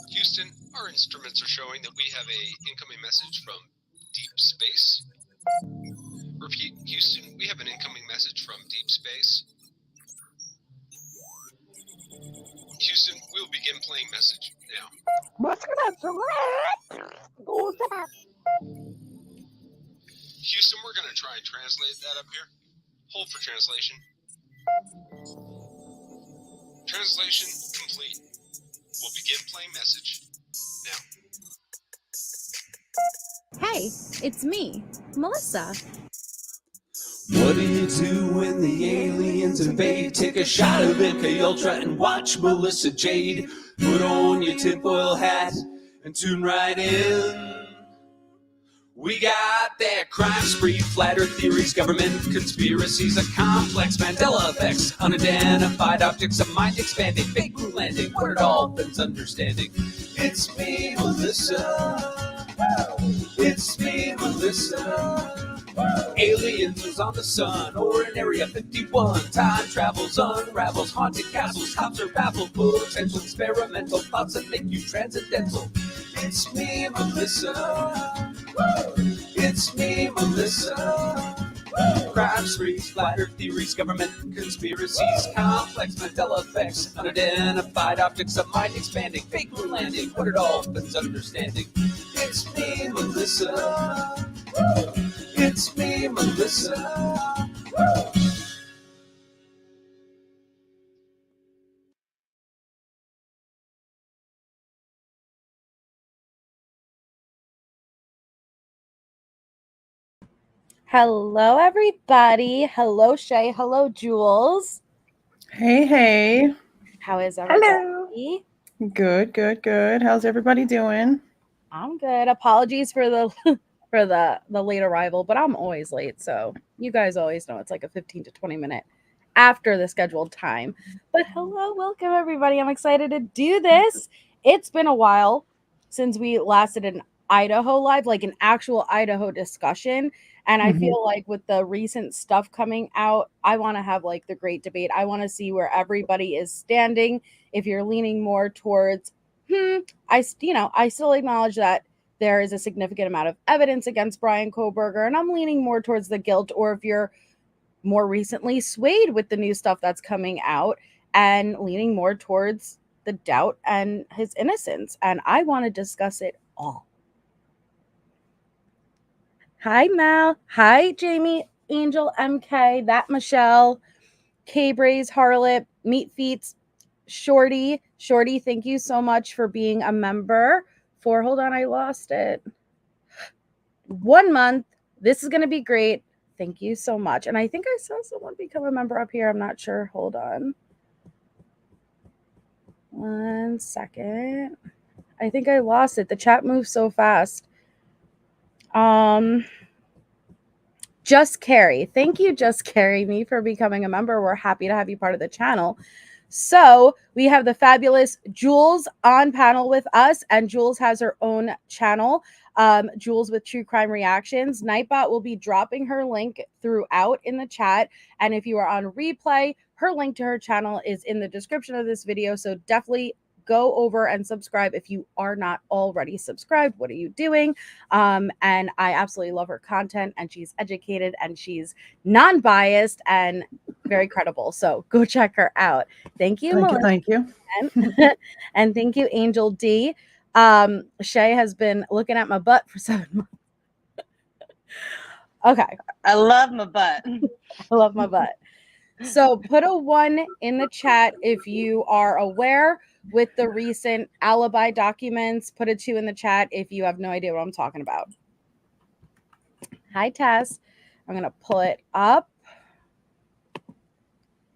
Houston, our instruments are showing that we have a incoming message from deep space. Repeat, Houston, we have an incoming message from deep space. Houston, we will begin playing message now. Houston, we're going to try and translate that up here. Hold for translation. Translation complete. We'll begin playing message now. Hey, it's me, Melissa. What do you do when the aliens invade? Take a shot of MK Ultra and watch Melissa Jade. Put on your tinfoil hat and tune right in. We got that crime spree, flat earth theories, government conspiracies, a complex Mandela effects, unidentified objects, a mind expanding, fake moon landing, what it all been understanding. It's me, Melissa. It's me, Melissa. Aliens on the sun or in Area 51. Time travels, unravels, haunted castles, cops are baffled, potential experimental thoughts that make you transcendental. It's me, Melissa. It's me, Melissa. Crime sprees, flat earth theories, government conspiracies, complex Mandela effects, unidentified objects of mind expanding, fake moon landing, what it all been understanding. It's me, Melissa. It's me, Melissa. Hello, everybody. Hello, Shay. Hello, Julez. Hey. How is everybody? Hello. Good. How's everybody doing? I'm good. Apologies for the for the late arrival, but I'm always late, so you guys always know it's like a 15 to 20 minute after the scheduled time. But hello, welcome everybody. I'm excited to do this. It's been a while since we last did an Idaho live, like an actual Idaho discussion. And I feel like with the recent stuff coming out, I want to have like the great debate. I want to see where everybody is standing. If you're leaning more towards, I still acknowledge that there is a significant amount of evidence against Brian Kohberger, and I'm leaning more towards the guilt, or if you're more recently swayed with the new stuff that's coming out and leaning more towards the doubt and his innocence. And I want to discuss it all. Hi, Mel. Hi, Jamie, Angel, MK, that Michelle, K-Braze, Harlot, Meat Feets, Shorty. Shorty, thank you so much for being a member for, hold on, I lost it. 1 month. This is going to be great. Thank you so much. And I think I saw someone become a member up here. I'm not sure. Hold on. 1 second. I think I lost it. The chat moves so fast. Just Carrie. Thank you, Just Carrie, me for becoming a member. We're happy to have you part of the channel. So we have the fabulous Julez on panel with us, and Julez has her own channel, Julez with True Crime Reactions. Nightbot will be dropping her link throughout in the chat, and if you are on replay, her link to her channel is in the description of this video, so definitely go over and subscribe if you are not already subscribed. What are you doing? And I absolutely love her content, and she's educated and she's non-biased and very credible. So go check her out. Thank you, Melissa. Thank you. And thank you, Angel D. Shay has been looking at my butt for 7 months. Okay. I love my butt. I love my butt. So put a 1 in the chat if you are aware with the recent alibi documents. Put a 2 in the chat if you have no idea what I'm talking about. Hi, Tess. I'm going to pull it up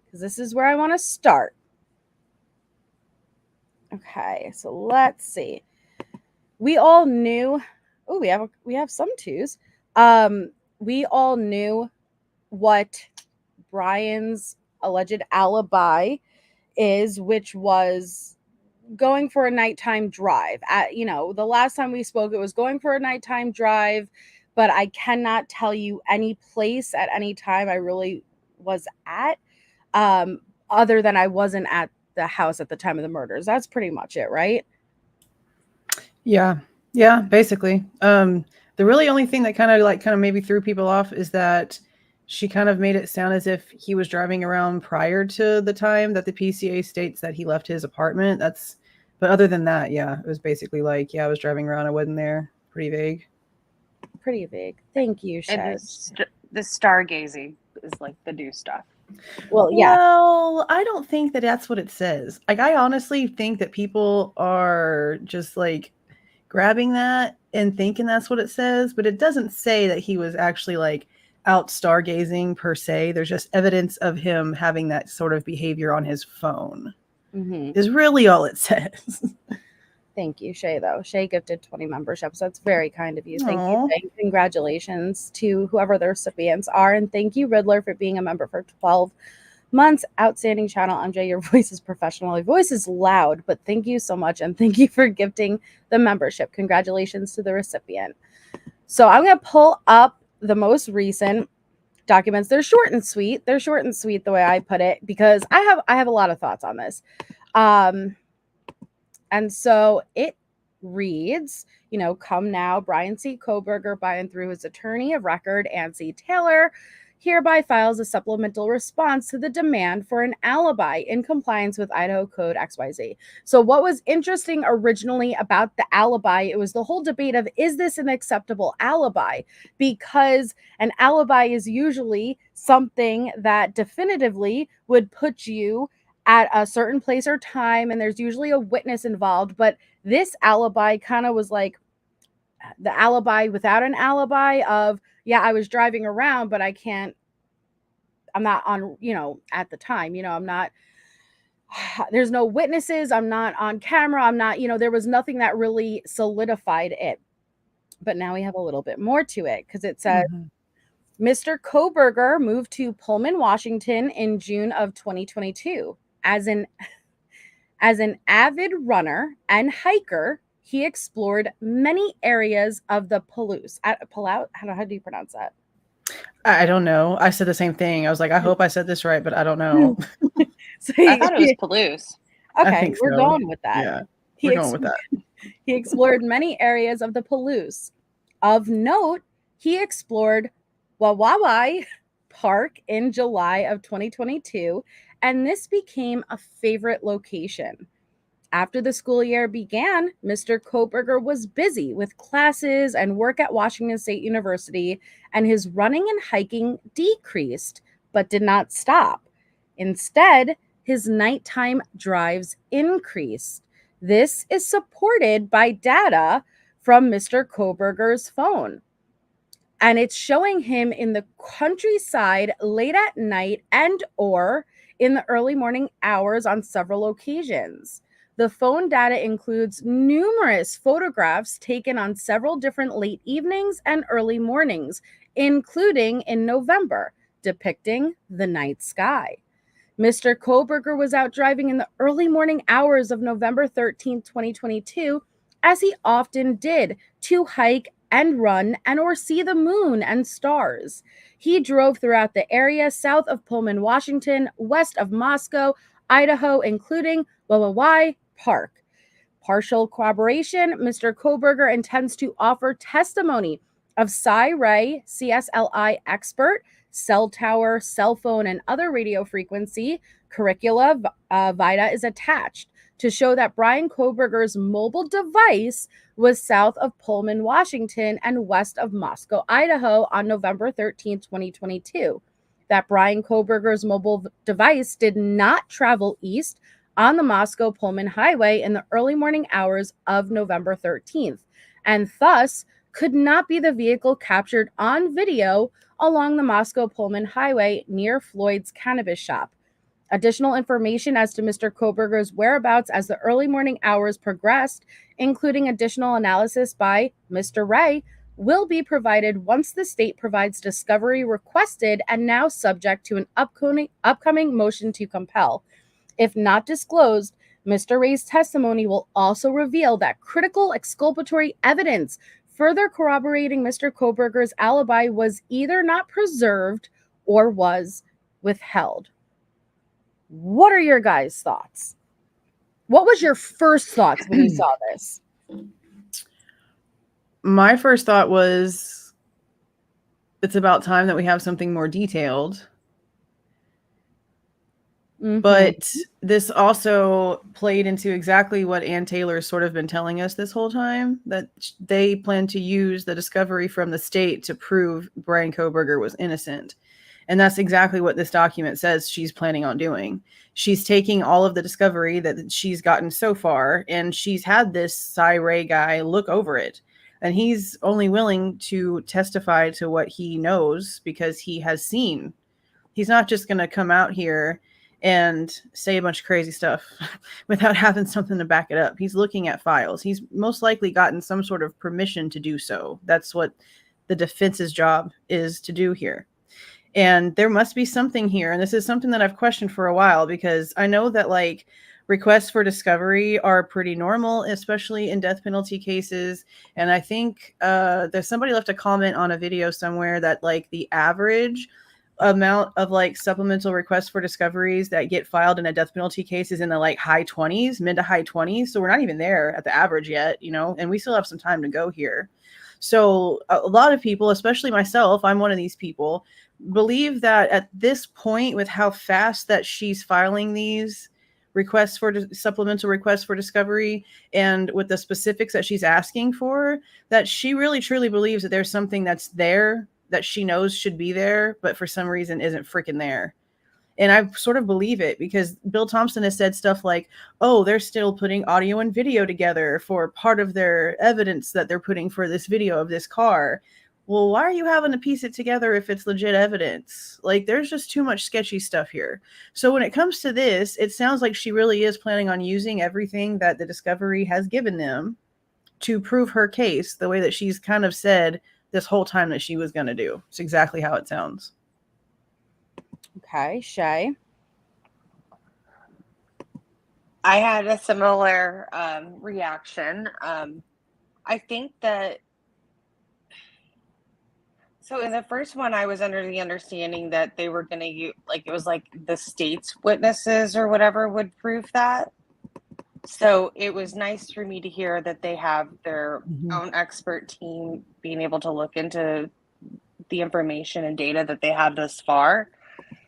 because this is where I want to start. Okay, so let's see. We all knew. Oh, we have some 2s. We all knew what Brian's alleged alibi is, which was going for a nighttime drive. The last time we spoke, it was going for a nighttime drive, but I cannot tell you any place at any time I really was at, other than I wasn't at the house at the time of the murders. That's pretty much it, right? Yeah, basically. The really only thing that kind of maybe threw people off is that she kind of made it sound as if he was driving around prior to the time that the PCA states that he left his apartment. But other than that, yeah, it was basically like, yeah, I was driving around, I wasn't there. Pretty vague. Pretty vague. Thank you, And Shay. the stargazing is like the new stuff. Well, yeah. Well, I don't think that that's what it says. Like, I honestly think that people are just like grabbing that and thinking that's what it says, but it doesn't say that he was actually like out stargazing per se. There's just evidence of him having that sort of behavior on his phone. Is really all it says. Thank you, Shay, though. Shay gifted 20 memberships. That's very kind of you. Thank Aw. you, Shay. Congratulations to whoever the recipients are. And thank you, Riddler, for being a member for 12 months. Outstanding channel, MJ. Your voice is professional. Your voice is loud, but thank you so much. And thank you for gifting the membership. Congratulations to the recipient. So I'm going to pull up the most recent documents. They're short and sweet. They're short and sweet the way I put it, because I have a lot of thoughts on this. And so it reads, come now, Brian C. Kohberger, by and through his attorney of record, Ann C. Taylor, hereby files a supplemental response to the demand for an alibi in compliance with Idaho Code XYZ. So what was interesting originally about the alibi, it was the whole debate of, is this an acceptable alibi? Because an alibi is usually something that definitively would put you at a certain place or time, and there's usually a witness involved. But this alibi kind of was like the alibi without an alibi of, yeah, I was driving around, but I'm not on, at the time, I'm not, there's no witnesses, I'm not on camera, I'm not, there was nothing that really solidified it. But now we have a little bit more to it, because it says, Mr. Kohberger moved to Pullman, Washington in June of 2022. As an avid runner and hiker, he explored many areas of the Palouse. How do you pronounce that? I don't know. I said the same thing. I was like, I hope I said this right, but I don't know. So I thought it was Palouse. Okay, we're going with that. Yeah, we're going with that. He explored many areas of the Palouse. Of note, he explored Wawawai Park in July of 2022, and this became a favorite location. After the school year began, Mr. Kohberger was busy with classes and work at Washington State University, and his running and hiking decreased, but did not stop. Instead, his nighttime drives increased. This is supported by data from Mr. Kohberger's phone. And it's showing him in the countryside late at night and or in the early morning hours on several occasions. The phone data includes numerous photographs taken on several different late evenings and early mornings, including in November, depicting the night sky. Mr. Kohberger was out driving in the early morning hours of November 13th, 2022, as he often did, to hike and run and or see the moon and stars. He drove throughout the area south of Pullman, Washington, west of Moscow, Idaho, including Wawawai Park. Partial corroboration, Mr. Kohberger intends to offer testimony of Cy Ray, CSLI expert, cell tower, cell phone, and other radio frequency curricula VITA is attached to show that Brian Kohberger's mobile device was south of Pullman, Washington, and west of Moscow, Idaho on November 13, 2022. That Brian Kohberger's mobile device did not travel east on the Moscow-Pullman highway in the early morning hours of November 13th, and thus could not be the vehicle captured on video along the Moscow-Pullman highway near Floyd's cannabis shop. Additional information as to Mr. Kohberger's whereabouts as the early morning hours progressed, including additional analysis by Mr. Ray, will be provided once the state provides discovery requested and now subject to an upcoming motion to compel. If not disclosed, Mr. Ray's testimony will also reveal that critical exculpatory evidence further corroborating Mr. Kohberger's alibi was either not preserved or was withheld. What are your guys' thoughts? What was your first thoughts when you saw this? my first thought was it's about time that we have something more detailed. Mhm. But this also played into exactly what Ann Taylor's sort of been telling us this whole time, that they plan to use the discovery from the state to prove Brian Kohberger was innocent. And that's exactly what this document says she's planning on doing. She's taking all of the discovery that she's gotten so far, and she's had this Cy Ray guy look over it. And he's only willing to testify to what he knows because he has seen. He's not just going to come out here and say a bunch of crazy stuff without having something to back it up. He's looking at files. He's most likely gotten some sort of permission to do so. That's what the defense's job is to do here. And there must be something here. And this is something that I've questioned for a while, because I know that like requests for discovery are pretty normal, especially in death penalty cases. And I think there's somebody left a comment on a video somewhere that like the average amount of like supplemental requests for discoveries that get filed in a death penalty case is in the like high 20s, mid to high 20s. So we're not even there at the average yet, you know, and we still have some time to go here. So a lot of people, especially myself, I'm one of these people, believe that at this point, with how fast that she's filing these requests for supplemental requests for discovery, and with the specifics that she's asking for, that she really truly believes that there's something that's there that she knows should be there, but for some reason isn't freaking there. And I sort of believe it, because Bill Thompson has said stuff like, oh, they're still putting audio and video together for part of their evidence that they're putting for this video of this car. Well, why are you having to piece it together if it's legit evidence? Like, there's just too much sketchy stuff here. So when it comes to this, it sounds like she really is planning on using everything that the discovery has given them to prove her case the way that she's kind of said this whole time that she was going to do. It's exactly how it sounds. Okay, Shay. I had a similar reaction. I think that, so in the first one, I was under the understanding that they were going to use, like, it was like the state's witnesses or whatever would prove that. So it was nice for me to hear that they have their own expert team being able to look into the information and data that they have thus far.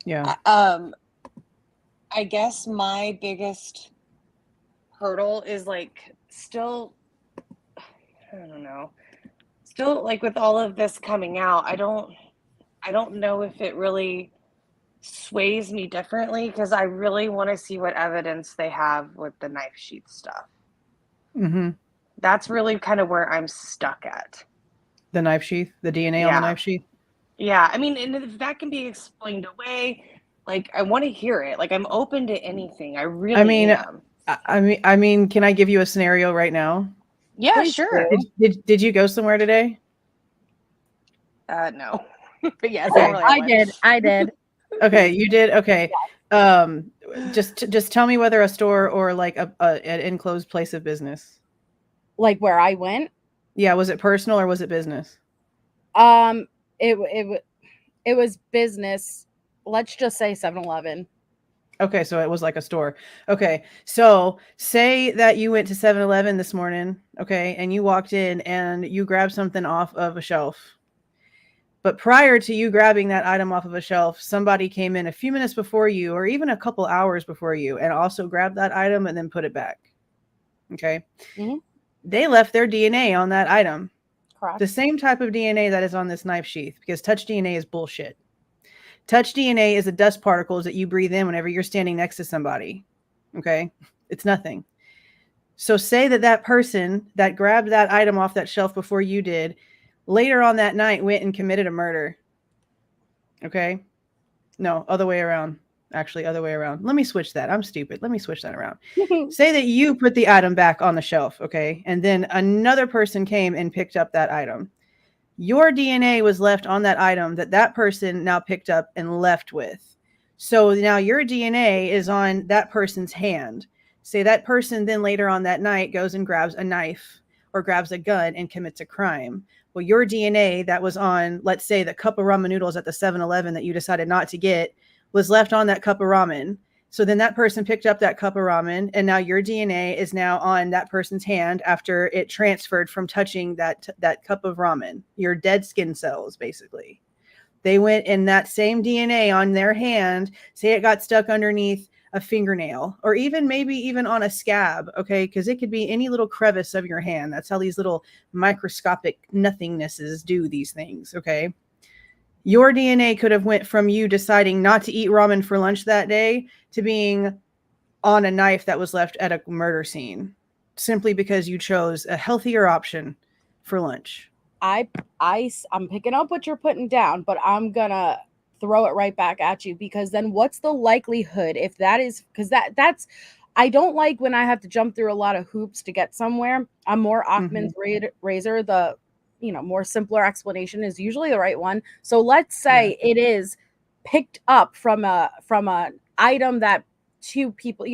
Yeah. I guess my biggest hurdle is like still, I don't know, still like with all of this coming out, I don't know if it really sways me differently, because I really want to see what evidence they have with the knife sheath stuff. Mm-hmm. That's really kind of where I'm stuck at. The knife sheath, the DNA on the knife sheath. Yeah, I mean, and if that can be explained away, like, I want to hear it. Like, I'm open to anything. I really am. I mean, can I give you a scenario right now? Yeah, Please sure. Did you go somewhere today? No. But yes, Okay. I did. Okay, you did. Okay. Just tell me whether a store or like an enclosed place of business. Like where I went? Yeah, was it personal or was it business? It was business. Let's just say 7-Eleven. Okay, so it was like a store. Okay, so say that you went to 7-Eleven this morning, okay, and you walked in and you grabbed something off of a shelf. But prior to you grabbing that item off of a shelf, somebody came in a few minutes before you, or even a couple hours before you, and also grabbed that item and then put it back. Okay? Mm-hmm. They left their DNA on that item. Correct. The same type of DNA that is on this knife sheath, because touch DNA is bullshit. Touch DNA is the dust particles that you breathe in whenever you're standing next to somebody. Okay? It's nothing. So say that person that grabbed that item off that shelf before you did, later on that night went and committed a murder. Okay? No, other way around. Actually, other way around. Let me switch that. I'm stupid. Let me switch that around. Say that you put the item back on the shelf, okay? And then another person came and picked up that item. Your DNA was left on that item that person now picked up and left with. So now your DNA is on that person's hand. Say that person then later on that night goes and grabs a knife or grabs a gun and commits a crime. Well, your DNA that was on, let's say, the cup of ramen noodles at the 7-Eleven that you decided not to get was left on that cup of ramen. So then that person picked up that cup of ramen, and now your DNA is now on that person's hand after it transferred from touching that cup of ramen. Your dead skin cells, basically. They went in that same DNA on their hand. Say it got stuck underneath a fingernail, or even maybe even on a scab, okay? Because it could be any little crevice of your hand. That's how these little microscopic nothingnesses do these things, okay? Your DNA could have went from you deciding not to eat ramen for lunch that day to being on a knife that was left at a murder scene, simply because you chose a healthier option for lunch. I'm picking up what you're putting down, but I'm gonna throw it right back at you, because then what's the likelihood if that is, because that's I don't like when I have to jump through a lot of hoops to get somewhere. I'm more Occam's razor. The more simpler explanation is usually the right one. So let's say it is picked up from an item that two people,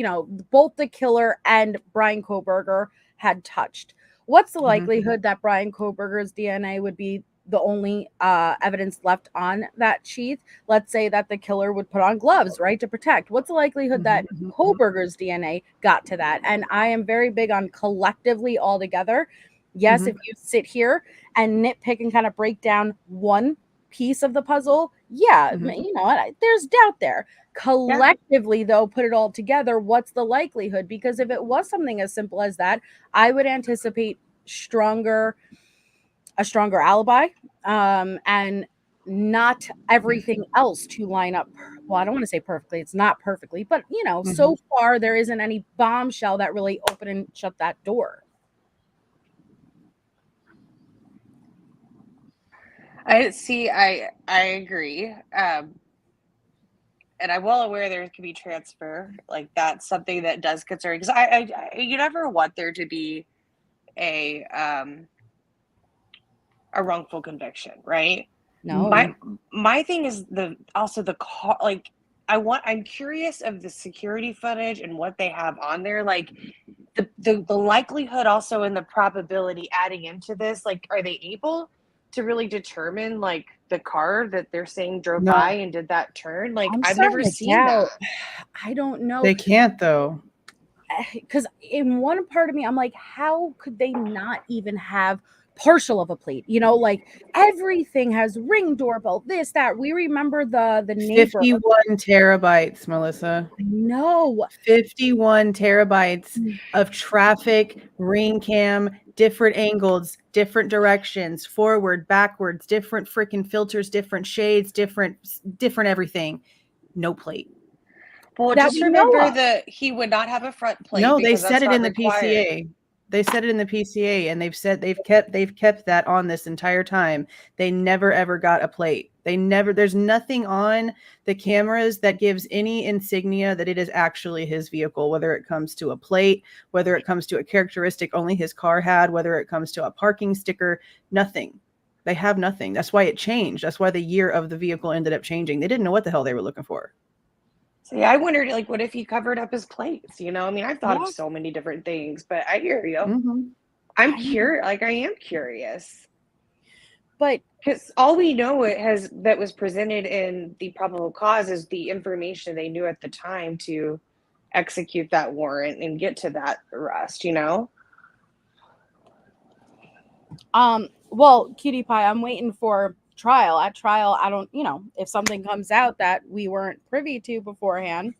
both the killer and Brian Kohberger had touched. What's the likelihood that Brian Kohberger's DNA would be the only evidence left on that sheath? Let's say that the killer would put on gloves, right, to protect. What's the likelihood that Kohberger's DNA got to that? And I am very big on collectively all together. Yes, if you sit here and nitpick and kind of break down one piece of the puzzle, there's doubt there. Collectively, though, put it all together, what's the likelihood? Because if it was something as simple as that, I would anticipate a stronger alibi, and not everything else to line up. Well, I don't want to say perfectly. It's not perfectly, but so far there isn't any bombshell that really opened and shut that door. I agree. And I'm well aware there could be transfer. Like, that's something that does concern, because you never want there to be a wrongful conviction, right? No. My thing is the car. Like, I'm curious of the security footage and what they have on there. Like, the likelihood also, and the probability adding into this. Like, are they able to really determine, like, the car that they're saying drove by and did that turn? Like, I've never seen that. I don't know. They can't, though. Because in one part of me, I'm like, how could they not even have partial of a plate? Like, everything has Ring doorbell, this, that. We remember the neighbor. 51 terabytes, Melissa. No. 51 terabytes of traffic, Ring cam, different angles, different directions, forward, backwards, different freaking filters, different shades, different everything. No plate. Well, just remember that he would not have a front plate. No, they said it in the PCA. They said it in the PCA, and they've kept that on this entire time. They never ever got a plate. There's nothing on the cameras that gives any insignia that it is actually his vehicle, whether it comes to a plate, whether it comes to a characteristic only his car had, whether it comes to a parking sticker, nothing. They have nothing. That's why it changed. That's why the year of the vehicle ended up changing. They didn't know what the hell they were looking for. So yeah, I wondered, like, what if he covered up his plates? I mean, I've thought of so many different things, but I hear you. I'm curious. Like, I am curious, but because all we know that was presented in the probable cause is the information they knew at the time to execute that warrant and get to that arrest. Well, Cutie Pie, I'm waiting for trial. At trial, I don't, if something comes out that we weren't privy to beforehand,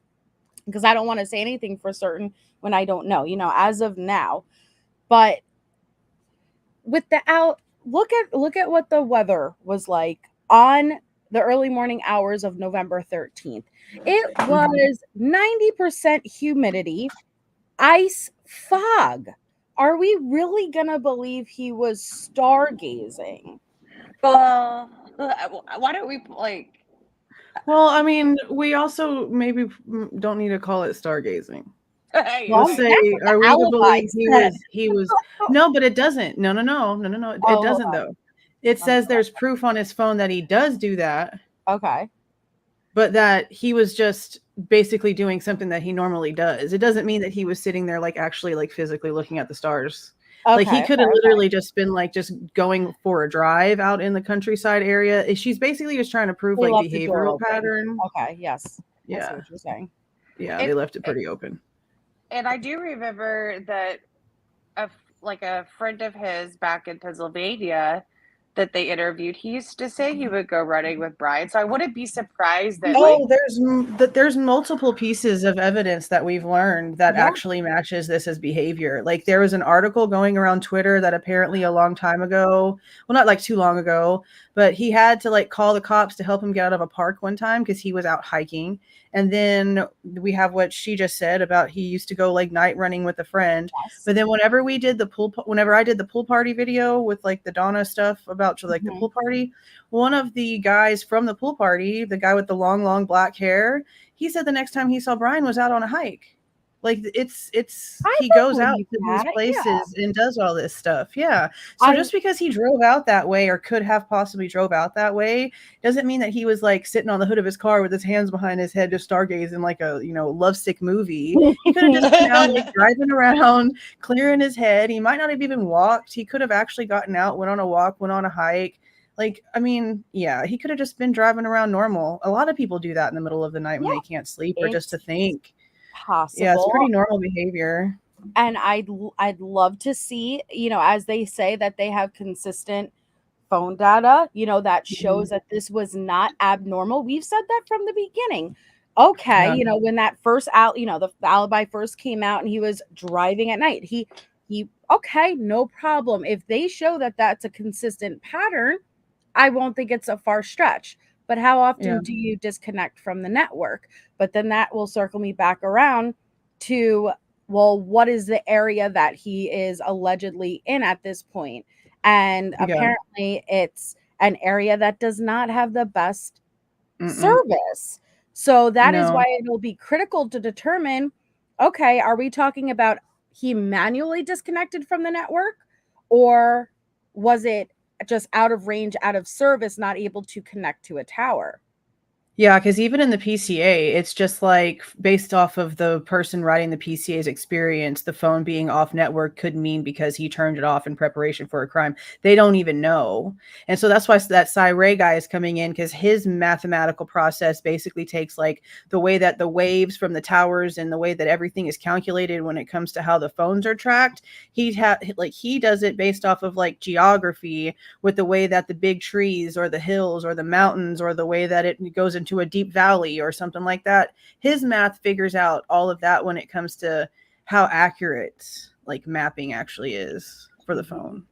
because I don't want to say anything for certain when I don't know, as of now. But with look at what the weather was like on the early morning hours of November 13th. It was 90% humidity, ice, fog. Are we really gonna believe he was stargazing? Well, why don't we, like... Well, I mean, we also maybe don't need to call it stargazing. We'll say, are we to believe he was? No, but it doesn't. No. It doesn't, though. It says there's proof on his phone that he does do that. Okay. But that he was just basically doing something that he normally does. It doesn't mean that he was sitting there, like, actually, like, physically looking at the stars. Like, he could have literally just been, like, just going for a drive out in the countryside area. She's basically just trying to prove, like, behavioral pattern. Okay, yes. Yeah. That's what you're saying. Yeah, they left it pretty open. And I do remember that a friend of his back in Pennsylvania that they interviewed, he used to say he would go running with brides. So I wouldn't be surprised that There's multiple pieces of evidence that we've learned that actually matches this as behavior. Like there was an article going around Twitter that apparently a long time ago, well, not like too long ago, but he had to like call the cops to help him get out of a park one time because he was out hiking. And then we have what she just said about he used to go like night running with a friend. Yes. But then whenever I did the pool party video with like the Donna stuff about like the pool party, one of the guys from the pool party, the guy with the long black hair, he said the next time he saw Brian was out on a hike. Like he goes out to these places and does all this stuff. Yeah. So just because he drove out that way or could have possibly drove out that way doesn't mean that he was like sitting on the hood of his car with his hands behind his head just stargazing like a lovesick movie. He could have just been out like driving around, clearing his head. He might not have even walked. He could have actually gotten out, went on a walk, went on a hike. Like, I mean, yeah, he could have just been driving around normal. A lot of people do that in the middle of the night when they can't sleep or just to think. Possible. Yeah, it's pretty normal behavior. And I'd love to see, as they say that they have consistent phone data, that shows that this was not abnormal. We've said that from the beginning. Okay, when that first the alibi first came out and he was driving at night, he okay, no problem. If they show that that's a consistent pattern, I won't think it's a far stretch. But how often do you disconnect from the network? But then that will circle me back around to, well, what is the area that he is allegedly in at this point? And apparently it's an area that does not have the best service. So that is why it will be critical to determine, okay, are we talking about he manually disconnected from the network, or was it just out of range, out of service, not able to connect to a tower? Yeah, because even in the PCA, it's just like based off of the person writing the PCA's experience, the phone being off network could mean because he turned it off in preparation for a crime. They don't even know. And so that's why that Cy Ray guy is coming in, because his mathematical process basically takes like the way that the waves from the towers and the way that everything is calculated when it comes to how the phones are tracked. He does it based off of like geography with the way that the big trees or the hills or the mountains or the way that it goes into a deep valley or something like that. His math figures out all of that when it comes to how accurate like mapping actually is for the phone.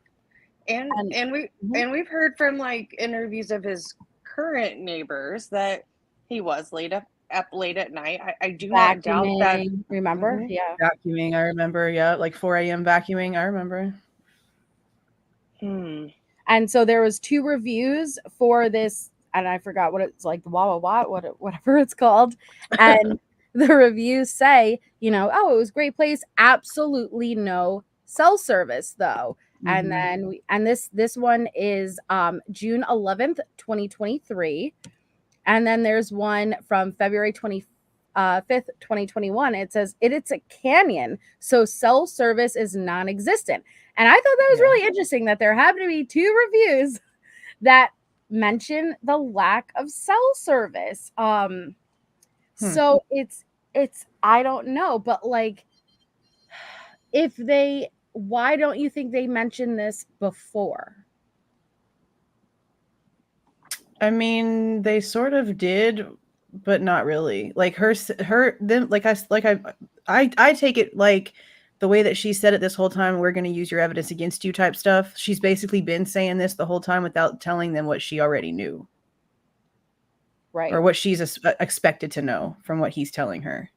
And we've heard from like interviews of his current neighbors that he was up late at night. I do not doubt that. Remember? Yeah. Vacuuming, I remember. Yeah, like 4 a.m. vacuuming, I remember. And so there was 2 reviews for this, and I forgot what it's like, whatever it's called. And the reviews say, oh, it was a great place. Absolutely no cell service though. And then this one is June 11th, 2023. And then there's one from February 25th, 2021. It says it's a canyon, so cell service is non-existent. And I thought that was really interesting that there happened to be 2 reviews that mention the lack of cell service. So it's I don't know, but like, why don't you think they mentioned this before? I mean, they sort of did, but not really. Like I take it like the way that she said it this whole time, we're going to use your evidence against you type stuff. She's basically been saying this the whole time without telling them what she already knew. Right. Or what she's expected to know from what he's telling her.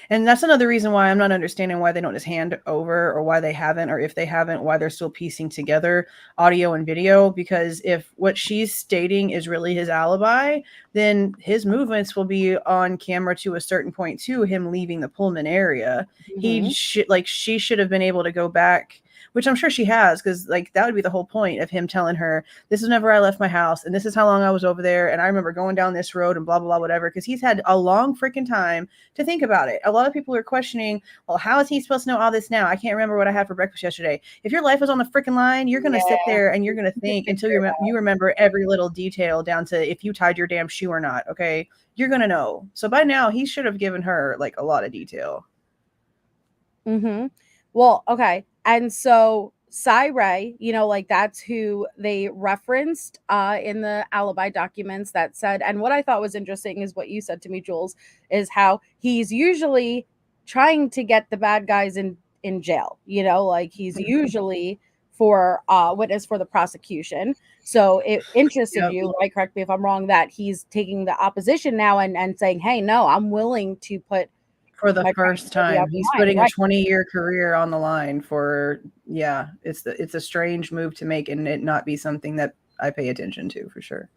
And that's another reason why I'm not understanding why they don't just hand over, or why they haven't, or if they haven't, why they're still piecing together audio and video. Because if what she's stating is really his alibi, then his movements will be on camera to a certain point too, him leaving the Pullman area. She should have been able to go back. which I'm sure she has, because like that would be the whole point of him telling her, this is whenever I left my house and this is how long I was over there and I remember going down this road and blah blah blah whatever, because he's had a long freaking time to think about it. A lot of people are questioning, well, how is he supposed to know all this now? I can't remember what I had for breakfast yesterday. If your life was on the freaking line, you're gonna sit there and you're gonna think until you remember every little detail down to if you tied your damn shoe or not. Okay, you're gonna know. So by now he should have given her like a lot of detail. Well, okay. And so Ray, you know, like that's who they referenced in the alibi documents that said, and what I thought was interesting is what you said to me, Jules, is how he's usually trying to get the bad guys in jail, you know, like he's usually for witness for the prosecution. So it interested you, right? Correct me if I'm wrong, that he's taking the opposition now and saying, hey, no, I'm willing to put for the first time. He's putting a 20-year career on the line for, it's a strange move to make and it not be something that I pay attention to for sure.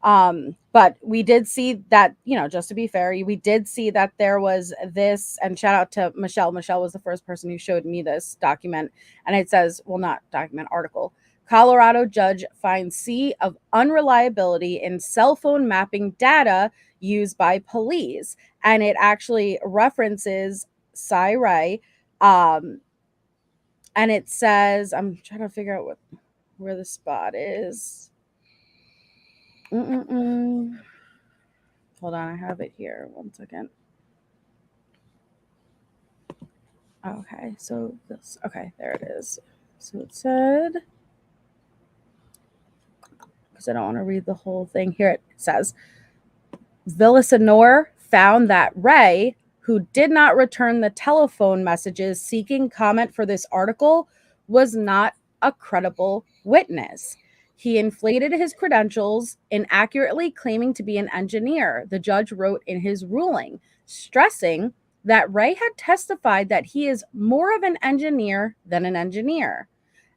But we did see that, you know, just to be fair, we did see that there was this, and shout out to Michelle. Michelle was the first person who showed me this document, and it says, well, not document, article. Colorado judge finds C of unreliability in cell phone mapping data used by police. And it actually references Ray. And it says, I'm trying to figure out where the spot is. Hold on, I have it here. 1 second. Okay, so this, okay, there it is. So it said, because I don't want to read the whole thing. Here it says, Villasenor found that Ray, who did not return the telephone messages seeking comment for this article, was not a credible witness. He inflated his credentials, inaccurately claiming to be an engineer, the judge wrote in his ruling, stressing that Ray had testified that he is more of an engineer than an engineer.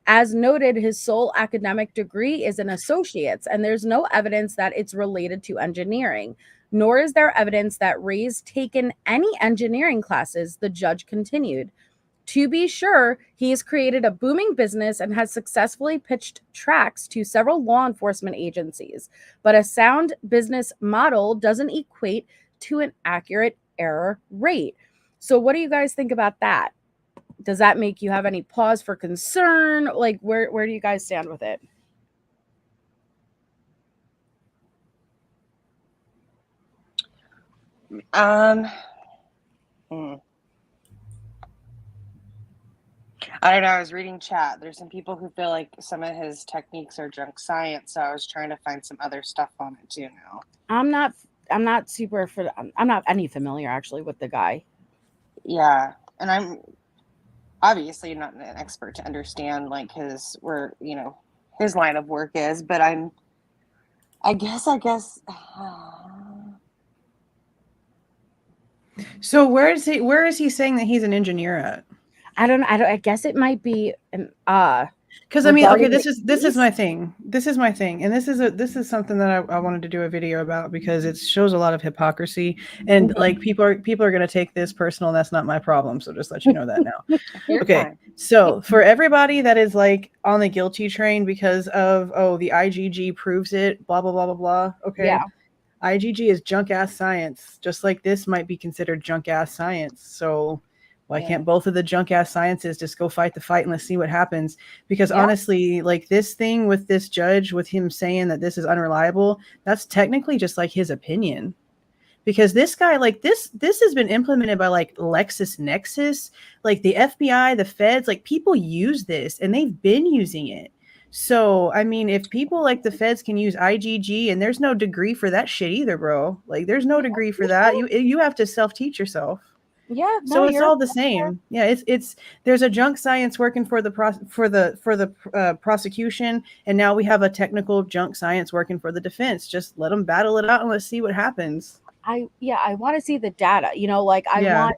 As noted, his sole academic degree is an associate's, and there's no evidence that it's related to engineering, nor is there evidence that Ray's taken any engineering classes, the judge continued. To be sure, he has created a booming business and has successfully pitched tracks to several law enforcement agencies, but a sound business model doesn't equate to an accurate error rate. So what do you guys think about that? Does that make you have any pause for concern? Like, where do you guys stand with it? I don't know. I was reading chat. There's some people who feel like some of his techniques are junk science. So I was trying to find some other stuff on it too now. I'm not any familiar actually with the guy. Yeah. And I'm obviously not an expert to understand like his line of work is, but I guess. So where is he saying that he's an engineer at? I guess it might be because I mean, okay, this is my thing. And this is something that I wanted to do a video about because it shows a lot of hypocrisy and like people are going to take this personal, and that's not my problem. So just let you know that now. Okay. Fine. So for everybody that is like on the guilty train because of, the IGG proves it, blah, blah, blah, blah, blah. Okay. Yeah. IGG is junk ass science, just like this might be considered junk ass science. So why can't both of the junk ass sciences just go fight the fight and let's see what happens? Because honestly, like this thing with this judge, with him saying that this is unreliable, that's technically just like his opinion. Because this guy, like this has been implemented by like LexisNexis, like the FBI, the feds, like people use this and they've been using it. So, I mean, if people like the feds can use IGG and there's no degree for that shit either, bro, like there's no degree for that. You have to self-teach yourself. Yeah. So it's all the same. Yeah. There's a junk science working for the prosecution. And now we have a technical junk science working for the defense. Just let them battle it out and let's see what happens. I want to see the data,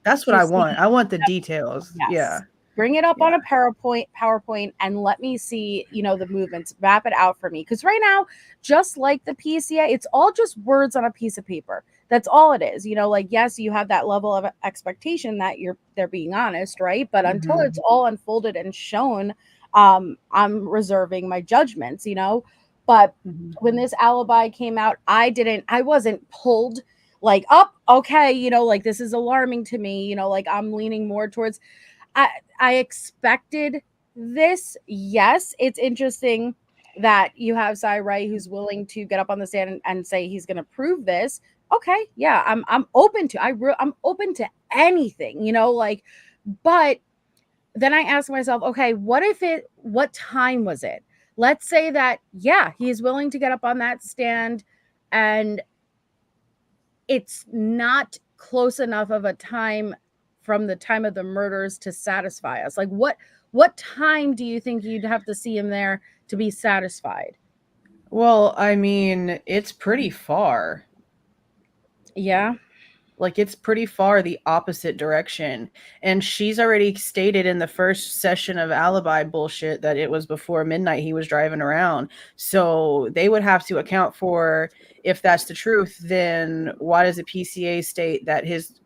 that's what I want. I want the details. Yes. Yeah. Bring it up on a PowerPoint and let me see, the movements, map it out for me. Because right now, just like the PCA, it's all just words on a piece of paper. That's all it is. Like, yes, you have that level of expectation that they're being honest, right? But until it's all unfolded and shown, I'm reserving my judgments, But when this alibi came out, I wasn't pulled like up, okay, like this is alarming to me, like I'm leaning more towards I expected this. Yes, it's interesting that you have Cy Wright who's willing to get up on the stand and say he's going to prove this. Okay, yeah, I'm open to I'm open to anything, like, but then I asked myself, okay, what time was it? Let's say that, yeah, he's willing to get up on that stand and it's not close enough of a time from the time of the murders to satisfy us. Like, what time do you think you'd have to see him there to be satisfied? Well, I mean, it's pretty far. Yeah. Like, it's pretty far the opposite direction. And she's already stated in the first session of alibi bullshit that it was before midnight he was driving around. So they would have to account for, if that's the truth, then why does the PCA state that his,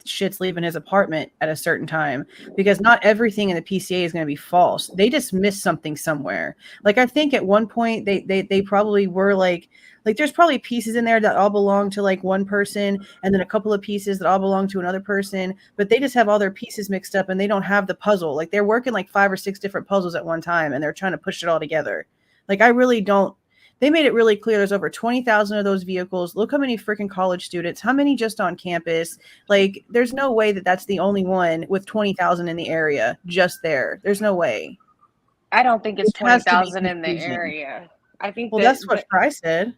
shit's leaving his apartment at a certain time? Because not everything in the PCA is going to be false. They just missed something somewhere. Like, I think at one point they probably were like there's probably pieces in there that all belong to like one person, and then a couple of pieces that all belong to another person, but they just have all their pieces mixed up and they don't have the puzzle. Like, they're working like 5 or 6 different puzzles at one time and they're trying to push it all together. Like, I really don't. They made it really clear there's over 20,000 of those vehicles. Look how many freaking college students, how many just on campus. Like, there's no way that that's the only one with 20,000 in the area just there. There's no way. I don't think it's It has to be 20,000 in the confusing. area. I think that's what Fry said.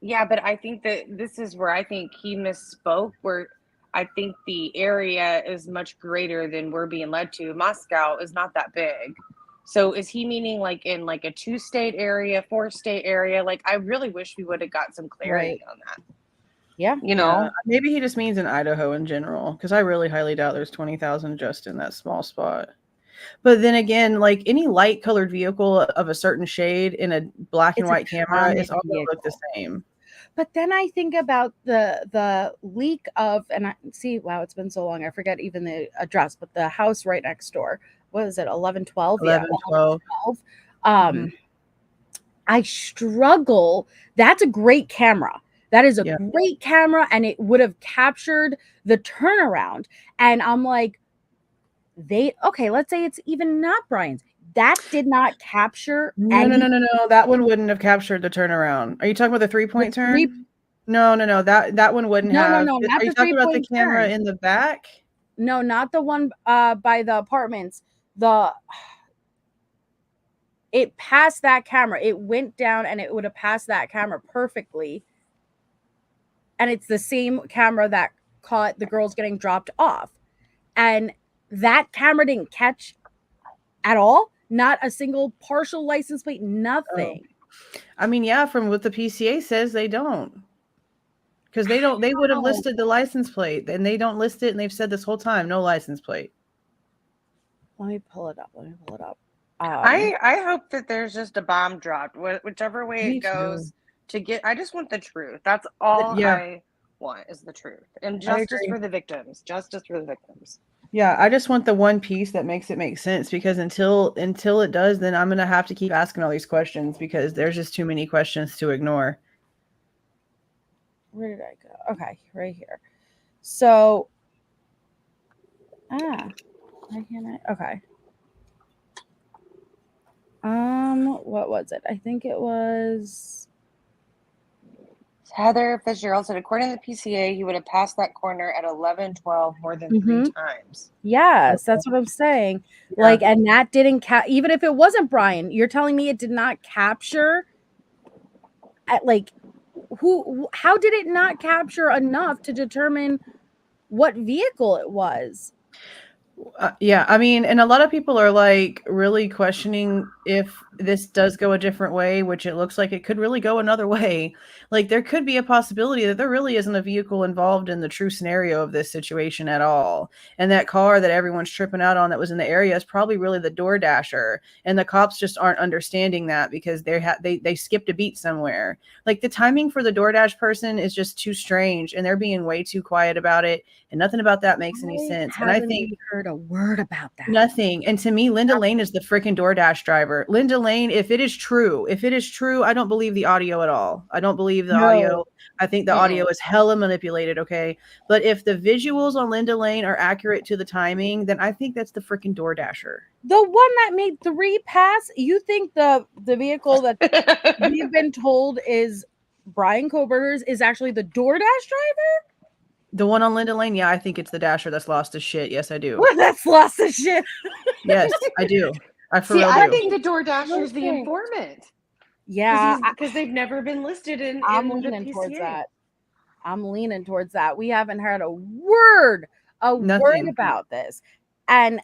Yeah, but I think that this is where I think he misspoke, where I think the area is much greater than we're being led to. Moscow is not that big. So is he meaning like in like a 2-state area, 4-state area? Like, I really wish we would have got some clarity on that. Yeah. Yeah, maybe he just means in Idaho in general, because I really highly doubt there's 20,000 just in that small spot. But then again, like, any light colored vehicle of a certain shade in a black and white camera is all going to look the same. But then I think about the leak of, and I see, wow, it's been so long, I forget even the address, but the house right next door. What is it? 1112? 1112. I struggle. That's a great camera. That is a great camera, and it would have captured the turnaround. And I'm like, let's say it's even not Brian's. That did not capture. No. That one wouldn't have captured the turnaround. Are you talking about the 3-point turn? No. That one wouldn't have. No. Are you talking about the camera in the back? No, not the one by the apartments. It passed that camera. It went down, and it would have passed that camera perfectly. And it's the same camera that caught the girls getting dropped off. And that camera didn't catch at all. Not a single partial license plate, nothing. I mean, yeah, from what the PCA says, they don't. Because they would have listed the license plate, and they don't list it, and they've said this whole time, no license plate. Let me pull it up. I hope that there's just a bomb dropped, whichever way it goes, I just want the truth. That's all I want, is the truth. And justice for the victims. Justice for the victims. Yeah, I just want the one piece that makes it make sense, because until it does, then I'm going to have to keep asking all these questions, because there's just too many questions to ignore. Where did I go? Okay, right here. So, why can't I? Okay. What was it? I think it was Heather Fitzgerald said, according to the PCA, he would have passed that corner at 11:12 more than 3 times. Yes, that's what I'm saying. Yeah. Like, and that didn't even if it wasn't Brian, you're telling me it did not capture at like how did it not capture enough to determine what vehicle it was? Yeah, I mean, and a lot of people are like really questioning if this does go a different way, which it looks like it could really go another way. Like, there could be a possibility that there really isn't a vehicle involved in the true scenario of this situation at all. And that car that everyone's tripping out on that was in the area is probably really the DoorDasher. And the cops just aren't understanding that because they skipped a beat somewhere. Like, the timing for the DoorDash person is just too strange, and they're being way too quiet about it. And nothing about that makes any sense. And I think heard a word about that. nothing. And to me, Linda Lane is the freaking DoorDash driver. Linda Lane, if it is true, I don't believe the audio at all. I don't believe the audio. I think the audio is hella manipulated, okay? But if the visuals on Linda Lane are accurate to the timing, then I think that's the freaking DoorDasher. The one that made 3 pass, you think the vehicle that we've been told is Brian Koberger's is actually the DoorDash driver? The one on Linda Lane, yeah, I think it's the Dasher that's lost his shit. Yes, I do. Well, that's lost his shit. Yes, I do. I for See, real I do. think the DoorDasher is the informant. Yeah, Because they've never been listed in I'm the leaning PCA. towards that. I'm leaning towards that. We haven't heard a word about this. And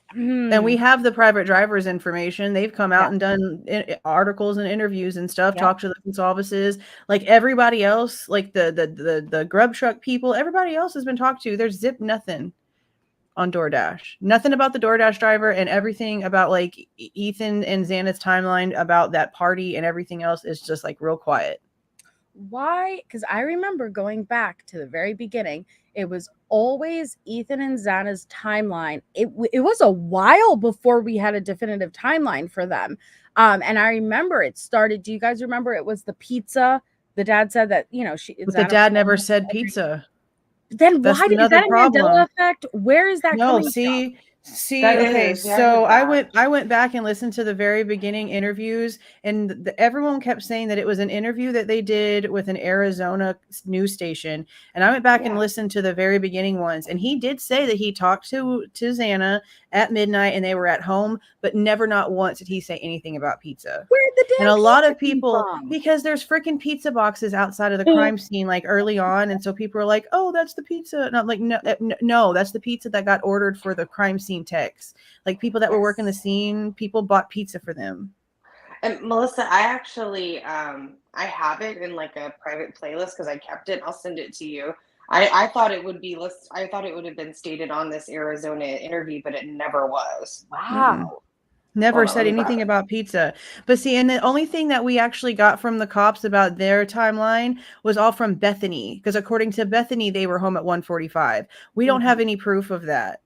we have the private driver's information. They've come out and done articles and interviews and stuff, talked to the consolvices. Like everybody else, like the grub truck people, everybody else has been talked to. There's zip nothing on DoorDash. Nothing about the DoorDash driver, and everything about like Ethan and Xana's timeline about that party and everything else is just like real quiet. Why? Because I remember going back to the very beginning, it was always Ethan and Xana's timeline. It was a while before we had a definitive timeline for them. And I remember it started. Do you guys remember it was the pizza? The dad said that, But the dad never said pizza. Then why is that a Mandela effect? Where is that coming from? Okay, so I went back and listened to the very beginning interviews, and everyone kept saying that it was an interview that they did with an Arizona news station, and I went back and listened to the very beginning ones, and he did say that he talked to Xana at midnight and they were at home, but never, not once did he say anything about pizza. Where did the and a lot of people, because there's freaking pizza boxes outside of the crime scene like early on, and so people are like, oh, that's the pizza, and I'm like, no, that's the pizza that got ordered for the crime scene techs. Like people that were working the scene, people bought pizza for them. And Melissa, I actually I have it in like a private playlist because I kept it. I'll send it to you. I thought it would be I thought it would have been stated on this Arizona interview, but it never was. Wow. Never said anything about pizza. But see, and the only thing that we actually got from the cops about their timeline was all from Bethany, because according to Bethany, they were home at 1:45. We don't have any proof of that.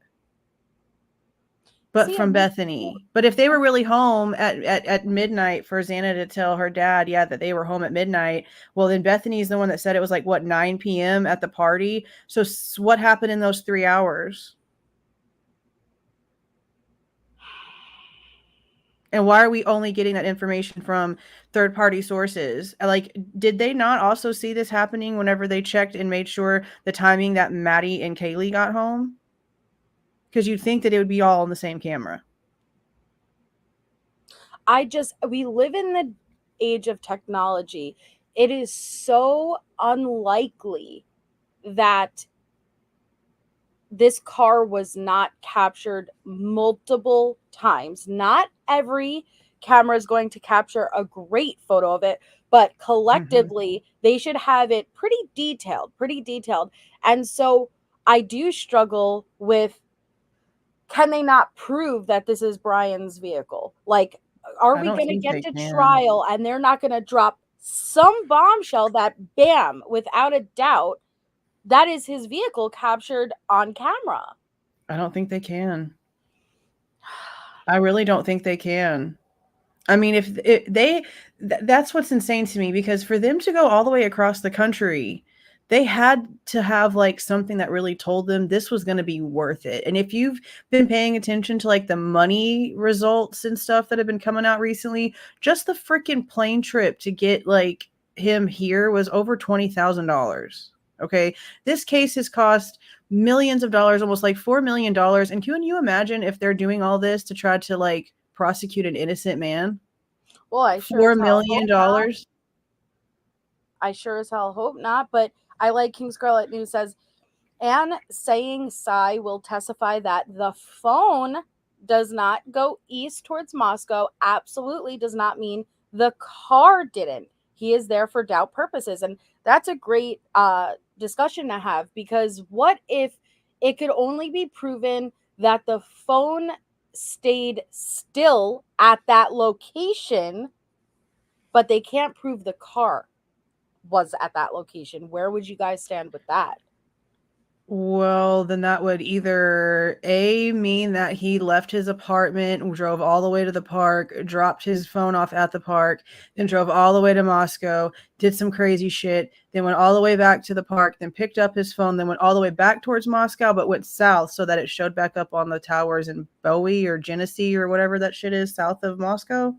But from Bethany. But if they were really home at midnight for Xana to tell her dad, that they were home at midnight, well, then Bethany's the one that said it was like, 9 p.m. at the party. So what happened in those 3 hours? And why are we only getting that information from third-party sources? Like, did they not also see this happening whenever they checked and made sure the timing that Maddie and Kaylee got home? Because you'd think that it would be all on the same camera. We live in the age of technology. It is so unlikely that this car was not captured multiple times. Not every camera is going to capture a great photo of it, but collectively they should have it pretty detailed. And so I do struggle with, can they not prove that this is Brian's vehicle? Like, are we going to get to trial and they're not going to drop some bombshell that, bam, without a doubt, that is his vehicle captured on camera? I don't think they can. I really don't think they can. I mean, that's what's insane to me, because for them to go all the way across the country, they had to have like something that really told them this was going to be worth it. And if you've been paying attention to like the money results and stuff that have been coming out recently, just the freaking plane trip to get like him here was over $20,000. Okay. This case has cost millions of dollars, almost like $4 million. And can you imagine if they're doing all this to try to like prosecute an innocent man? Well, $4 million. I sure as hell hope not. But I like King Scarlet News says, And saying Sai will testify that the phone does not go east towards Moscow absolutely does not mean the car didn't. He is there for doubt purposes. And that's a great discussion to have, because what if it could only be proven that the phone stayed still at that location, but they can't prove the car was at that location? Where would you guys stand with that? Well, then that would either A, mean that he left his apartment, drove all the way to the park, dropped his phone off at the park, then drove all the way to Moscow, did some crazy shit, then went all the way back to the park, then picked up his phone, then went all the way back towards Moscow, but went south so that it showed back up on the towers in Bowie or Genesee or whatever that shit is south of Moscow.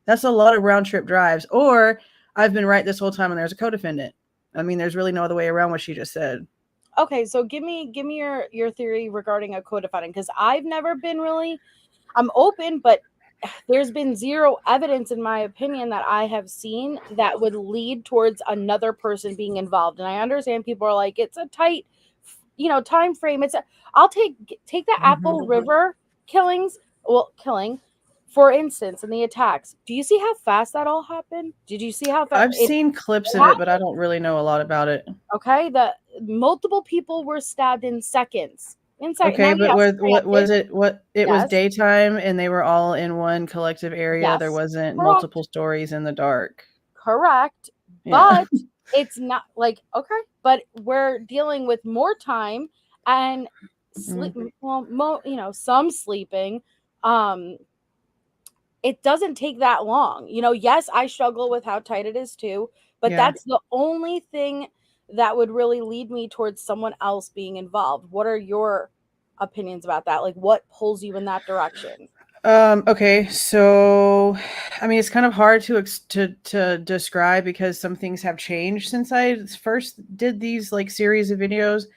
That's a lot of round trip drives. Or I've been right this whole time and there's a codefendant. I mean, there's really no other way around what she just said. Okay, so give me your theory regarding a codefendant, because I've never been really, I'm open, but there's been zero evidence, in my opinion, that I have seen that would lead towards another person being involved. And I understand people are like, it's a tight, time frame. I'll take the Apple River killing, for instance, in the attacks. Do you see how fast that all happened? Did you see how fast? I've seen clips of it, but I don't really know a lot about it. Okay, the multiple people were stabbed in seconds. Okay, now, but yes, what was it? It was Yes. daytime and they were all in one collective area. Yes, There wasn't correct. multiple stories in the dark. Correct. Yeah. But it's not like, okay, but we're dealing with more time and sleep. Well, some sleeping. It doesn't take that long. Yes, I struggle with how tight it is too, but Yeah. that's the only thing that would really lead me towards someone else being involved. What are your opinions about that? Like, what pulls you in that direction? Okay, so I mean, it's kind of hard to describe because some things have changed since I first did these like series of videos,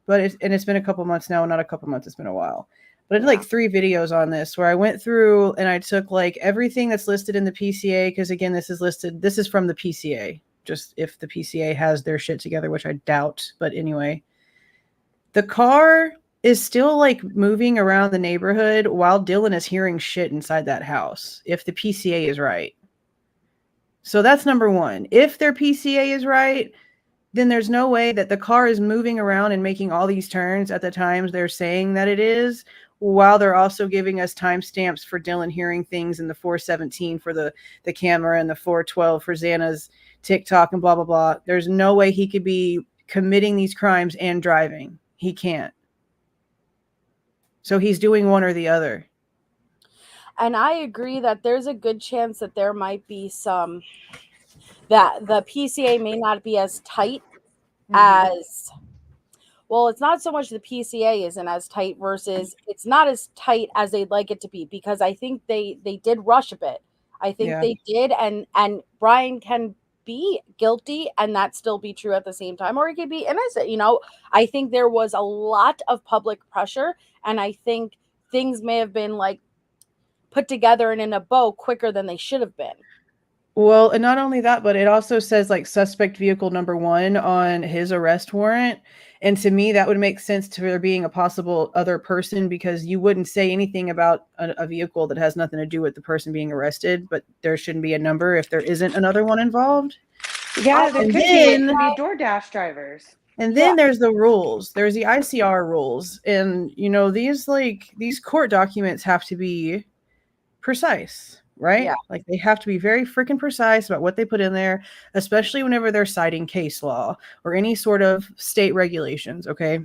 but it's been a couple months now, not a couple months, it's been a while. But I did like 3 videos on this where I went through and I took like everything that's listed in the PCA, because again, this is from the PCA, just if the PCA has their shit together, which I doubt, but anyway. The car is still like moving around the neighborhood while Dylan is hearing shit inside that house, if the PCA is right. So that's number one. If their PCA is right, then there's no way that the car is moving around and making all these turns at the times they're saying that it is, while they're also giving us timestamps for Dylan hearing things in the 417 for the camera and the 412 for Xana's TikTok and blah, blah, blah. There's no way he could be committing these crimes and driving. He can't. So he's doing one or the other. And I agree that there's a good chance that there might be that the PCA may not be as tight as, well, it's not so much the PCA isn't as tight versus it's not as tight as they'd like it to be, because I think they did rush a bit. I think they did, and Brian can be guilty and that still be true at the same time, or he could be innocent. I think there was a lot of public pressure, and I think things may have been like put together and in a bow quicker than they should have been. Well, and not only that, but it also says like suspect vehicle number 1 on his arrest warrant. And to me, that would make sense to there being a possible other person, because you wouldn't say anything about a vehicle that has nothing to do with the person being arrested, but there shouldn't be a number if there isn't another one involved. Yeah, there could be. It could be DoorDash drivers. And then there's the rules. There's the ICR rules. And, these court documents have to be precise, right? Yeah. Like they have to be very freaking precise about what they put in there, especially whenever they're citing case law or any sort of state regulations, okay?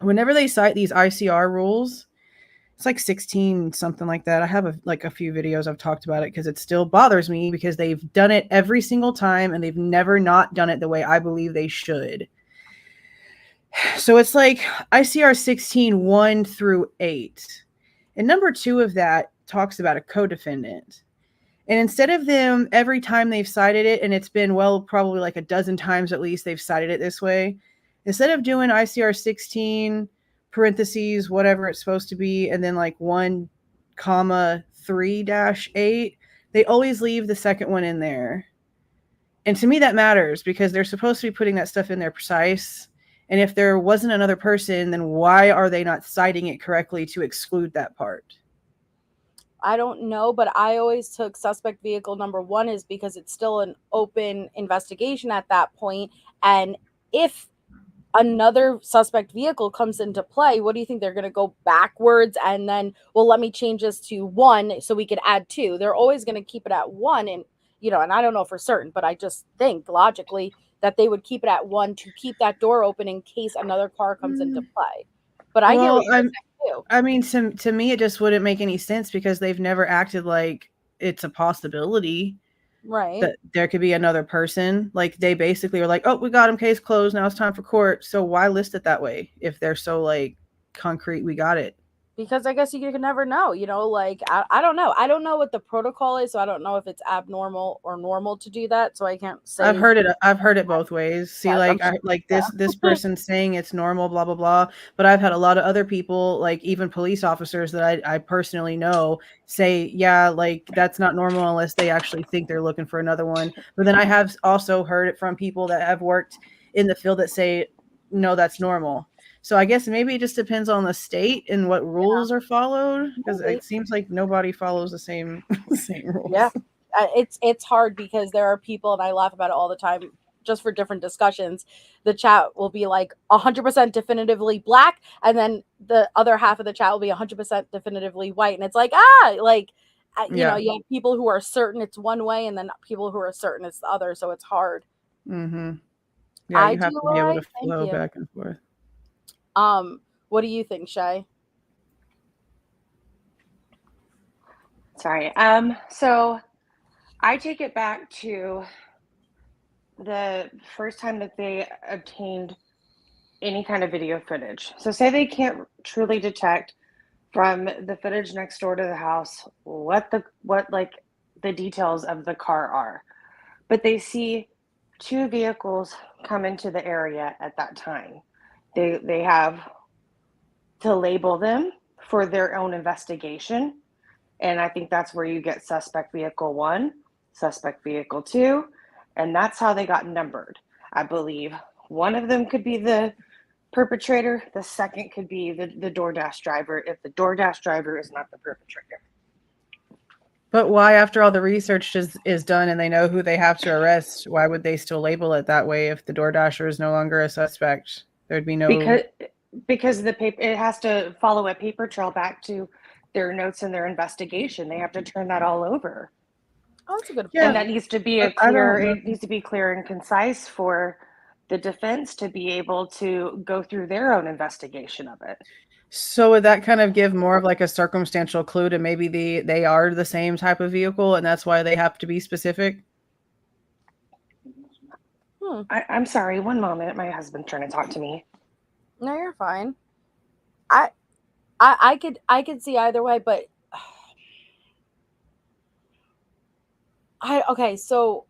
Whenever they cite these ICR rules, it's like 16, something like that. I have a few videos I've talked about it because it still bothers me, because they've done it every single time and they've never not done it the way I believe they should. So it's like ICR 16, 1 through 8. And number 2 of that talks about a codefendant. And instead of them, every time they've cited it, and it's been, probably like a dozen times at least they've cited it this way, instead of doing ICR 16, parentheses, whatever it's supposed to be, and then like 1,3-8, they always leave the second one in there. And to me, that matters, because they're supposed to be putting that stuff in there precise. And if there wasn't another person, then why are they not citing it correctly to exclude that part? I don't know, but I always took suspect vehicle number 1 is because it's still an open investigation at that point. And if another suspect vehicle comes into play, what do you think? They're going to go backwards and then, well, let me change this to 1 so we could add 2. They're always going to keep it at 1. And, and I don't know for certain, but I just think logically that they would keep it at 1 to keep that door open in case another car comes into play. But I hear what you're saying too. I mean, to me, it just wouldn't make any sense because they've never acted like it's a possibility. Right. That there could be another person. Like, they basically are like, oh, we got him, case closed, now it's time for court. So why list it that way if they're so like concrete? We got it. Because I guess you can never know, like, I don't know. I don't know what the protocol is, so I don't know if it's abnormal or normal to do that. So I can't say. I've heard it both ways. See, this person saying it's normal, blah, blah, blah. But I've had a lot of other people, like even police officers that I personally know, say, yeah, like that's not normal unless they actually think they're looking for another one. But then I have also heard it from people that have worked in the field that say, no, that's normal. So I guess maybe it just depends on the state and what rules are followed, because it seems like nobody follows the same rules. Yeah, it's hard because there are people, and I laugh about it all the time, just for different discussions. The chat will be like 100% definitively black, and then the other half of the chat will be 100% definitively white, and it's like you have people who are certain it's one way, and then people who are certain it's the other. So it's hard. Mm-hmm. Yeah, you have to be able to flow back and forth. What do you think, Shay? Sorry. So I take it back to the first time that they obtained any kind of video footage. So say they can't truly detect from the footage next door to the house what the details of the car are, but they see 2 vehicles come into the area at that time. They have to label them for their own investigation. And I think that's where you get suspect vehicle 1, suspect vehicle 2, and that's how they got numbered. I believe one of them could be the perpetrator, the second could be the DoorDash driver if the DoorDash driver is not the perpetrator. But why, after all the research is done and they know who they have to arrest, why would they still label it that way if the DoorDasher is no longer a suspect? There'd be no... Because it has to follow a paper trail back to their notes and their investigation. They have to turn that all over. Oh, that's a good point. And that needs to be it needs to be clear and concise for the defense to be able to go through their own investigation of it. So would that kind of give more of like a circumstantial clue to maybe they are the same type of vehicle and that's why they have to be specific? I'm sorry, one moment. My husband's trying to talk to me. No, you're fine. I could see either way, but so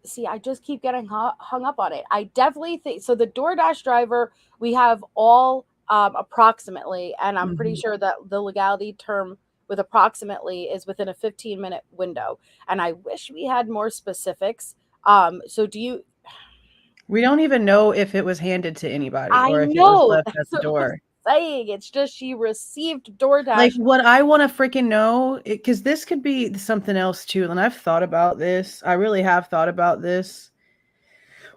see, I just keep getting hung up on it. I definitely think so. The DoorDash driver, we have all approximately, and I'm pretty sure that the legality term with approximately is within a 15-minute window. And I wish we had more specifics. So do you? We don't even know if it was handed to anybody or if it was left at the door. Saying it's just she received DoorDash. Like, what I want to freaking know, because this could be something else too, and I've thought about this. I really have thought about this.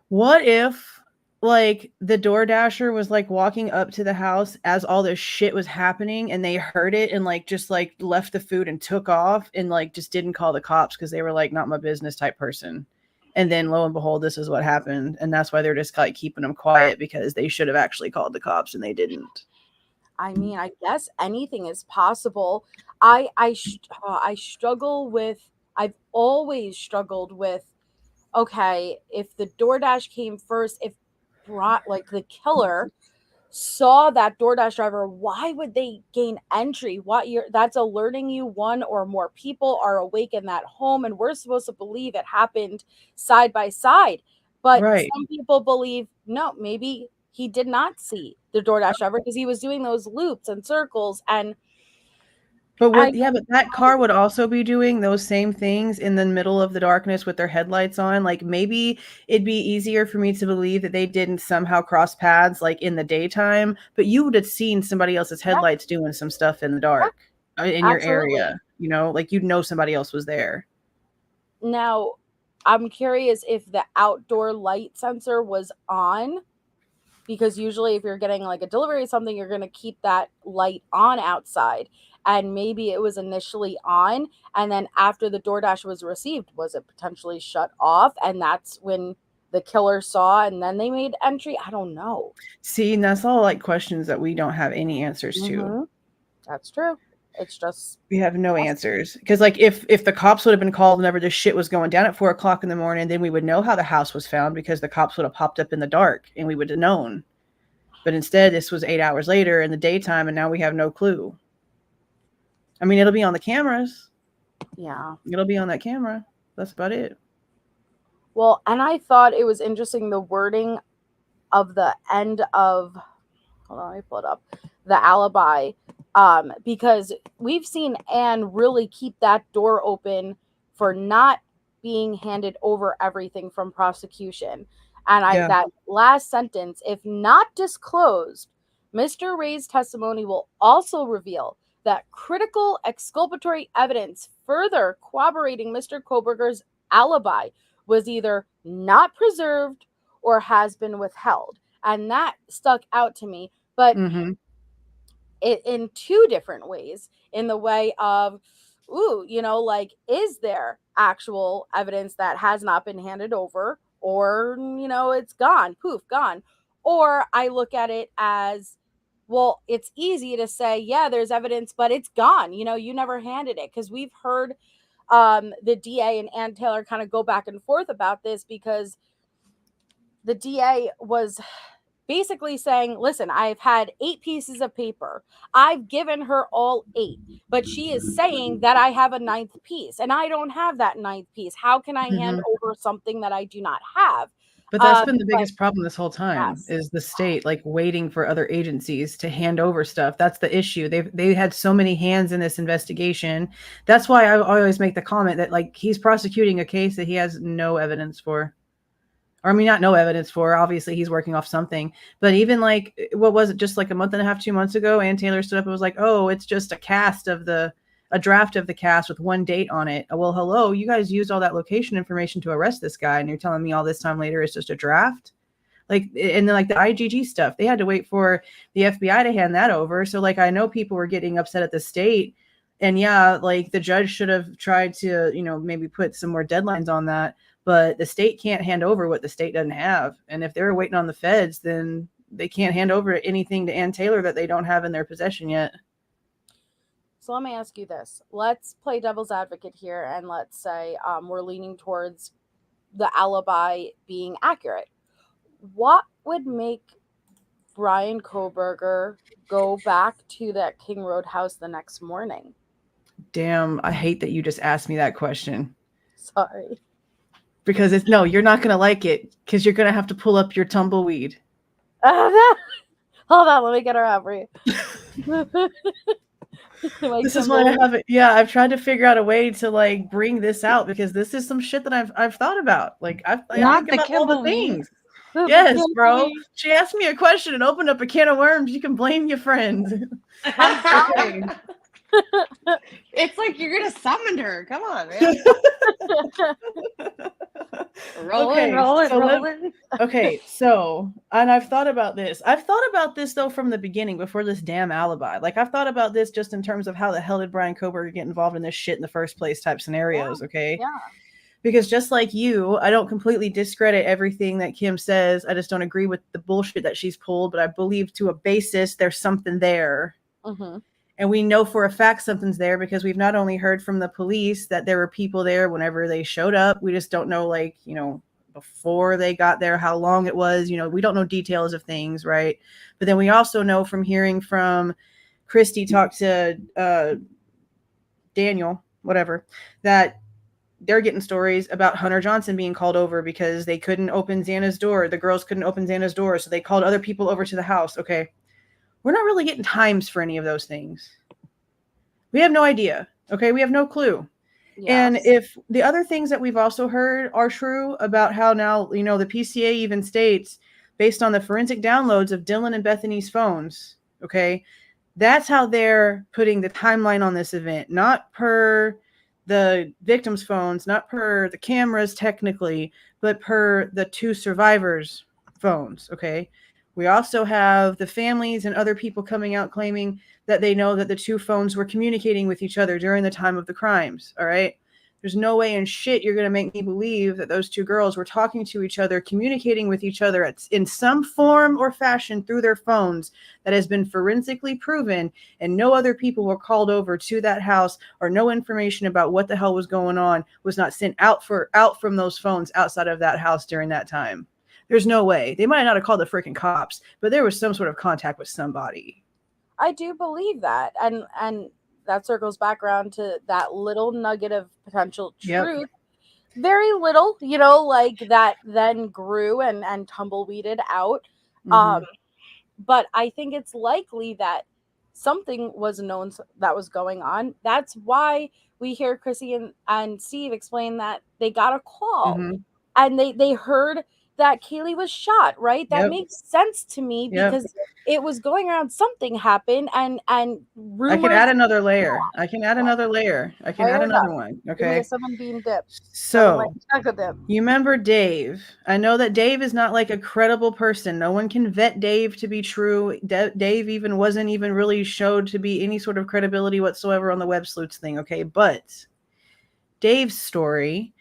What if, like, the DoorDasher was like walking up to the house as all this shit was happening, and they heard it and like just like left the food and took off and like just didn't call the cops because they were like not my business type person. And then lo and behold, this is what happened. And that's why they're just like keeping them quiet, because they should have actually called the cops and they didn't. I mean, I guess anything is possible. I struggle with, I've always struggled with, okay, if the DoorDash came first, if like the killer saw that DoorDash driver, why would they gain entry? That's alerting you one or more people are awake in that home, and we're supposed to believe it happened side by side. But some people believe, no, maybe he did not see the DoorDash driver because he was doing those loops and circles. And But but that car would also be doing those same things in the middle of the darkness with their headlights on. Like maybe it'd be easier for me to believe that they didn't somehow cross paths like in the daytime, but you would have seen somebody else's headlights doing some stuff in the dark in your area, you know, like you'd know somebody else was there. Now, I'm curious if the outdoor light sensor was on, because usually if you're getting like a delivery or something, you're going to keep that light on outside. And maybe it was initially on, and then after the DoorDash was received, was it potentially shut off? And that's when the killer saw, and then they made entry. I don't know. See, and that's all like questions that we don't have any answers to. That's true. It's just we have no answers, because like if the cops would have been called whenever this shit was going down at 4 o'clock in the morning, then we would know how the house was found, because the cops would have popped up in the dark and we would have known. But instead, this was 8 hours later in the daytime, and now we have no clue. I mean, it'll be on the cameras. Yeah, it'll be on that camera. That's about it. Well, and I thought it was interesting, the wording of the end of, hold on, let me pull it up, the alibi, because we've seen Anne really keep that door open for not being handed over everything from prosecution. And that last sentence, if not disclosed, Mr. Ray's testimony will also reveal that critical exculpatory evidence further corroborating Mr. Kohberger's alibi was either not preserved or has been withheld. And that stuck out to me, but in two different ways. In the way of, like, is there actual evidence that has not been handed over, or, it's gone, poof, gone. Or I look at it as, well, it's easy to say, yeah, there's evidence, but it's gone. You never handed it, because we've heard the DA and Ann Taylor kind of go back and forth about this, because the DA was basically saying, listen, I've had 8 pieces of paper. I've given her all 8, but she is saying that I have a 9th piece, and I don't have that 9th piece. How can I hand over something that I do not have? But that's been the biggest problem this whole time, is the state like waiting for other agencies to hand over stuff. That's the issue. They had so many hands in this investigation. That's why I always make the comment that like he's prosecuting a case that he has no evidence for. Or I mean, not no evidence for. Obviously, he's working off something. But even like, what was it? Just like a month and a half, 2 months ago, Ann Taylor stood up and was like, "Oh, it's just a draft of the cast with one date on it." Well, hello, you guys used all that location information to arrest this guy, and you're telling me all this time later it's just a draft? Like, and then like the IGG stuff, they had to wait for the FBI to hand that over. So like, I know people were getting upset at the state, and yeah, like the judge should have tried to, maybe put some more deadlines on that. But the state can't hand over what the state doesn't have. And if they're waiting on the feds, then they can't hand over anything to Ann Taylor that they don't have in their possession yet. So let me ask you this. Let's play devil's advocate here, and let's say we're leaning towards the alibi being accurate. What would make Brian Kohberger go back to that King Road house the next morning? Damn, I hate that you just asked me that question. Sorry. Because you're not going to like it, because you're going to have to pull up your tumbleweed. Hold on, let me get her out for you. This is why I have it. Yeah, I've tried to figure out a way to like bring this out, because this is some shit that I've thought about. Like I think about all the things. Yes, bro. She asked me a question and opened up a can of worms. You can blame your friend. Okay. It's like you're gonna summon her. Come on, man. Rolling. Okay, so, and I've thought about this. I've thought about this though from the beginning, before this damn alibi. Like I've thought about this just in terms of how the hell did Brian Kohberger get involved in this shit in the first place type scenarios. Okay. Yeah. Because just like you, I don't completely discredit everything that Kim says. I just don't agree with the bullshit that she's pulled, but I believe to a basis there's something there. And we know for a fact something's there, because we've not only heard from the police that there were people there whenever they showed up. We just don't know, like, before they got there, how long it was. We don't know details of things, right? But then we also know from hearing from Christy talk to Daniel, whatever, that they're getting stories about Hunter Johnson being called over because they couldn't open Xana's door. The girls couldn't open Xana's door, so they called other people over to the house. Okay. We're not really getting times for any of those things. We have no idea. Okay, we have no clue. And Yes. if the other things that we've also heard are true about how now, you know, the PCA even states, based on the forensic downloads of Dylan and Bethany's phones, okay, that's how they're putting the timeline on this event, not per the victims' phones, not per the cameras technically, but per the two survivors' phones, okay? We also have the families and other people coming out claiming that they know that the two phones were communicating with each other during the time of the crimes, all right? There's no way in shit you're going to make me believe that those two girls were talking to each other, communicating with each other in some form or fashion through their phones that has been forensically proven, and no other people were called over to that house, or no information about what the hell was going on was not sent out from those phones outside of that house during that time. There's no way. They might not have called the freaking cops, but there was some sort of contact with somebody. I do believe that. And that circles back around to that little nugget of potential truth. Yep. Very little, you know, like that then grew and tumbleweeded out. Mm-hmm. But I think it's likely that something was known that was going on. That's why we hear Chrissy and Steve explain that they got a call, Mm-hmm. and they heard that Kaylee was shot, right? That Yep. makes sense to me because it was going around, something happened, and rumors. I can add another layer. I can add another one. Okay. Give me a 7-bean dip. So you remember Dave. I know that Dave is not like a credible person. No one can vet Dave to be true. Dave even wasn't even really showed to be any sort of credibility whatsoever on the web sleuths thing. Okay. But Dave's story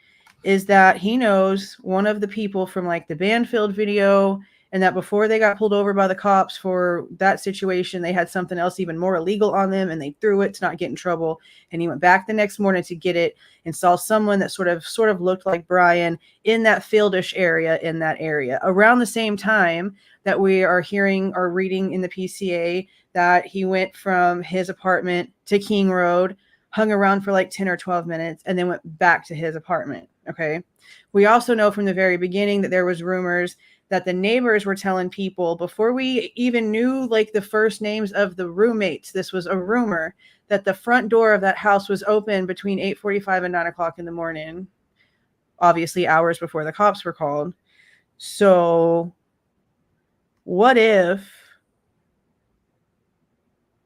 is that he knows one of the people from like the Banfield video, and that before they got pulled over by the cops for that situation, they had something else even more illegal on them, and they threw it to not get in trouble. And he went back the next morning to get it and saw someone that sort of looked like Brian in that fieldish area, around the same time that we are hearing or reading in the PCA that he went from his apartment to King Road, hung around for like 10 or 12 minutes, and then went back to his apartment. Okay. We also know from the very beginning that there was rumors that the neighbors were telling people, before we even knew like the first names of the roommates, this was a rumor, that the front door of that house was open between 8:45 and 9 o'clock in the morning, obviously hours before the cops were called. So what if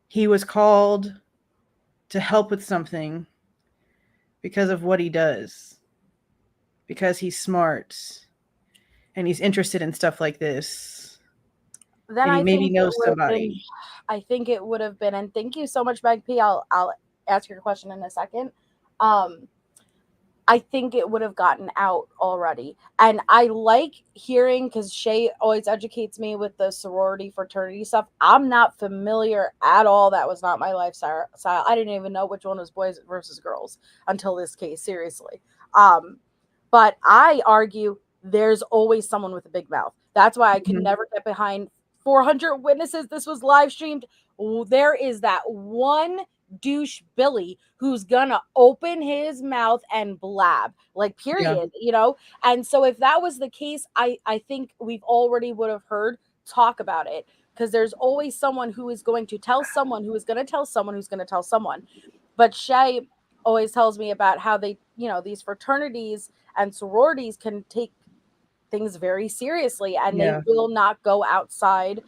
he was called to help with something because of what he does, because he's smart and he's interested in stuff like this? Then and he I maybe think knows somebody. I think it would have been, and thank you so much, Meg P. I'll ask your question in a second. I think it would have gotten out already. And I like hearing, because Shay always educates me with the sorority fraternity stuff. I'm not familiar at all. That was not my lifestyle. I didn't even know which one was boys versus girls until this case, seriously. But I argue there's always someone with a big mouth. That's why I could never get behind 400 witnesses. This was live streamed. There is that one douche Billy who's gonna open his mouth and blab, like, period. You know. And so if that was the case, I think we've already would have heard talk about it, because there's always someone who is going to tell someone who is going to tell someone who's going to tell someone. But Shay always tells me about how they, you know, these fraternities and sororities can take things very seriously, and they will not go outside,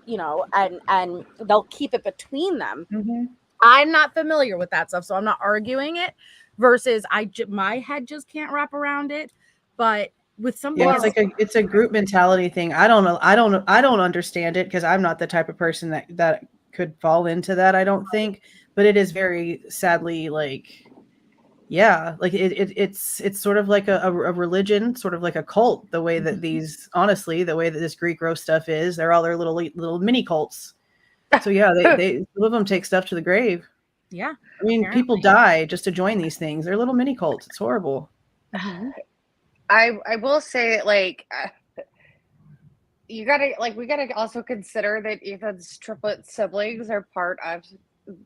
you know, and they'll keep it between them. I'm not familiar with that stuff, so I'm not arguing it, versus my head just can't wrap around it. But with somebody, it's a group mentality thing. I don't understand it, because I'm not the type of person that could fall into that, I don't think. But it is very sadly like, like it's sort of like a religion, sort of like a cult, the way that these, honestly, the way that this Greek roast stuff is. They're all their little mini cults. So they some of them take stuff to the grave. Yeah. I mean, people die just to join these things. They're little mini cults. It's horrible. I will say, like, we gotta also consider that Ethan's triplet siblings are part of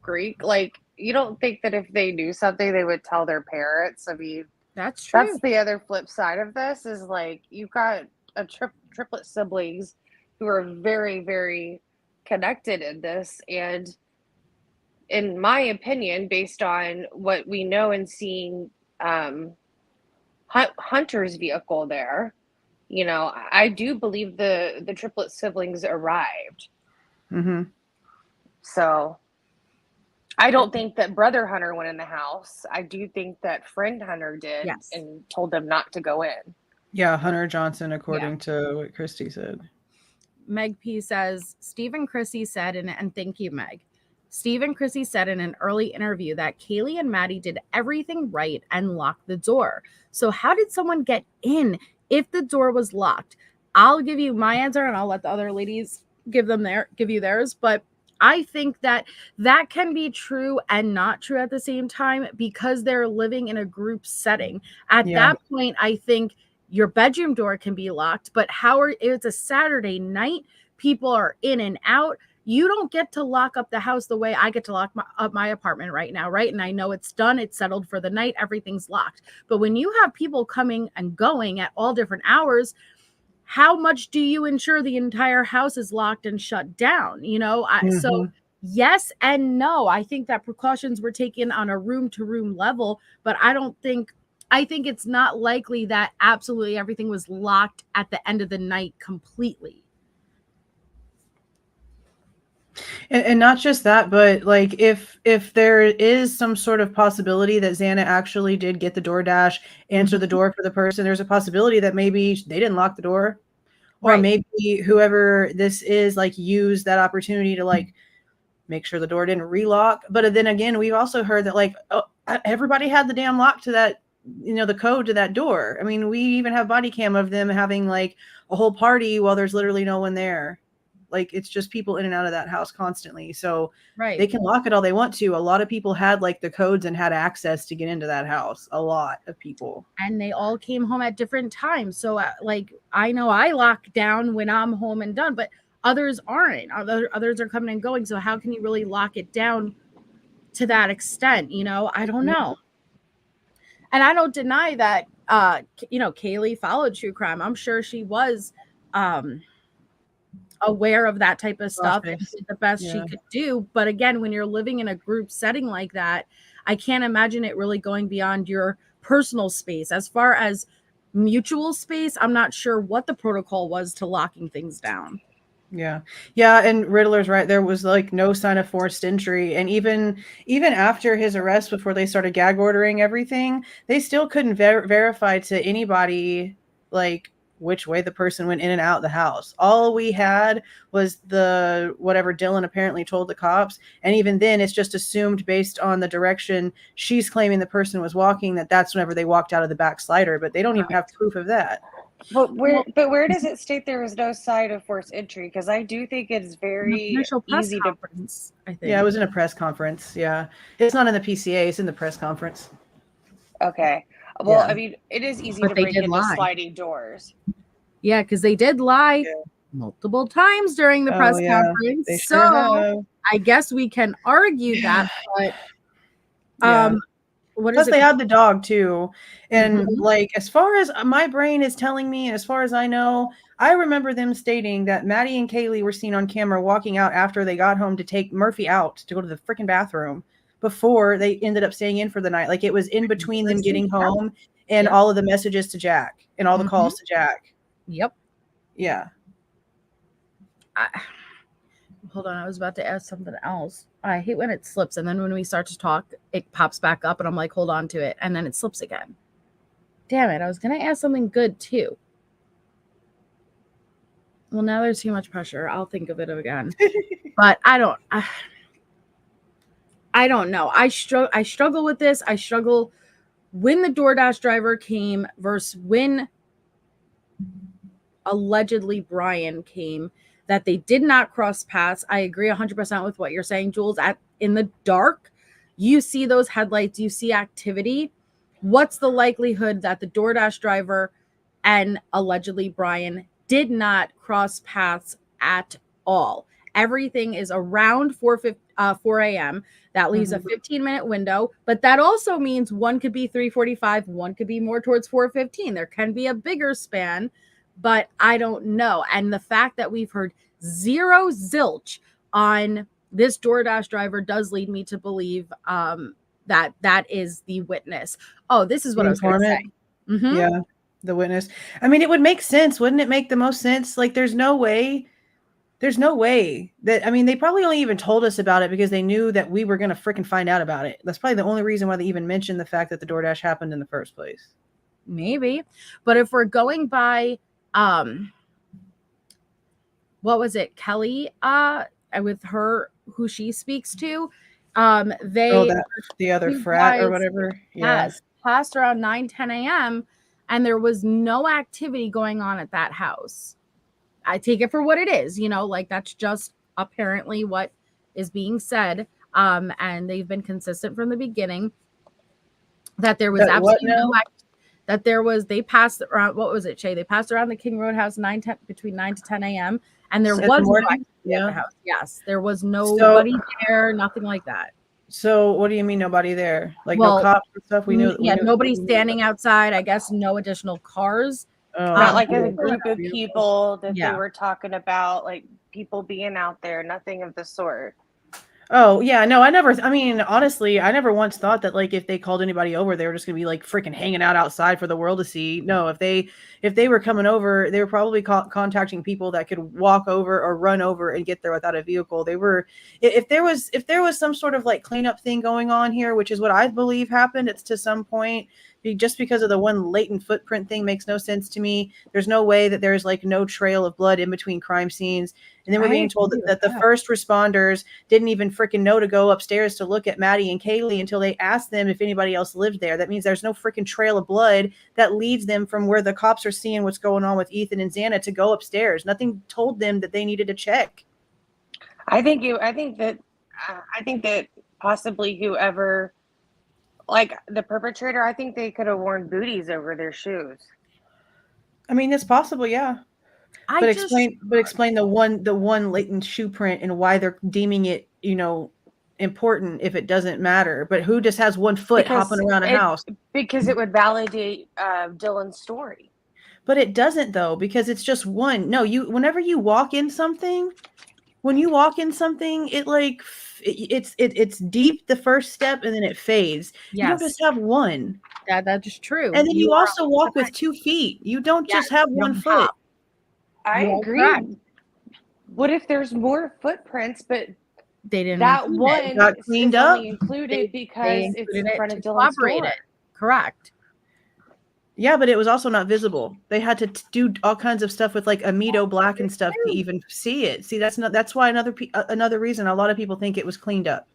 Greek. Like, you don't think that if they knew something, they would tell their parents. I mean, that's true. That's the other flip side of this, is like, you've got a triplet siblings who are very, very connected in this, and in my opinion, based on what we know and seeing Hunter's vehicle there, you know, I do believe the triplet siblings arrived. Mm-hmm. So I don't think that Brother Hunter went in the house. I do think that Friend Hunter did, Yes. and told them not to go in. Yeah, Hunter Johnson, according to what Christy said. Meg P says, Steve and Chrissy said, and thank you, Meg. Steve and Chrissy said in an early interview that Kaylee and Maddie did everything right and locked the door. So how did someone get in if the door was locked? I'll give you my answer and I'll let the other ladies give you theirs. But I think that can be true and not true at the same time because they're living in a group setting. At that point, I think your bedroom door can be locked, but it's a Saturday night. People are in and out. You don't get to lock up the house the way I get to lock up my apartment right now, right? And I know it's done. It's settled for the night. Everything's locked. But when you have people coming and going at all different hours, how much do you ensure the entire house is locked and shut down? You know, so yes and no. I think that precautions were taken on a room-to-room level, but I think it's not likely that absolutely everything was locked at the end of the night completely. And not just that, but like if there is some sort of possibility that Xana actually did get the DoorDash, answer the door for the person, there's a possibility that maybe they didn't lock the door, or maybe whoever this is like used that opportunity to like make sure the door didn't relock. But then again, we've also heard that like everybody had the damn lock to that, you know, the code to that door. I mean, we even have body cam of them having like a whole party while there's literally no one there. Like it's just people in and out of that house constantly. So they can lock it all they want to. A lot of people had like the codes and had access to get into that house. A lot of people. And they all came home at different times. So like I know I lock down when I'm home and done, but others aren't. Others are coming and going. So how can you really lock it down to that extent? You know, I don't know. And I don't deny that, you know, Kaylee followed true crime. I'm sure she was aware of that type of stuff and did the best she could do. But again, when you're living in a group setting like that, I can't imagine it really going beyond your personal space. As far as mutual space, I'm not sure what the protocol was to locking things down. Yeah. And Riddler's right. There was like no sign of forced entry. And even after his arrest, before they started gag ordering everything, they still couldn't verify to anybody like which way the person went in and out of the house. All we had was the whatever Dylan apparently told the cops. And even then it's just assumed based on the direction she's claiming the person was walking that's whenever they walked out of the back slider, but they don't even have proof of that. But where does it state there was no sign of forced entry? Because I do think it's very easy to. I think. Yeah, it was in a press conference. Yeah, it's not in the PCA; it's in the press conference. Okay. Well, I mean, it is easy to break into sliding doors. Yeah, because they did lie multiple times during the press conference. They sure have. I guess we can argue that, but plus they had the dog too. And like, as far as my brain is telling me, and as far as I know, I remember them stating that Maddie and Kaylee were seen on camera walking out after they got home to take Murphy out to go to the freaking bathroom before they ended up staying in for the night. Like it was in between them getting home and all of the messages to Jack and all the calls to Jack. Yep. Yeah. Hold on, I was about to ask something else. I hate when it slips, and then when we start to talk, it pops back up, and I'm like, hold on to it, and then it slips again. Damn it, I was going to ask something good, too. Well, now there's too much pressure. I'll think of it again. But I don't know. I struggle with this. I struggle when the DoorDash driver came versus when allegedly Brian came, that they did not cross paths. I agree 100% with what you're saying, Jules. In the dark, you see those headlights, you see activity. What's the likelihood that the DoorDash driver and allegedly Brian did not cross paths at all? Everything is around 4 a.m. That leaves a 15-minute window, but that also means one could be 3:45, one could be more towards 4:15. There can be a bigger span, but I don't know. And the fact that we've heard zero zilch on this DoorDash driver does lead me to believe that that is the witness. Oh, this is what I was going to say. Mm-hmm. Yeah, the witness. I mean, it would make sense. Wouldn't it make the most sense? Like, there's no way that, I mean, they probably only even told us about it because they knew that we were going to freaking find out about it. That's probably the only reason why they even mentioned the fact that the DoorDash happened in the first place. Maybe. But if we're going by, what was it? Kelly, with her, who she speaks to, the other frat or whatever. Yes, passed around 9-10 a.m. and there was no activity going on at that house. I take it for what it is, like that's just apparently what is being said. And they've been consistent from the beginning that there was absolutely no that there was, they passed around, what was it, Shay? They passed around the King Road house between 9 to 10 a.m. and there was no activity at the house. Yes, there was nobody there, nothing like that. So what do you mean nobody there? Like no cops and stuff? We knew. Nobody standing outside. I guess no additional cars. Not like a group of people that they were talking about, like people being out there, nothing of the sort. Oh, yeah. No, honestly, I never once thought that like if they called anybody over, they were just going to be like freaking hanging out outside for the world to see. No, if they were coming over, they were probably contacting people that could walk over or run over and get there without a vehicle. They were, if there was some sort of like cleanup thing going on here, which is what I believe happened, it's to some point. Just because of the one latent footprint thing makes no sense to me. There's no way that there's like no trail of blood in between crime scenes. And then we're being told that the first responders didn't even freaking know to go upstairs to look at Maddie and Kaylee until they asked them if anybody else lived there. That means there's no freaking trail of blood that leads them from where the cops are seeing what's going on with Ethan and Xana to go upstairs. Nothing told them that they needed to check. I think that possibly whoever, like the perpetrator, I think they could have worn booties over their shoes. I mean, it's possible, yeah. Explain the one latent shoe print and why they're deeming it, important if it doesn't matter. But who just has one foot hopping around a house? Because it would validate Dylan's story. But it doesn't though, because it's just one. No, whenever you walk in something, it like it's deep the first step and then it fades. Yes. You don't just have one. That is true. And then you also walk with 2 feet. You don't just have one foot. I agree. Correct. What if there's more footprints, but they didn't? That one got cleaned up. Included because it's in front of Dylan's door. Correct. Yeah, but it was also not visible. They had to do all kinds of stuff with like Amido black and stuff to even see it. See, that's why another reason a lot of people think it was cleaned up.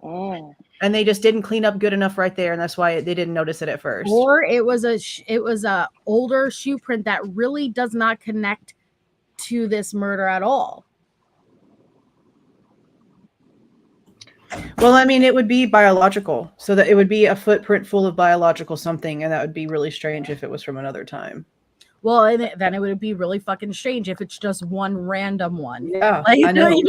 Oh. And they just didn't clean up good enough right there, and that's why they didn't notice it at first. Or it was a older shoe print that really does not connect to this murder at all. Well, I mean, it would be biological, so that it would be a footprint full of biological something, and that would be really strange if it was from another time. Well, and then it would be really fucking strange if it's just one random one. Yeah, like, I know.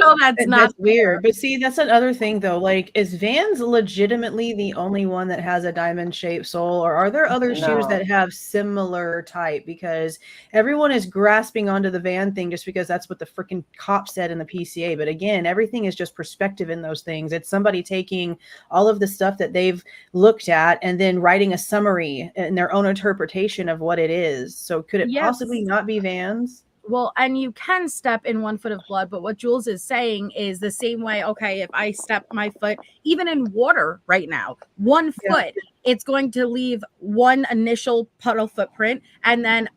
That's weird. But see, that's another thing, though. Like, is Vans legitimately the only one that has a diamond-shaped sole, or are there other shoes that have similar type? Because everyone is grasping onto the Van thing just because that's what the freaking cop said in the PCA. But again, everything is just perspective in those things. It's somebody taking all of the stuff that they've looked at and then writing a summary in their own interpretation of what it is. So could it possibly not be Vans? Well, and you can step in 1 foot of blood, but what Julez is saying is the same way. Okay, if I step my foot, even in water right now, 1 foot, it's going to leave one initial puddle footprint, and then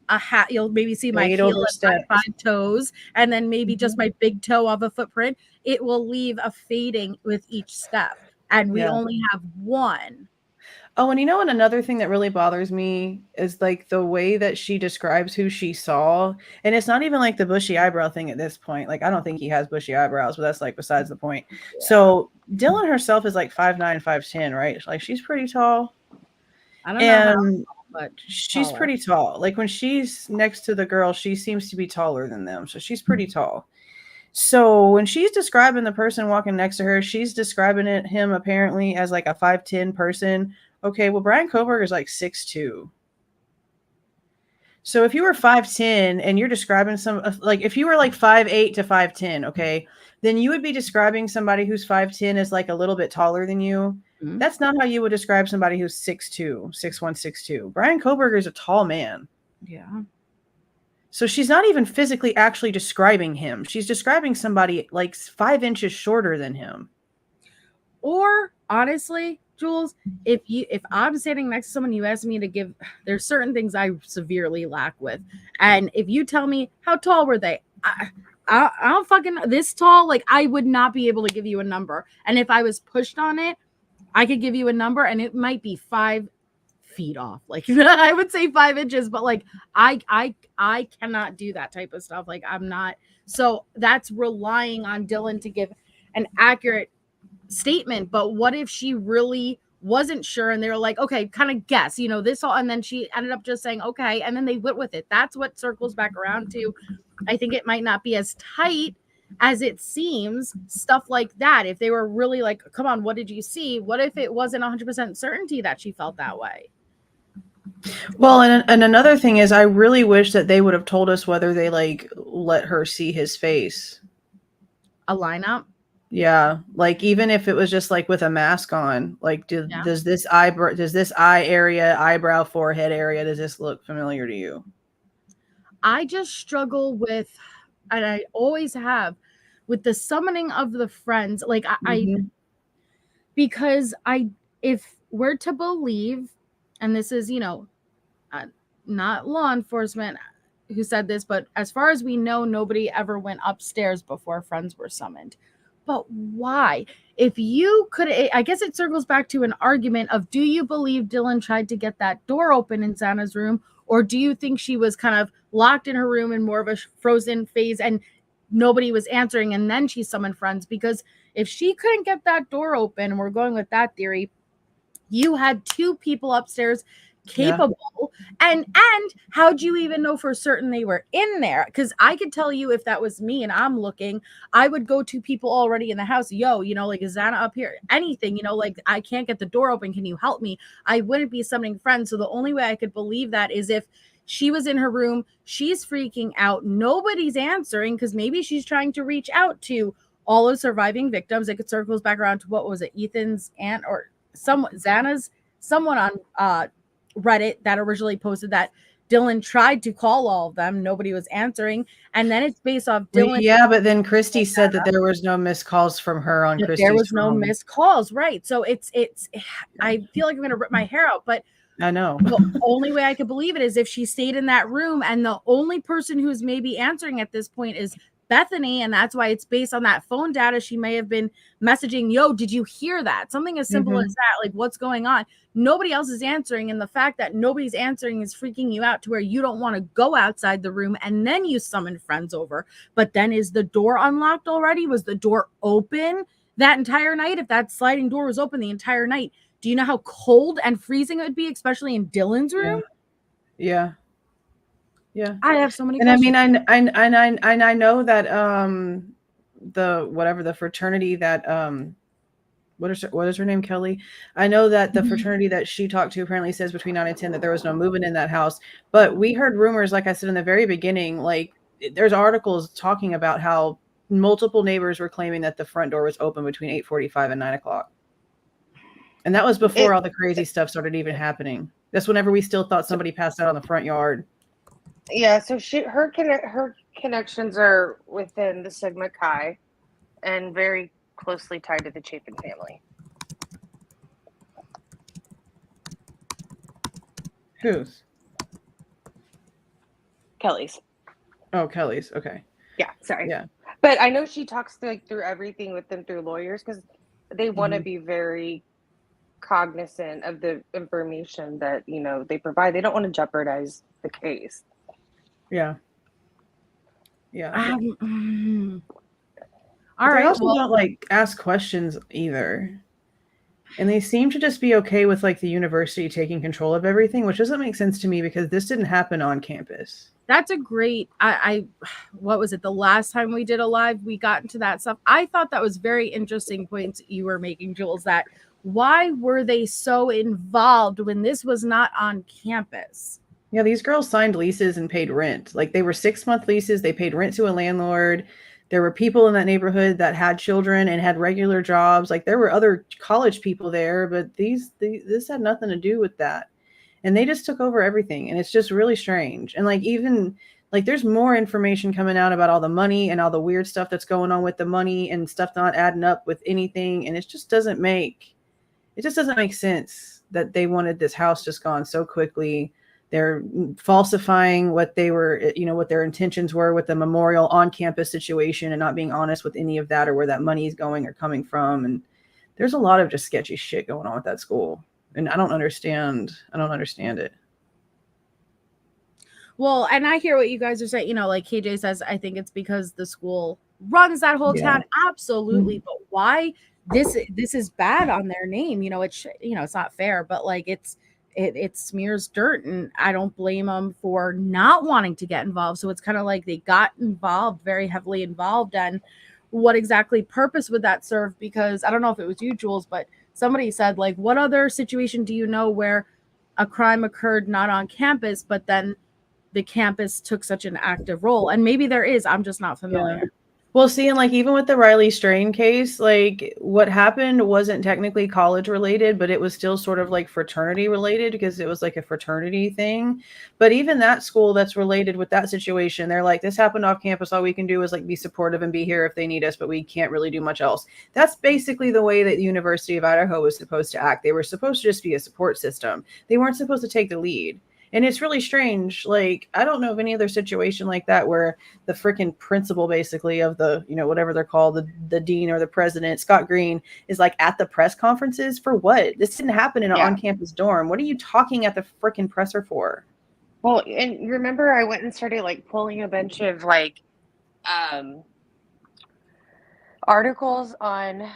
you'll maybe see my heel and 5 toes, and then maybe just my big toe of a footprint. It will leave a fading with each step, and we only have one. Oh, and and another thing that really bothers me is like the way that she describes who she saw. And it's not even like the bushy eyebrow thing at this point. Like, I don't think he has bushy eyebrows, but that's like besides the point. Yeah. So Dylan herself is like 5'9", 5'10", right? Like, she's pretty tall. I don't know but she's pretty tall. Like, when she's next to the girl, she seems to be taller than them. So she's pretty tall. So when she's describing the person walking next to her, she's describing him apparently as like a 5'10" person. Okay, well, Brian Koberger is like 6'2". So if you were 5'10" and you're describing if you were like 5'8" to 5'10", okay, then you would be describing somebody who's 5'10" as like a little bit taller than you. Mhm. That's not how you would describe somebody who's 6'2", 6'1", 6'2". Brian Koberger is a tall man. Yeah. So she's not even physically actually describing him. She's describing somebody like 5 inches shorter than him. Or honestly, Jules, if I'm standing next to someone, you ask me to give, there's certain things I severely lack with, and if you tell me how tall were they, I don't fucking this tall. Like, I would not be able to give you a number, and if I was pushed on it, I could give you a number, and it might be 5 feet off. Like I would say 5 inches, but like I cannot do that type of stuff. Like I'm not. So that's relying on Dylan to give an accurate statement. But what if she really wasn't sure and they were like, okay, kind of guess, you know, this all, and then she ended up just saying okay, and then they went with it. That's what circles back around to. I think it might not be as tight as it seems, stuff like that. If they were really like, come on, what did you see? What if it wasn't 100% certainty that she felt that way? Well, and another thing is, I really wish that they would have told us whether they like let her see his face. A lineup. Yeah, like even if it was just like with a mask on, like does this eye area, eyebrow, forehead area, does this look familiar to you? I just struggle with, and I always have, with the summoning of the friends. Like because if we're to believe, and this is, you know, not law enforcement who said this, but as far as we know, nobody ever went upstairs before friends were summoned. But why? If you could, I guess it circles back to an argument of, do you believe Dylan tried to get that door open in Xana's room? Or do you think she was kind of locked in her room in more of a frozen phase and nobody was answering and then she summoned friends? Because if she couldn't get that door open, and we're going with that theory, you had 2 people upstairs capable. And how'd you even know for certain they were in there? Because I could tell you, if that was me and I'm looking, I would go to people already in the house. Yo, you know, like, is Xana up here? Anything, you know, like, I can't get the door open. Can you help me? I wouldn't be summoning friends. So the only way I could believe that is if she was in her room, she's freaking out, nobody's answering, because maybe she's trying to reach out to all the surviving victims. It circles back around to, what was it, Ethan's aunt or Xana's, someone on Reddit that originally posted that Dylan tried to call all of them, nobody was answering, and then it's based off Dylan. Yeah, but then Christy said that there was no missed calls from her on Christy's There was no phone. missed calls, right? So it's I feel like I'm gonna rip my hair out, but I know. the only way I could believe it is if she stayed in that room, and the only person who's maybe answering at this point is Bethany, and that's why it's based on that phone data. She may have been messaging, yo, did you hear that? Something as simple as that, like, what's going on? Nobody else is answering, and the fact that nobody's answering is freaking you out to where you don't want to go outside the room, and then you summon friends over. But then, is the door unlocked already? Was the door open that entire night? If that sliding door was open the entire night, do you know how cold and freezing it would be, especially in Dylan's room? Yeah. I have so many questions. questions. I know that the fraternity that what is her name, Kelly? I know that the fraternity that she talked to apparently says between 9 and 10 that there was no movement in that house. But we heard rumors, like I said in the very beginning, like there's articles talking about how multiple neighbors were claiming that the front door was open between 8:45 and 9 o'clock. And that was before all the crazy stuff started even happening. That's whenever we still thought somebody passed out on the front yard. Yeah, so her connections are within the Sigma Chi and very closely tied to the Chapin family. Whose? Kelly's. Oh, Kelly's. Okay. Yeah, sorry. Yeah. But I know she talks through everything with them through lawyers, because they want to be very cognizant of the information that, you know, they provide. They don't want to jeopardize the case. Yeah. All right. right. They also don't like ask questions either. And they seem to just be okay with like the university taking control of everything, which doesn't make sense to me because this didn't happen on campus. That's a great, what was it? The last time we did a live, we got into that stuff. I thought that was very interesting points you were making, Jules, that why were they so involved when this was not on campus? Yeah, these girls signed leases and paid rent. Like they were 6-month leases. They paid rent to a landlord. There were people in that neighborhood that had children and had regular jobs. Like there were other college people there, but this had nothing to do with that. And they just took over everything. And it's just really strange. And like, even like there's more information coming out about all the money and all the weird stuff that's going on with the money and stuff not adding up with anything. And it just doesn't make sense that they wanted this house just gone so quickly. They're falsifying what they were, what their intentions were with the memorial on campus situation and not being honest with any of that or where that money is going or coming from. And there's a lot of just sketchy shit going on with that school. And I don't understand it. Well, and I hear what you guys are saying. Like KJ says, I think it's because the school runs that whole town. Absolutely. But why this is bad on their name? It's it's not fair, but like it smears dirt, and I don't blame them for not wanting to get involved. So it's kind of like they got involved, very heavily involved. And what exactly purpose would that serve? Because I don't know if it was you, Julez, but somebody said, like, what other situation do you know where a crime occurred not on campus, but then the campus took such an active role? And maybe there is, I'm just not familiar. Yeah. Well, see, and like even with the Riley Strain case, like what happened wasn't technically college related, but it was still sort of like fraternity related because it was like a fraternity thing. But even that school that's related with that situation, they're like, this happened off campus. All we can do is like be supportive and be here if they need us, but we can't really do much else. That's basically the way that the University of Idaho was supposed to act. They were supposed to just be a support system. They weren't supposed to take the lead. And it's really strange. Like, I don't know of any other situation like that where the freaking principal basically of the, whatever they're called, the dean or the president, Scott Green, is like at the press conferences for what? This didn't happen in an on-campus dorm. What are you talking at the freaking presser for? Well, and remember I went and started like pulling a bunch of like articles on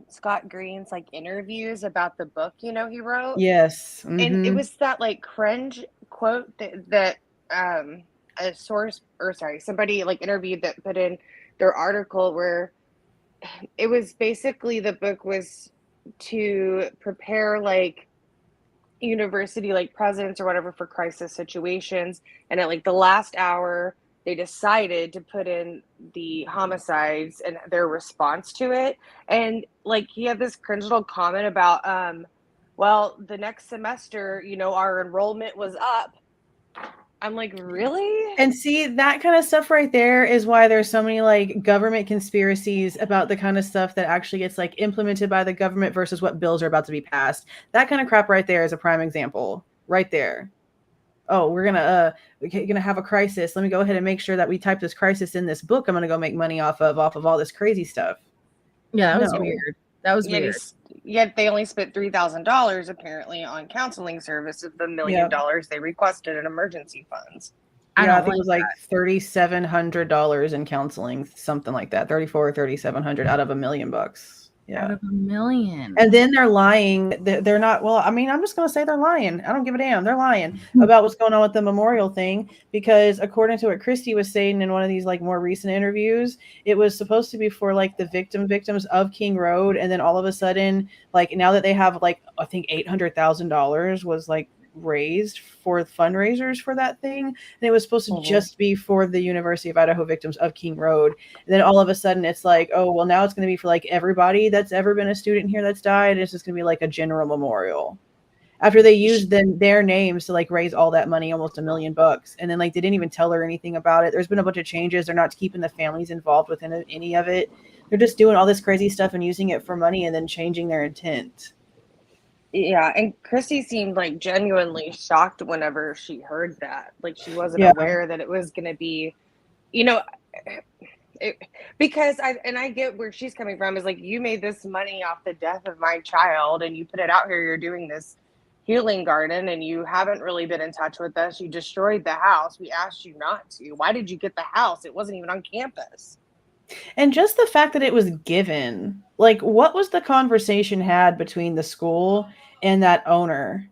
Scott Green's like interviews about the book, he wrote. Yes. Mm-hmm. And it was that like cringe quote that a source, or sorry, somebody like interviewed that put in their article where it was basically the book was to prepare like university like presidents or whatever for crisis situations, and at like the last hour they decided to put in the homicides and their response to it. And like he had this cringe little comment about well, the next semester, our enrollment was up. I'm like, really? And see, that kind of stuff right there is why there's so many like government conspiracies about the kind of stuff that actually gets like implemented by the government versus what bills are about to be passed. That kind of crap right there is a prime example right there. Oh, we're gonna have a crisis. Let me go ahead and make sure that we type this crisis in this book I'm gonna go make money off of all this crazy stuff. Yeah, that was weird. That was weird. Yet they only spent $3,000 apparently on counseling service of the $1 million they requested in emergency funds. I think it was like $3,700 in counseling, something like that. $3,400 or $3,700 out of $1 million. Yeah. Out of $1 million. And then they're lying. They're not. Well, I mean, I'm just going to say they're lying. I don't give a damn. They're lying about what's going on with the memorial thing, because according to what Christy was saying in one of these like more recent interviews, it was supposed to be for like the victims of King Road. And then all of a sudden, like now that they have like, I think $800,000 was like raised for fundraisers for that thing, and it was supposed to just be for the University of Idaho victims of King Road. And then all of a sudden it's like, oh well, now it's going to be for like everybody that's ever been a student here that's died. It's just going to be like a general memorial after they used their names to like raise all that money, almost $1 million, and then like they didn't even tell her anything about it. There's been a bunch of changes. They're not keeping the families involved within any of it. They're just doing all this crazy stuff and using it for money and then changing their intent. Yeah, and Christy seemed like genuinely shocked whenever she heard that. Like she wasn't aware that it was going to be, because I get where she's coming from, is like, you made this money off the death of my child and you put it out here, you're doing this healing garden and you haven't really been in touch with us. You destroyed the house. We asked you not to. Why did you get the house? It wasn't even on campus. And just the fact that it was given, like, what was the conversation had between the school and that owner?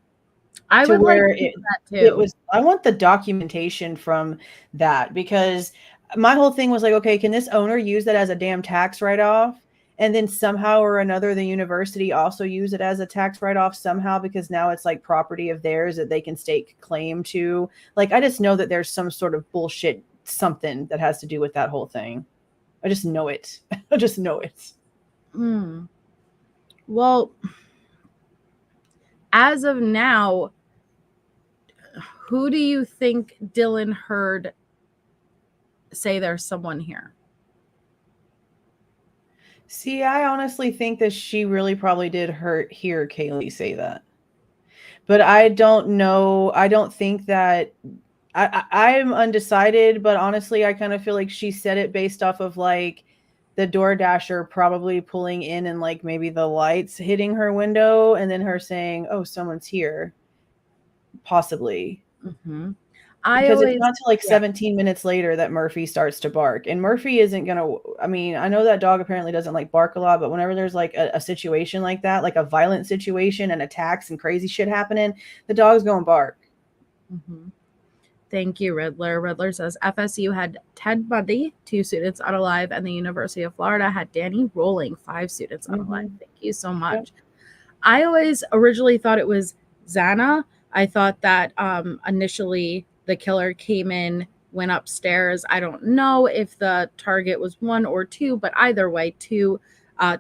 I would like to see that too. It was, I want the documentation from that, because my whole thing was like, okay, can this owner use that as a damn tax write-off? And then somehow or another, the university also use it as a tax write-off somehow, because now it's like property of theirs that they can stake claim to. Like, I just know that there's some sort of bullshit something that has to do with that whole thing. I just know it. I just know it. Well, as of now, who do you think Dylan heard say there's someone here? See, I honestly think that she really probably did hear Kaylee say that. But I don't know. I don't think that I'm undecided, but honestly, I kind of feel like she said it based off of like the DoorDasher probably pulling in and like maybe the lights hitting her window and then her saying, "Oh, someone's here." Possibly. Mm-hmm. Because it's not till like 17 minutes later that Murphy starts to bark. And Murphy isn't going to, I mean, I know that dog apparently doesn't like bark a lot, but whenever there's like a situation like that, like a violent situation and attacks and crazy shit happening, the dog's going to bark. Mm-hmm. Thank you, Riddler. Riddler says FSU had Ted Bundy, 2 students unalive, and the University of Florida had Danny Rolling, 5 students unalive. Thank you so much. Yep. I always originally thought it was Xana. I thought that initially the killer came in, went upstairs. I don't know if the target was 1 or 2, but either way, 2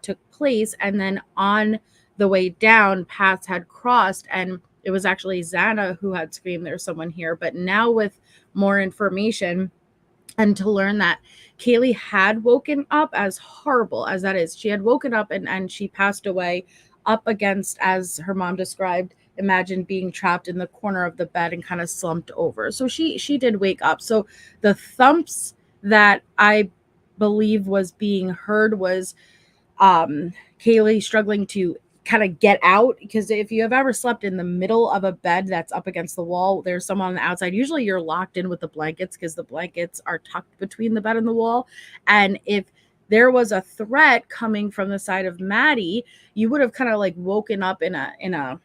took place. And then on the way down, paths had crossed, and it was actually Xana who had screamed, "There's someone here." But now with more information and to learn that Kaylee had woken up, as horrible as that is, she had woken up and she passed away up against, as her mom described, imagine being trapped in the corner of the bed and kind of slumped over. So she did wake up. So the thumps that I believe was being heard was Kaylee struggling to kind of get out, because if you have ever slept in the middle of a bed that's up against the wall, there's someone on the outside. Usually you're locked in with the blankets because the blankets are tucked between the bed and the wall. And if there was a threat coming from the side of Maddie, you would have kind of like woken up in a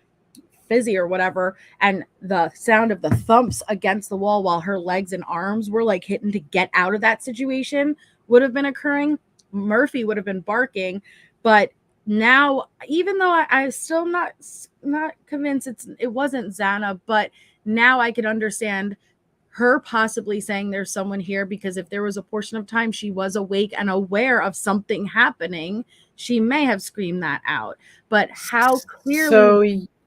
fizzy or whatever, and the sound of the thumps against the wall while her legs and arms were like hitting to get out of that situation would have been occurring. Murphy would have been barking. But now, even though I'm still not convinced it wasn't Xana, but now I could understand her possibly saying there's someone here, because if there was a portion of time she was awake and aware of something happening, she may have screamed that out. But how clearly... So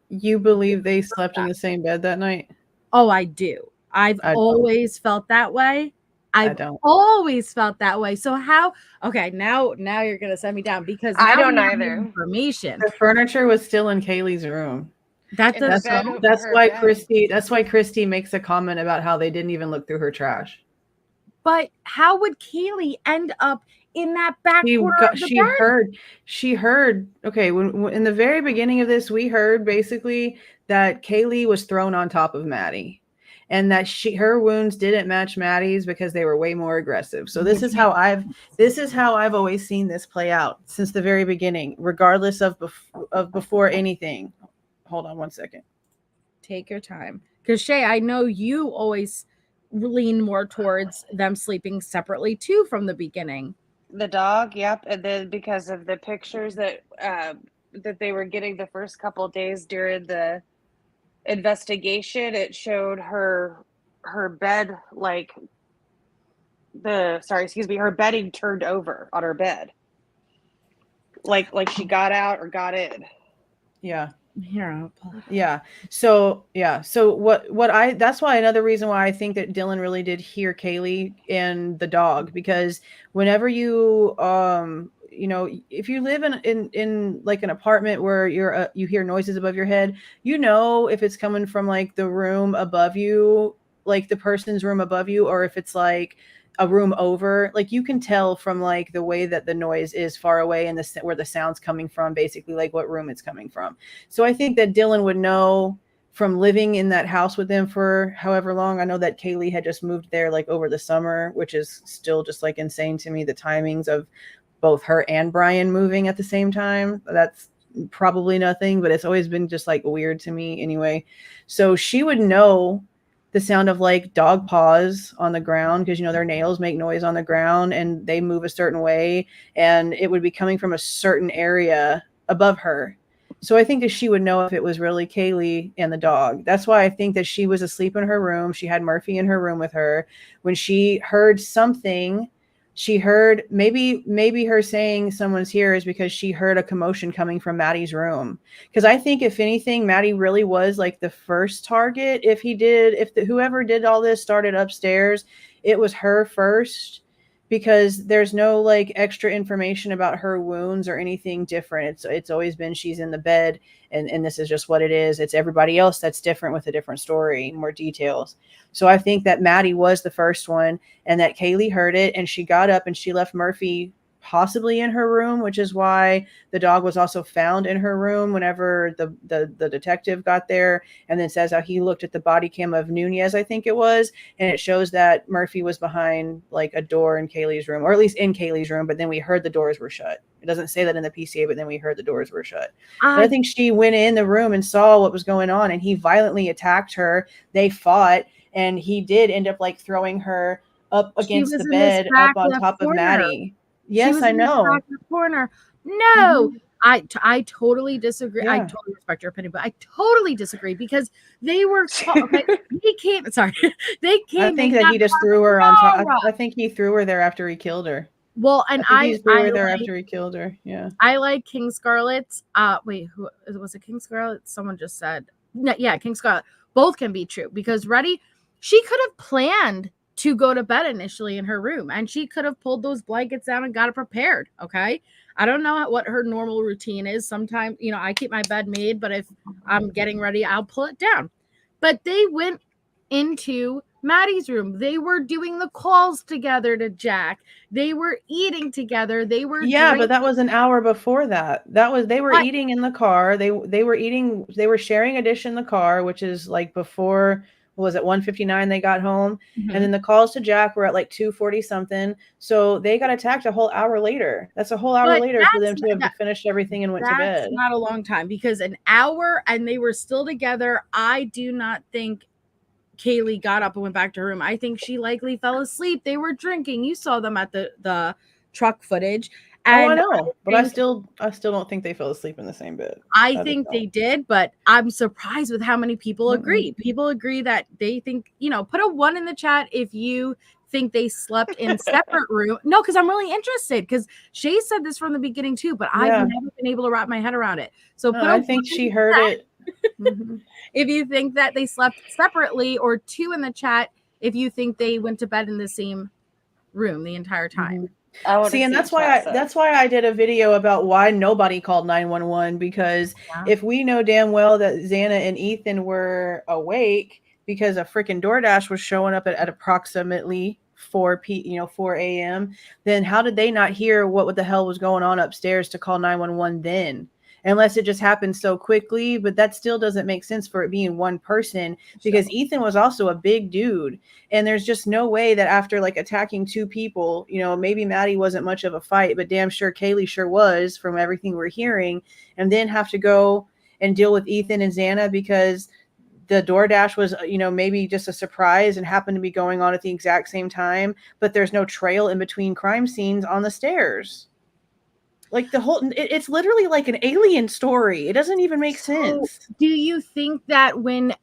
you believe they slept in the same bed that night? Oh, I do. I've always felt that way. I don't. Always felt that way. So how? Okay, now you're gonna send me down, because I don't either. Information. The furniture was still in Kaylee's room. That's why Christy makes a comment about how they didn't even look through her trash. But how would Kaylee end up in that back corner of the bed? She heard. Okay, when in the very beginning of this, we heard basically that Kaylee was thrown on top of Maddie, and that her wounds didn't match Maddie's because they were way more aggressive. So this is how I've always seen this play out since the very beginning, regardless of before anything. Hold on one second. Take your time, because Shay, I know you always lean more towards them sleeping separately too from the beginning. The dog, yep, and then because of the pictures that they were getting the first couple of days during the investigation, it showed her bed her bedding turned over on her bed, like she got out or got in. Yeah. Here, So that's why another reason why I think that Dylan really did hear Kaylee and the dog, because whenever you if you live in like an apartment where you hear noises above your head, if it's coming from like the room above you, like the person's room above you, or if it's like a room over, like you can tell from like the way that the noise is far away and where the sound's coming from, basically like what room it's coming from. So I think that Dylan would know from living in that house with them for however long. I know that Kaylee had just moved there like over the summer, which is still just like insane to me, the timings of both her and Brian moving at the same time. That's probably nothing, but it's always been just like weird to me anyway. So she would know the sound of like dog paws on the ground, because their nails make noise on the ground and they move a certain way, and it would be coming from a certain area above her. So I think that she would know if it was really Kaylee and the dog. That's why I think that she was asleep in her room. She had Murphy in her room with her. When she heard something she heard, maybe her saying someone's here is because she heard a commotion coming from Maddie's room. Because I think if anything, Maddie really was like the first target. If whoever did all this started upstairs, it was her first, because there's no like extra information about her wounds or anything different. It's always been she's in the bed and this is just what it is. It's everybody else that's different with a different story, more details. So I think that Maddie was the first one, and that Kaylee heard it, and she got up and she left Murphy possibly in her room, which is why the dog was also found in her room whenever the detective got there, and then says how he looked at the body cam of Nunez, I think it was, and it shows that Murphy was behind like a door in Kaylee's room, or at least in Kaylee's room, but then we heard the doors were shut. It doesn't say that in the PCA, but then we heard the doors were shut. But I think she went in the room and saw what was going on, and he violently attacked her. They fought, and he did end up like throwing her up against the bed, up on top of Maddie. Yes, I know. In the corner. No, I totally disagree. Yeah. I totally respect your opinion, but I totally disagree because they were okay. He came. Sorry, they came. I think that he just threw her on top. I think he threw her there after he killed her. Well, and he threw her there after he killed her. Yeah. I like King Scarlet's. Wait, who was it? King Scarlet? Someone just said. No, yeah, King Scarlet. Both can be true because she could have planned to go to bed initially in her room, and she could have pulled those blankets down and got it prepared. Okay. I don't know what her normal routine is. Sometimes, I keep my bed made, but if I'm getting ready, I'll pull it down. But they went into Maddie's room. They were doing the calls together to Jack. They were eating together. They were drinking. But that was an hour before that. They were eating in the car. They were sharing a dish in the car, which is like before. Was it 1:59 they got home? Mm-hmm. And then the calls to Jack were at like 2:40 something. So they got attacked a whole hour later. That's a whole hour later for them to have finished everything and went to bed. That's not a long time, because an hour and they were still together. I do not think Kaylee got up and went back to her room. I think she likely fell asleep. They were drinking. You saw them at the truck footage. And I know, but I still don't think they fell asleep in the same bed. I think they did, but I'm surprised with how many people agree. People agree that they think, put a 1 in the chat if you think they slept in separate room. No, because I'm really interested, because Shay said this from the beginning too, but I've never been able to wrap my head around it. So I think she heard it. If you think that they slept separately, or 2 in the chat if you think they went to bed in the same room the entire time. See, and that's why I did a video about why nobody called 911, because if we know damn well that Xana and Ethan were awake because a freaking DoorDash was showing up at approximately 4 a.m., then how did they not hear what the hell was going on upstairs to call 911 then? Unless it just happened so quickly, but that still doesn't make sense for it being one person, because Ethan was also a big dude, and there's just no way that after like attacking 2 people, maybe Maddie wasn't much of a fight, but damn sure Kaylee sure was from everything we're hearing, and then have to go and deal with Ethan and Xana because the DoorDash was, maybe just a surprise and happened to be going on at the exact same time, but there's no trail in between crime scenes on the stairs. Like it's literally like an Alien story. It doesn't even make sense. Do you think that when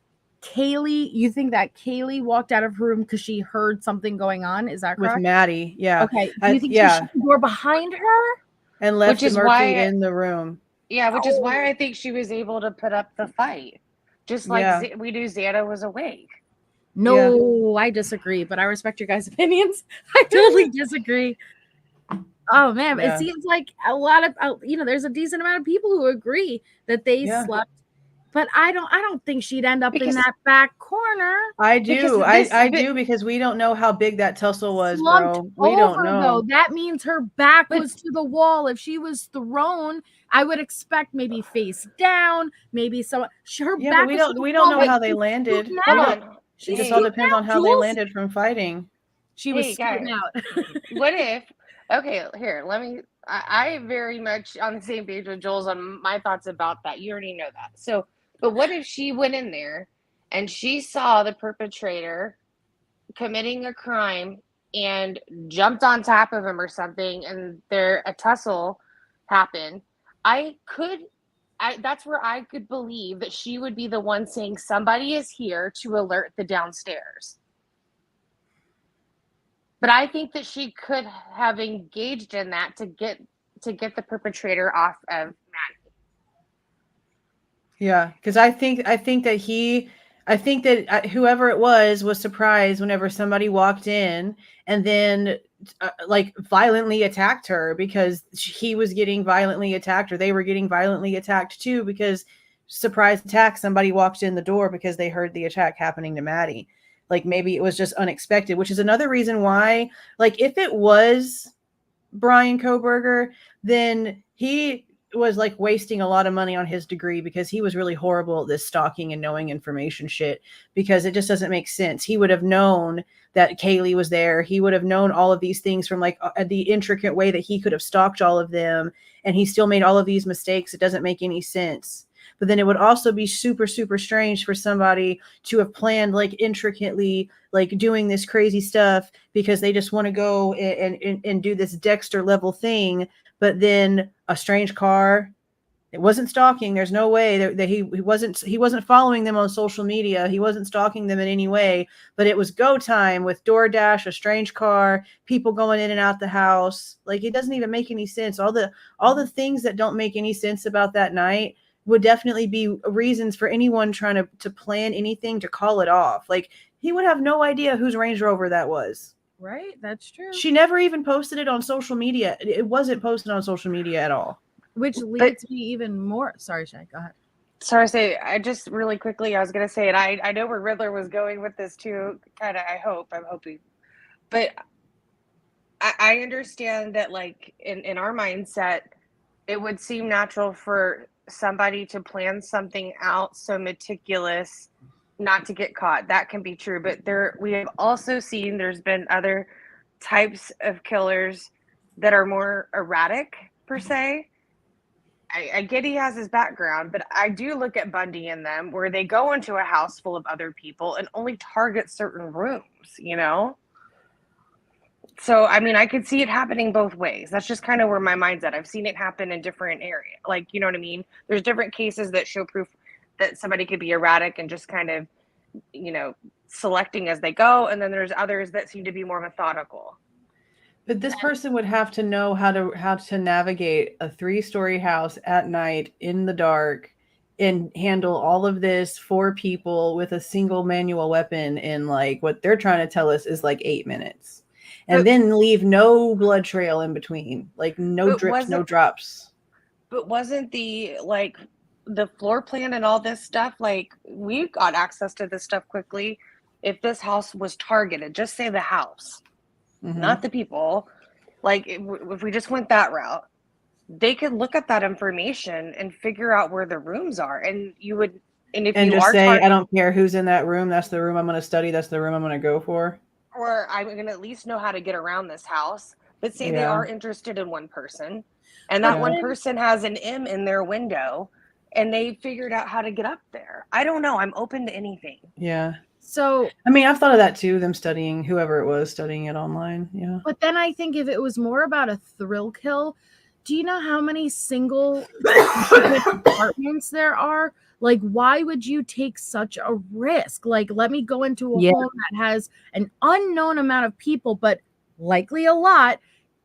Kaylee walked out of her room because she heard something going on? Is that correct? With Maddie, yeah. Okay. Do you think she shut the door behind her? And left Murphy in the room. Yeah, which is why I think she was able to put up the fight. Just like we knew Xana was awake. No, I disagree, but I respect your guys' opinions. I totally disagree. Oh man, it seems like a lot of there's a decent amount of people who agree that they slept, but I don't think she'd end up in that back corner. I do, I do, because we don't know how big that tussle was, bro. We don't know. Though. That means her back was to the wall. If she was thrown, I would expect maybe face down, maybe back. But we don't know how they landed. It just all depends on how they landed from fighting. She was scooting out. What if? Okay, here, I very much on the same page with Jules on my thoughts about that. You already know that. So, but what if she went in there and she saw the perpetrator committing a crime and jumped on top of him or something, and a tussle happened? That's where I could believe that she would be the one saying somebody is here to alert the downstairs. But I think that she could have engaged in that to get the perpetrator off of Maddie. Yeah, because I think that whoever it was surprised whenever somebody walked in and then like violently attacked her, because he was getting violently attacked, or they were getting violently attacked too, because surprise attack, somebody walked in the door because they heard the attack happening to Maddie. Like maybe it was just unexpected, which is another reason why, like, if it was Brian Koberger, then he was like wasting a lot of money on his degree, because he was really horrible at this stalking and knowing information shit, because it just doesn't make sense. He would have known that Kaylee was there. He would have known all of these things from like the intricate way that he could have stalked all of them, and he still made all of these mistakes. It doesn't make any sense. But then it would also be super, super strange for somebody to have planned like intricately, like doing this crazy stuff because they just want to go and do this Dexter level thing. But then a strange car, it wasn't stalking. There's no way that he wasn't following them on social media. He wasn't stalking them in any way, but it was go time with DoorDash, a strange car, people going in and out the house. Like, it doesn't even make any sense. All the things that don't make any sense about that night would definitely be reasons for anyone trying to plan anything to call it off. Like, he would have no idea whose Range Rover that was. Right, that's true. She never even posted it on social media. It wasn't posted on social media at all. Which leads me even more. Sorry, Shay, go ahead. Sorry, I just really quickly, I was going to say, and I know where Riddler was going with this too, kind of, I'm hoping. But I understand that, like, in our mindset, it would seem natural for somebody to plan something out so meticulous not to get caught. That can be true, but we have also seen there's been other types of killers that are more erratic per se. I get he has his background, but I do look at Bundy in them, where they go into a house full of other people and only target certain rooms, you know? So, I mean, I could see it happening both ways. That's just kind of where my mind's at. I've seen it happen in different areas. Like, you know what I mean? There's different cases that show proof that somebody could be erratic and just kind of, you know, selecting as they go. And then there's others that seem to be more methodical. But this person would have to know how to navigate a 3-story house at night in the dark and handle all of this for people with a single manual weapon in, like, what they're trying to tell us is like 8 minutes. And then leave no blood trail in between, like no drips, no drops. But wasn't the floor plan and all this stuff, like, we got access to this stuff quickly. If this house was targeted, just say the house, not the people. Like, if we just went that route, they could look at that information and figure out where the rooms are. And you would, and if and you just are say, I don't care who's in that room. That's the room I'm going to study. That's the room I'm going to go for. Or I'm going to at least know how to get around this house. But say they are interested in one person, and that one person has an M in their window, and they figured out how to get up there. I don't know. I'm open to anything. Yeah. So, I mean, I've thought of that too, them studying, whoever it was, studying it online. Yeah. But then I think if it was more about a thrill kill, do you know how many single apartments there are? Like, why would you take such a risk? Like, let me go into a home that has an unknown amount of people, but likely a lot.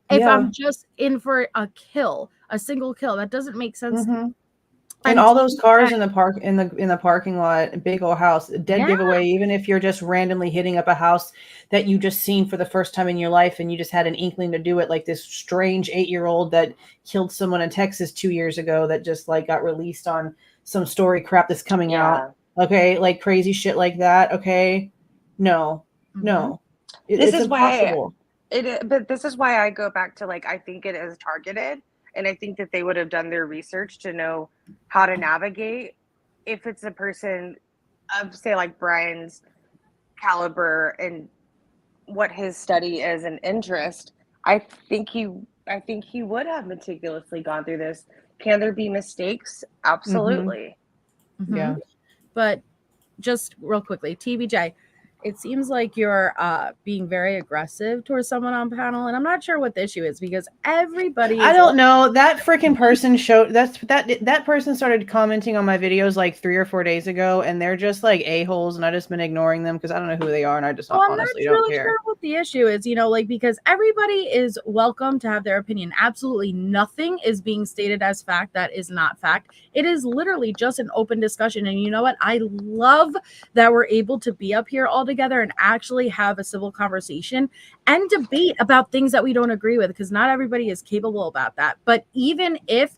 If I'm just in for a kill, a single kill, that doesn't make sense. And all those cars in the parking lot, big old house, dead giveaway. Even if you're just randomly hitting up a house that you just seen for the first time in your life, and you just had an inkling to do it, like this strange 8-year-old that killed someone in Texas 2 years ago that just like got released on some story crap that's coming out. Okay, like crazy shit like that. Okay, no, it's impossible. But this is why I go back to, like, I think it is targeted. And I think that they would have done their research to know how to navigate. If it's a person of, say, like Brian's caliber and what his study is and interest, I think he would have meticulously gone through this. Can there be mistakes? Absolutely. Yeah. But just real quickly, TBJ, it seems like you're being very aggressive towards someone on panel, and I'm not sure what the issue is because everybody I is don't know. That freaking person showed that person started commenting on my videos like 3 or 4 days ago, and they're just like a-holes, and I just been ignoring them because I don't know who they are, and I just Well, I'm not honestly don't really care. sure what the issue is, like, because everybody is welcome to have their opinion. Absolutely nothing is being stated as fact that is not fact. It is literally just an open discussion. And you know what? I love that we're able to be up here all together and actually have a civil conversation and debate about things that we don't agree with, because not everybody is capable about that. But even if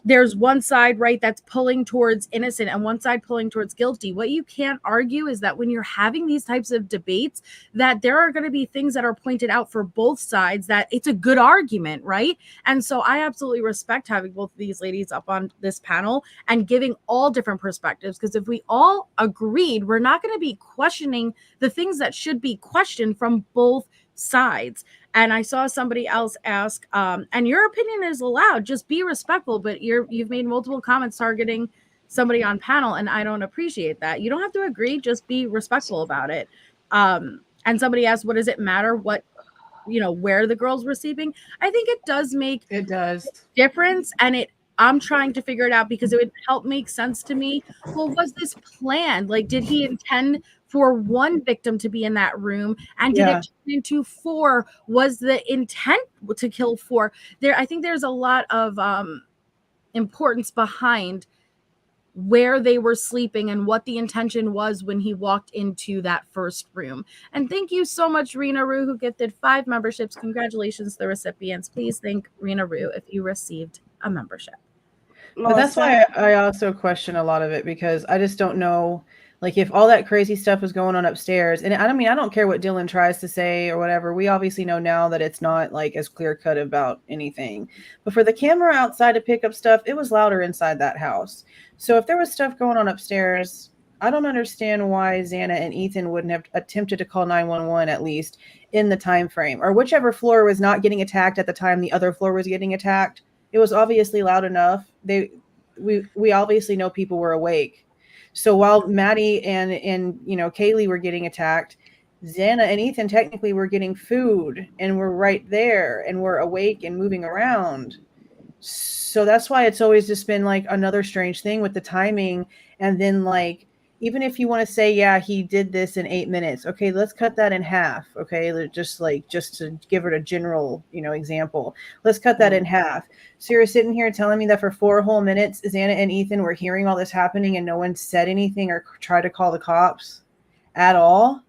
there's one side, right, that's pulling towards innocent and one side pulling towards guilty, what you can't argue is that when you're having these types of debates, that there are going to be things that are pointed out for both sides, that it's a good argument, right? And so I absolutely respect having both of these ladies up on this panel and giving all different perspectives, because if we all agreed, we're not going to be questioning the things that should be questioned from both sides. And I saw somebody else ask, and your opinion is allowed, just be respectful, but you've made multiple comments targeting somebody on panel, and I don't appreciate that. You don't have to agree, just be respectful about it. And somebody asked, what does it matter where the girl's receiving? I think it does make It does. difference, and I'm trying to figure it out because it would help make sense to me. Well, was this planned? Like, did he intend for one victim to be in that room, and did it turn into 4? Was the intent to kill 4? I think there's a lot of importance behind where they were sleeping and what the intention was when he walked into that first room. And thank you so much, Rena Rue, who gifted 5 memberships. Congratulations to the recipients. Please thank Rena Rue if you received a membership. But that's why I also question a lot of it, because I just don't know, like, if all that crazy stuff was going on upstairs. And I mean, I don't care what Dylan tries to say or whatever. We obviously know now that it's not like as clear cut about anything. But for the camera outside to pick up stuff, it was louder inside that house. So if there was stuff going on upstairs, I don't understand why Xana and Ethan wouldn't have attempted to call 911 at least in the time frame, or whichever floor was not getting attacked at the time the other floor was getting attacked. It was obviously loud enough. We obviously know people were awake. So while Maddie and Kaylee were getting attacked, Xana and Ethan technically were getting food and were right there and were awake and moving around. So that's why it's always just been like another strange thing with the timing. And then, like, even if you want to say, yeah, he did this in 8 minutes. Okay, let's cut that in half. Okay, just to give it a general, example. Let's cut that in half. So you're sitting here telling me that for 4 whole minutes, Xana and Ethan were hearing all this happening and no one said anything or tried to call the cops at all?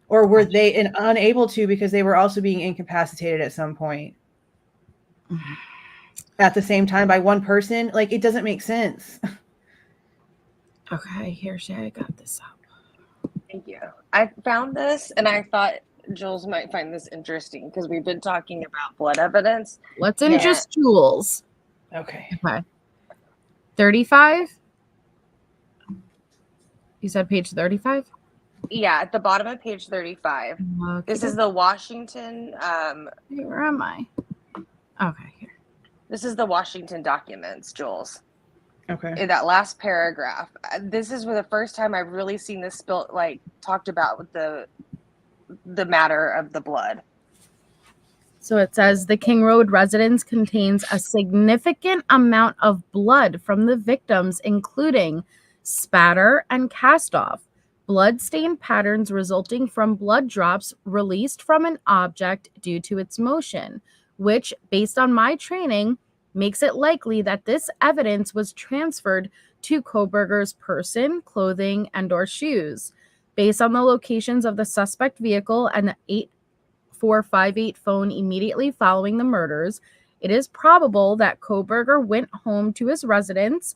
Or were they unable to because they were also being incapacitated at some point at the same time by one person? Like, it doesn't make sense. Okay, here, Shay, I got this up. Thank you. I found this and I thought Jules might find this interesting because we've been talking about blood evidence. Let's interest Jules. Okay. 35? You said page 35? Yeah, at the bottom of page 35. Okay. This is the Washington. Where am I? Okay, here. This is the Washington documents, Jules. Okay. In that last paragraph, this is for the first time I've really seen this talked about with the matter of the blood. So it says the King Road residence contains a significant amount of blood from the victims, including spatter and cast-off, blood-stained patterns resulting from blood drops released from an object due to its motion, which, based on my training, makes it likely that this evidence was transferred to Kohberger's person, clothing, and/or shoes. Based on the locations of the suspect vehicle and the 8458 phone immediately following the murders, it is probable that Kohberger went home to his residence,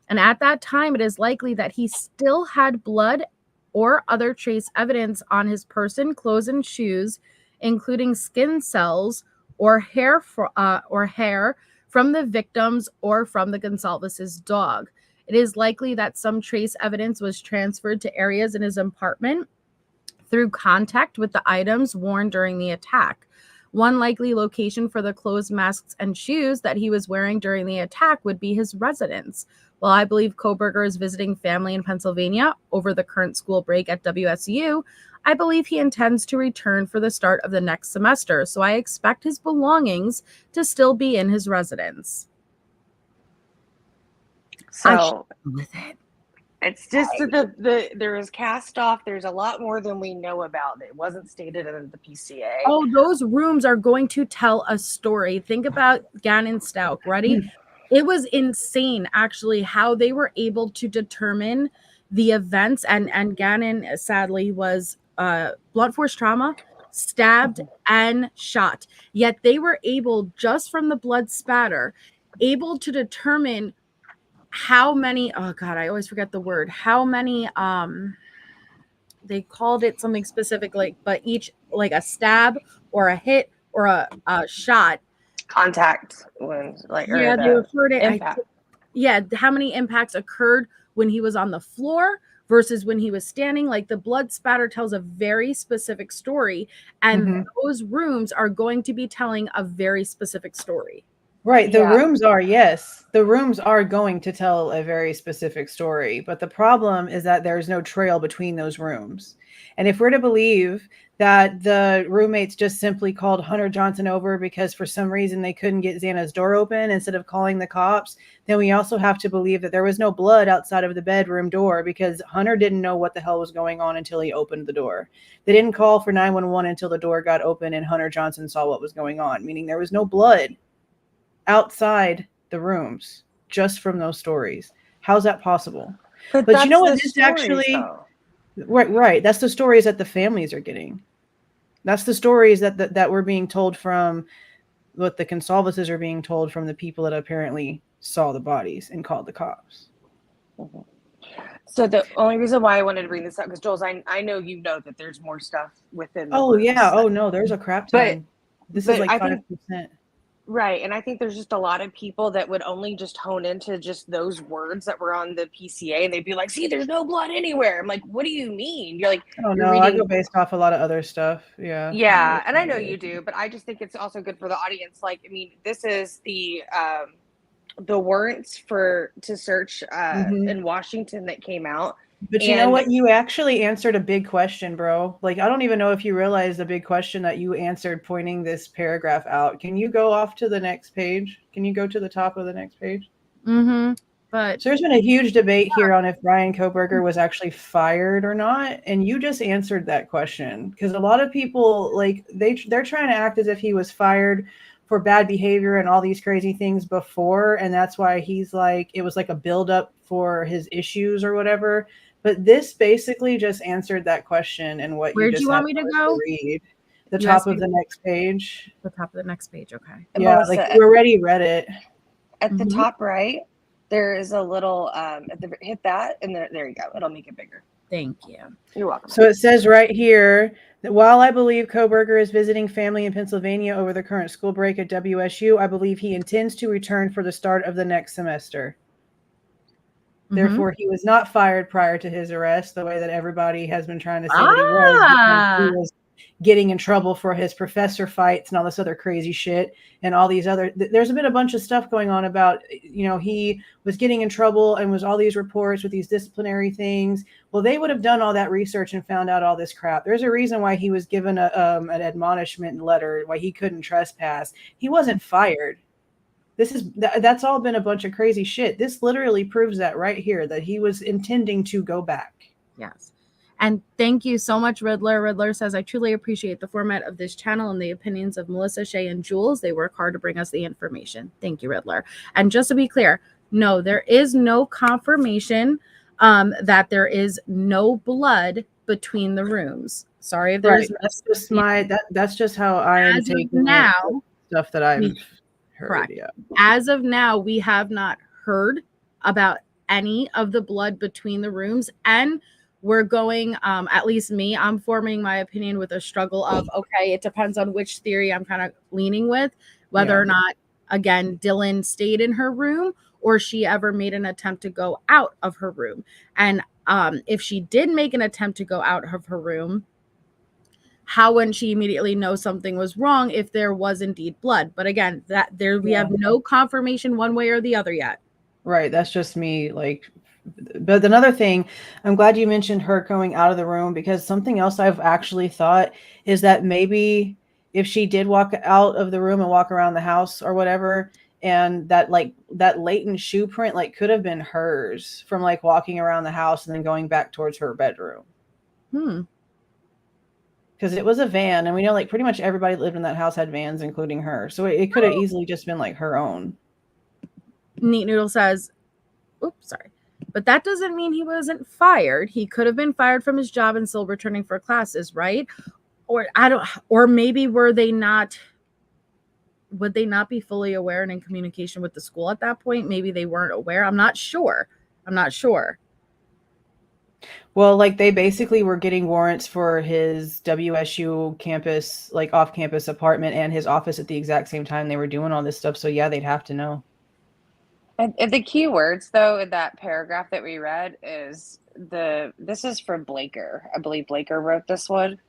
and at that time, it is likely that he still had blood or other trace evidence on his person, clothes, and shoes, including skin cells or hair from the victims or from the Gonsalves' dog. It is likely that some trace evidence was transferred to areas in his apartment through contact with the items worn during the attack. One likely location for the clothes, masks, and shoes that he was wearing during the attack would be his residence, While I believe Kohberger is visiting family in Pennsylvania over the current school break at WSU, I believe he intends to return for the start of the next semester, so I expect his belongings to still be in his residence. So it's just there is cast off. There's a lot more than we know about. It wasn't stated in the PCA. Oh, those rooms are going to tell a story. Think about Gannon Stout. Ready? It was insane, actually, how they were able to determine the events. And Gannon, sadly, was blunt force trauma, stabbed and shot. Yet they were able, just from the blood spatter, able to determine how many, oh God, I always forget the word, how many, they called it something specific, like, but each, like a stab or a hit or a shot. Contact wounds, like, yeah, they referred it. Impact. How many impacts occurred when he was on the floor versus when he was standing. Like, the blood spatter tells a very specific story, and those rooms are going to be telling a very specific story. Right. The rooms are, yes, the rooms are going to tell a very specific story. But the problem is that there's no trail between those rooms. And if we're to believe that the roommates just simply called Hunter Johnson over because for some reason they couldn't get Xana's door open instead of calling the cops, then we also have to believe that there was no blood outside of the bedroom door because Hunter didn't know what the hell was going on until he opened the door. They didn't call for 911 until the door got open and Hunter Johnson saw what was going on, meaning there was no blood outside the rooms just from those stories. How's that possible? But you know what, this actually right, that's the stories that the families are getting. That's the stories that we're being told from, what the consalvuses are being told from the people that apparently saw the bodies and called the cops. So the only reason why I wanted to bring this up, because Jules, I know you know that there's more stuff within the rooms. Oh no, there's a crap ton. This is like 5%. Right. And I think there's just a lot of people that would only just hone into just those words that were on the PCA, and they'd be like, see, there's no blood anywhere. I'm like, what do you mean? You're like, I don't know. I go based off a lot of other stuff. Yeah. Yeah. And I know you do, but I just think it's also good for the audience. Like, I mean, this is the warrants to search in Washington that came out. But you know what? You actually answered a big question, bro. Like, I don't even know if you realize the big question that you answered pointing this paragraph out. Can you go off to the next page? Can you go to the top of the next page? But so there's been a huge debate here on if Brian Kohberger was actually fired or not. And you just answered that question, because a lot of people, like, they're trying to act as if he was fired for bad behavior and all these crazy things before. And that's why he's like, it was like a buildup for his issues or whatever. But this basically just answered that question. And what where do you want me to go? Read the top of the next page. The top of the next page. Okay. Yeah, Melissa, like you already read it. At the top right, there is a little hit that, and there you go. It'll make it bigger. Thank you. You're welcome. So it says right here that while I believe Kohberger is visiting family in Pennsylvania over the current school break at WSU, I believe he intends to return for the start of the next semester. Therefore, he was not fired prior to his arrest, the way that everybody has been trying to say that he was getting in trouble for his professor fights and all this other crazy shit and all these other. There's been a bunch of stuff going on about, you know, he was getting in trouble and was all these reports with these disciplinary things. Well, they would have done all that research and found out all this crap. There's a reason why he was given an admonishment letter, why he couldn't trespass. He wasn't fired. That's all been a bunch of crazy shit. This literally proves that right here, that he was intending to go back. Yes. And thank you so much, Riddler. Riddler says, I truly appreciate the format of this channel and the opinions of Melissa, Shay, and Julez. They work hard to bring us the information. Thank you, Riddler. And just to be clear, no, there is no confirmation that there is no blood between the rooms. Sorry if there's that's just how I am taking now stuff that I've heard. Correct. Yeah. As of now, we have not heard about any of the blood between the rooms, and we're going, at least me, I'm forming my opinion with a struggle of, okay, it depends on which theory I'm kind of leaning with, whether or not, again, Dylan stayed in her room or she ever made an attempt to go out of her room. And if she did make an attempt to go out of her room, how wouldn't she immediately know something was wrong if there was indeed blood? But again, we have no confirmation one way or the other yet. Right. That's just me. Like, but another thing, I'm glad you mentioned her going out of the room, because something else I've actually thought is that maybe if she did walk out of the room and walk around the house or whatever, and that like that latent shoe print like could have been hers from like walking around the house and then going back towards her bedroom. Because it was a van, and we know like pretty much everybody that lived in that house had vans, including her. So it could have easily just been like her own. Neat Noodle says, oops, sorry. But that doesn't mean he wasn't fired. He could have been fired from his job and still returning for classes, right? Or maybe would they not be fully aware and in communication with the school at that point? Maybe they weren't aware. I'm not sure. Well, like they basically were getting warrants for his WSU campus, like off-campus apartment and his office at the exact same time they were doing all this stuff. So yeah, they'd have to know. And the key words, though, in that paragraph that we read is this is from Blaker. I believe Blaker wrote this one.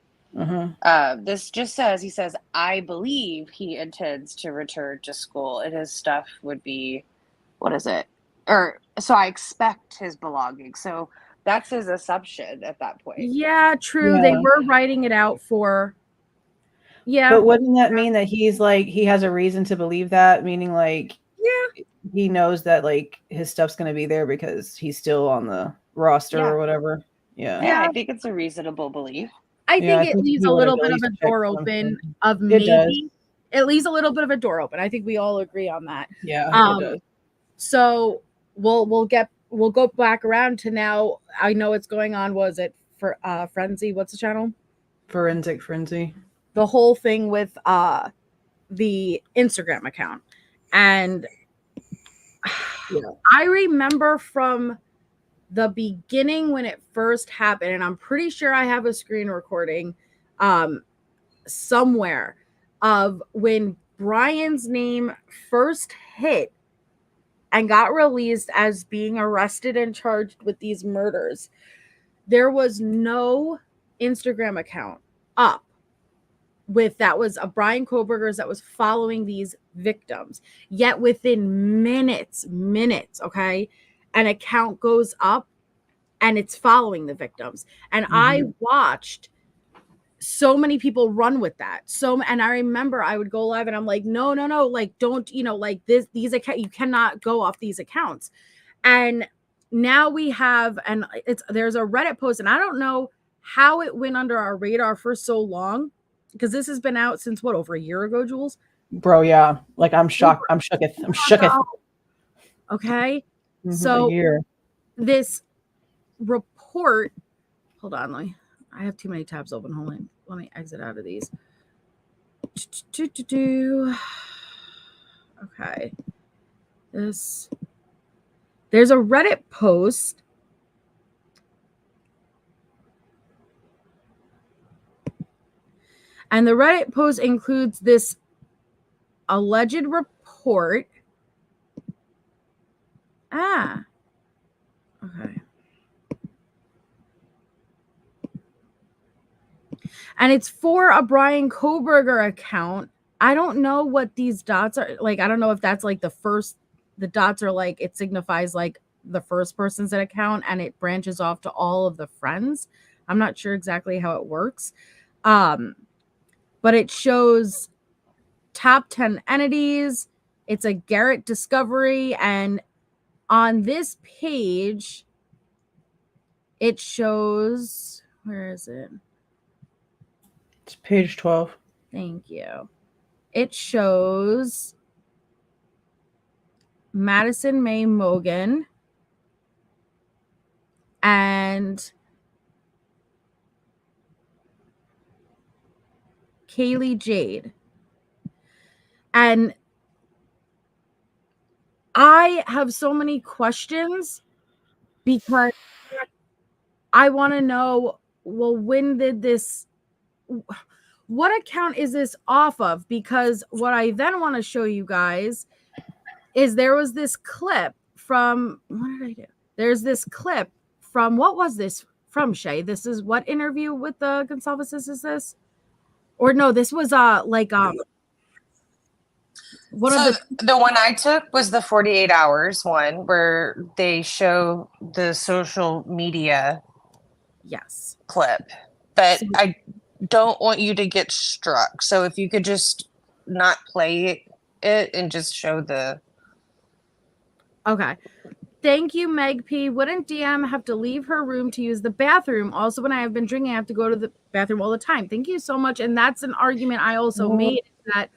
This just says, he says, I believe he intends to return to school, and his stuff would be, what is it? So I expect his belongings. So that's his assumption at that point. Yeah, true. Yeah. They were writing it out for. Yeah. But wouldn't that mean that he's like, he has a reason to believe that? Meaning like, yeah, he knows that like his stuff's going to be there because he's still on the roster or whatever. Yeah. Yeah, I think it's a reasonable belief. I think it leaves a little bit of a door open of maybe. It leaves a little bit of a door open. I think we all agree on that. Yeah, it does. So we'll go back around to now. I know what's going on. Was it for Frenzy? What's the channel? Forensic Frenzy. The whole thing with the Instagram account. And I remember from the beginning when it first happened, and I'm pretty sure I have a screen recording somewhere of when Brian's name first hit and got released as being arrested and charged with these murders. There was no Instagram account up with that was a Brian Koberger's that was following these victims. Yet within minutes, okay, an account goes up and it's following the victims. And I watched so many people run with that. And I remember I would go live and I'm like, no, like don't, like these accounts, you cannot go off these accounts. And now we have, and there's a Reddit post, and I don't know how it went under our radar for so long, because this has been out since what, over a year ago, Jules? Bro, yeah. Like I'm shocked. I'm shooketh. Okay. So this report, hold on, I have too many tabs open. Hold on. Let me exit out of these. Okay. There's a Reddit post. And the Reddit post includes this alleged report. Okay. And it's for a Brian Koberger account. I don't know what these dots are. Like, I don't know if that's like the dots are like, it signifies like the first person's account and it branches off to all of the friends. I'm not sure exactly how it works. But it shows top 10 entities. It's a Garrett discovery. And on this page, it shows, where is it? It's page 12. Thank you. It shows Madison May Mogan and Kaylee Jade. And I have so many questions because I want to know, well, when did this, what account is this off of? Because what I then want to show you guys is there was this clip from, what did I do? There's this clip from, what was this from, Shay? This is what interview with the Gonsalveses is this? Or no, this was One So of the one I took was the 48 hours one where they show the social media yes. clip. But So- I don't want you to get struck. So if you could just not play it and just show the. Okay. Thank you, Meg P. Wouldn't DM have to leave her room to use the bathroom? Also, when I have been drinking, I have to go to the bathroom all the time. Thank you so much. And that's an argument I also made, that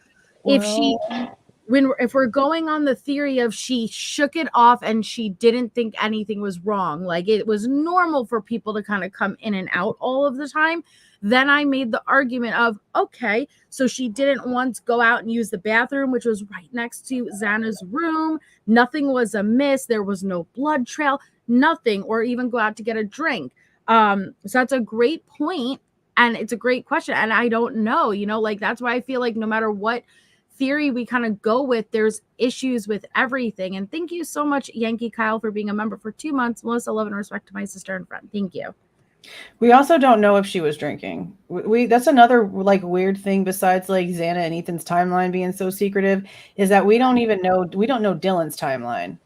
if we're going on the theory of she shook it off and she didn't think anything was wrong, like it was normal for people to kind of come in and out all of the time, then I made the argument of, okay, so she didn't once go out and use the bathroom, which was right next to Xana's room. Nothing was amiss. There was no blood trail, nothing, or even go out to get a drink. So that's a great point, and it's a great question. And I don't know, like that's why I feel like no matter what theory we kind of go with, there's issues with everything. And thank you so much, Yankee Kyle, for being a member for 2 months. Melissa, love and respect to my sister and friend. Thank you. We also don't know if she was drinking. That's another like weird thing besides like Xana and Ethan's timeline being so secretive, is that we don't know Dylan's timeline.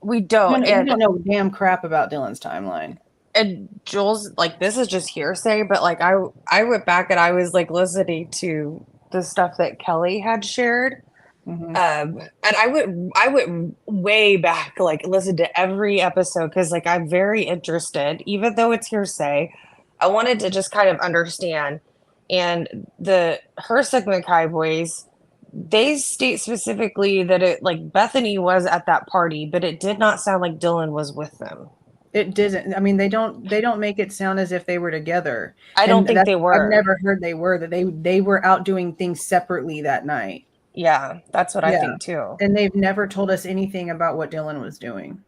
We don't. We don't know damn crap about Dylan's timeline. And Jules, like, this is just hearsay, but like I went back and I was like listening to the stuff that Kelly had shared. Mm-hmm. And I went way back, like listen to every episode, because like I'm very interested, even though it's hearsay. I wanted to just kind of understand. And her Sigma Chi boys, they state specifically that it like Bethany was at that party, but it did not sound like Dylan was with them. It didn't. I mean, they don't make it sound as if they were together. I don't think they were. I've never heard they were, that they were out doing things separately that night. Yeah, that's what I think too. And they've never told us anything about what Dylan was doing.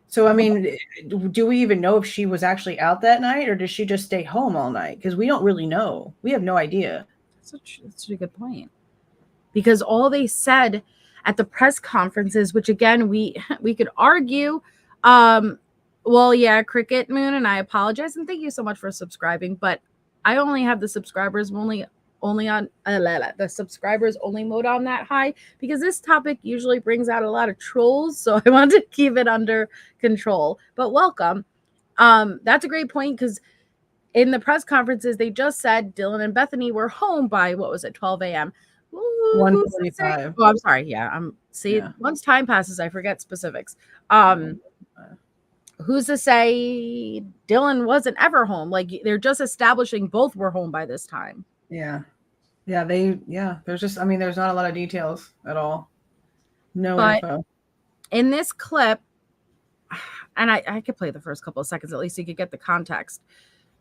So, I mean, do we even know if she was actually out that night, or did she just stay home all night? Because we don't really know. We have no idea. That's a good point. Because all they said at the press conferences, which again, we could argue, well, yeah, Cricket Moon, and I apologize, and thank you so much for subscribing, but I only have the subscribers only on the subscribers only mode on that high, because this topic usually brings out a lot of trolls, so I want to keep it under control. But welcome. That's a great point, because in the press conferences they just said Dylan and Bethany were home by 12 a.m. 1:45. Oh, I'm sorry. Yeah, once time passes, I forget specifics. Who's to say Dylan wasn't ever home? Like, they're just establishing both were home by this time. Yeah. There's just, I mean, there's not a lot of details at all. No info. In this clip, and I could play the first couple of seconds, at least you could get the context.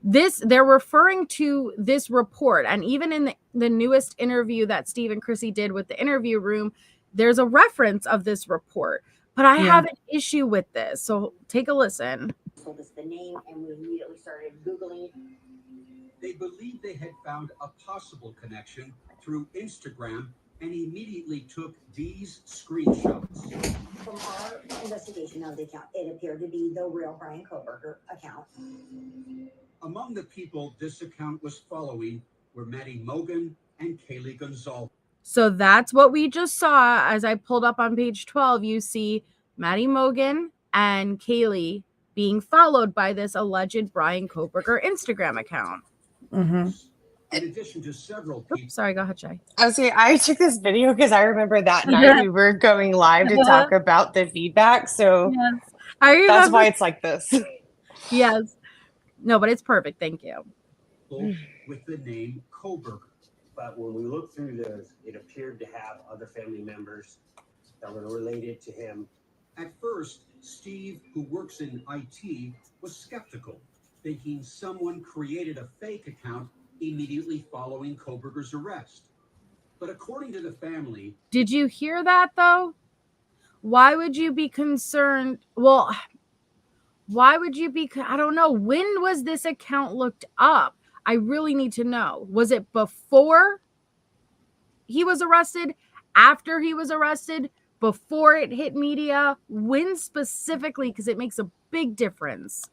They're referring to this report, and even in the newest interview that Steve and Chrissy did with the interview room, there's a reference of this report. But I have an issue with this, so take a listen. Told us the name, and we immediately started Googling. They believed they had found a possible connection through Instagram and immediately took these screenshots. From our investigation of the account, it appeared to be the real Brian Koberger account. Among the people this account was following were Maddie Mogan and Kaylee Gonzalez. So that's what we just saw. As I pulled up on page 12, you see Maddie Mogan and Kaylee being followed by this alleged Brian Koberger Instagram account. Mm-hmm. In addition to several people. Oops, sorry, go ahead, Jay. I took this video because I remember that night we were going live to talk about the feedback. So that's why it's like this. Yes. No, but it's perfect. Thank you. With the name Koberger. But when we looked through those, it appeared to have other family members that were related to him. At first, Steve, who works in IT, was skeptical, thinking someone created a fake account immediately following Koberger's arrest. But according to the family... Did you hear that, though? Why would you be concerned? Well, why would you be... I don't know. When was this account looked up? I really need to know. Was it before he was arrested? After he was arrested? Before it hit media? When specifically? Because it makes a big difference.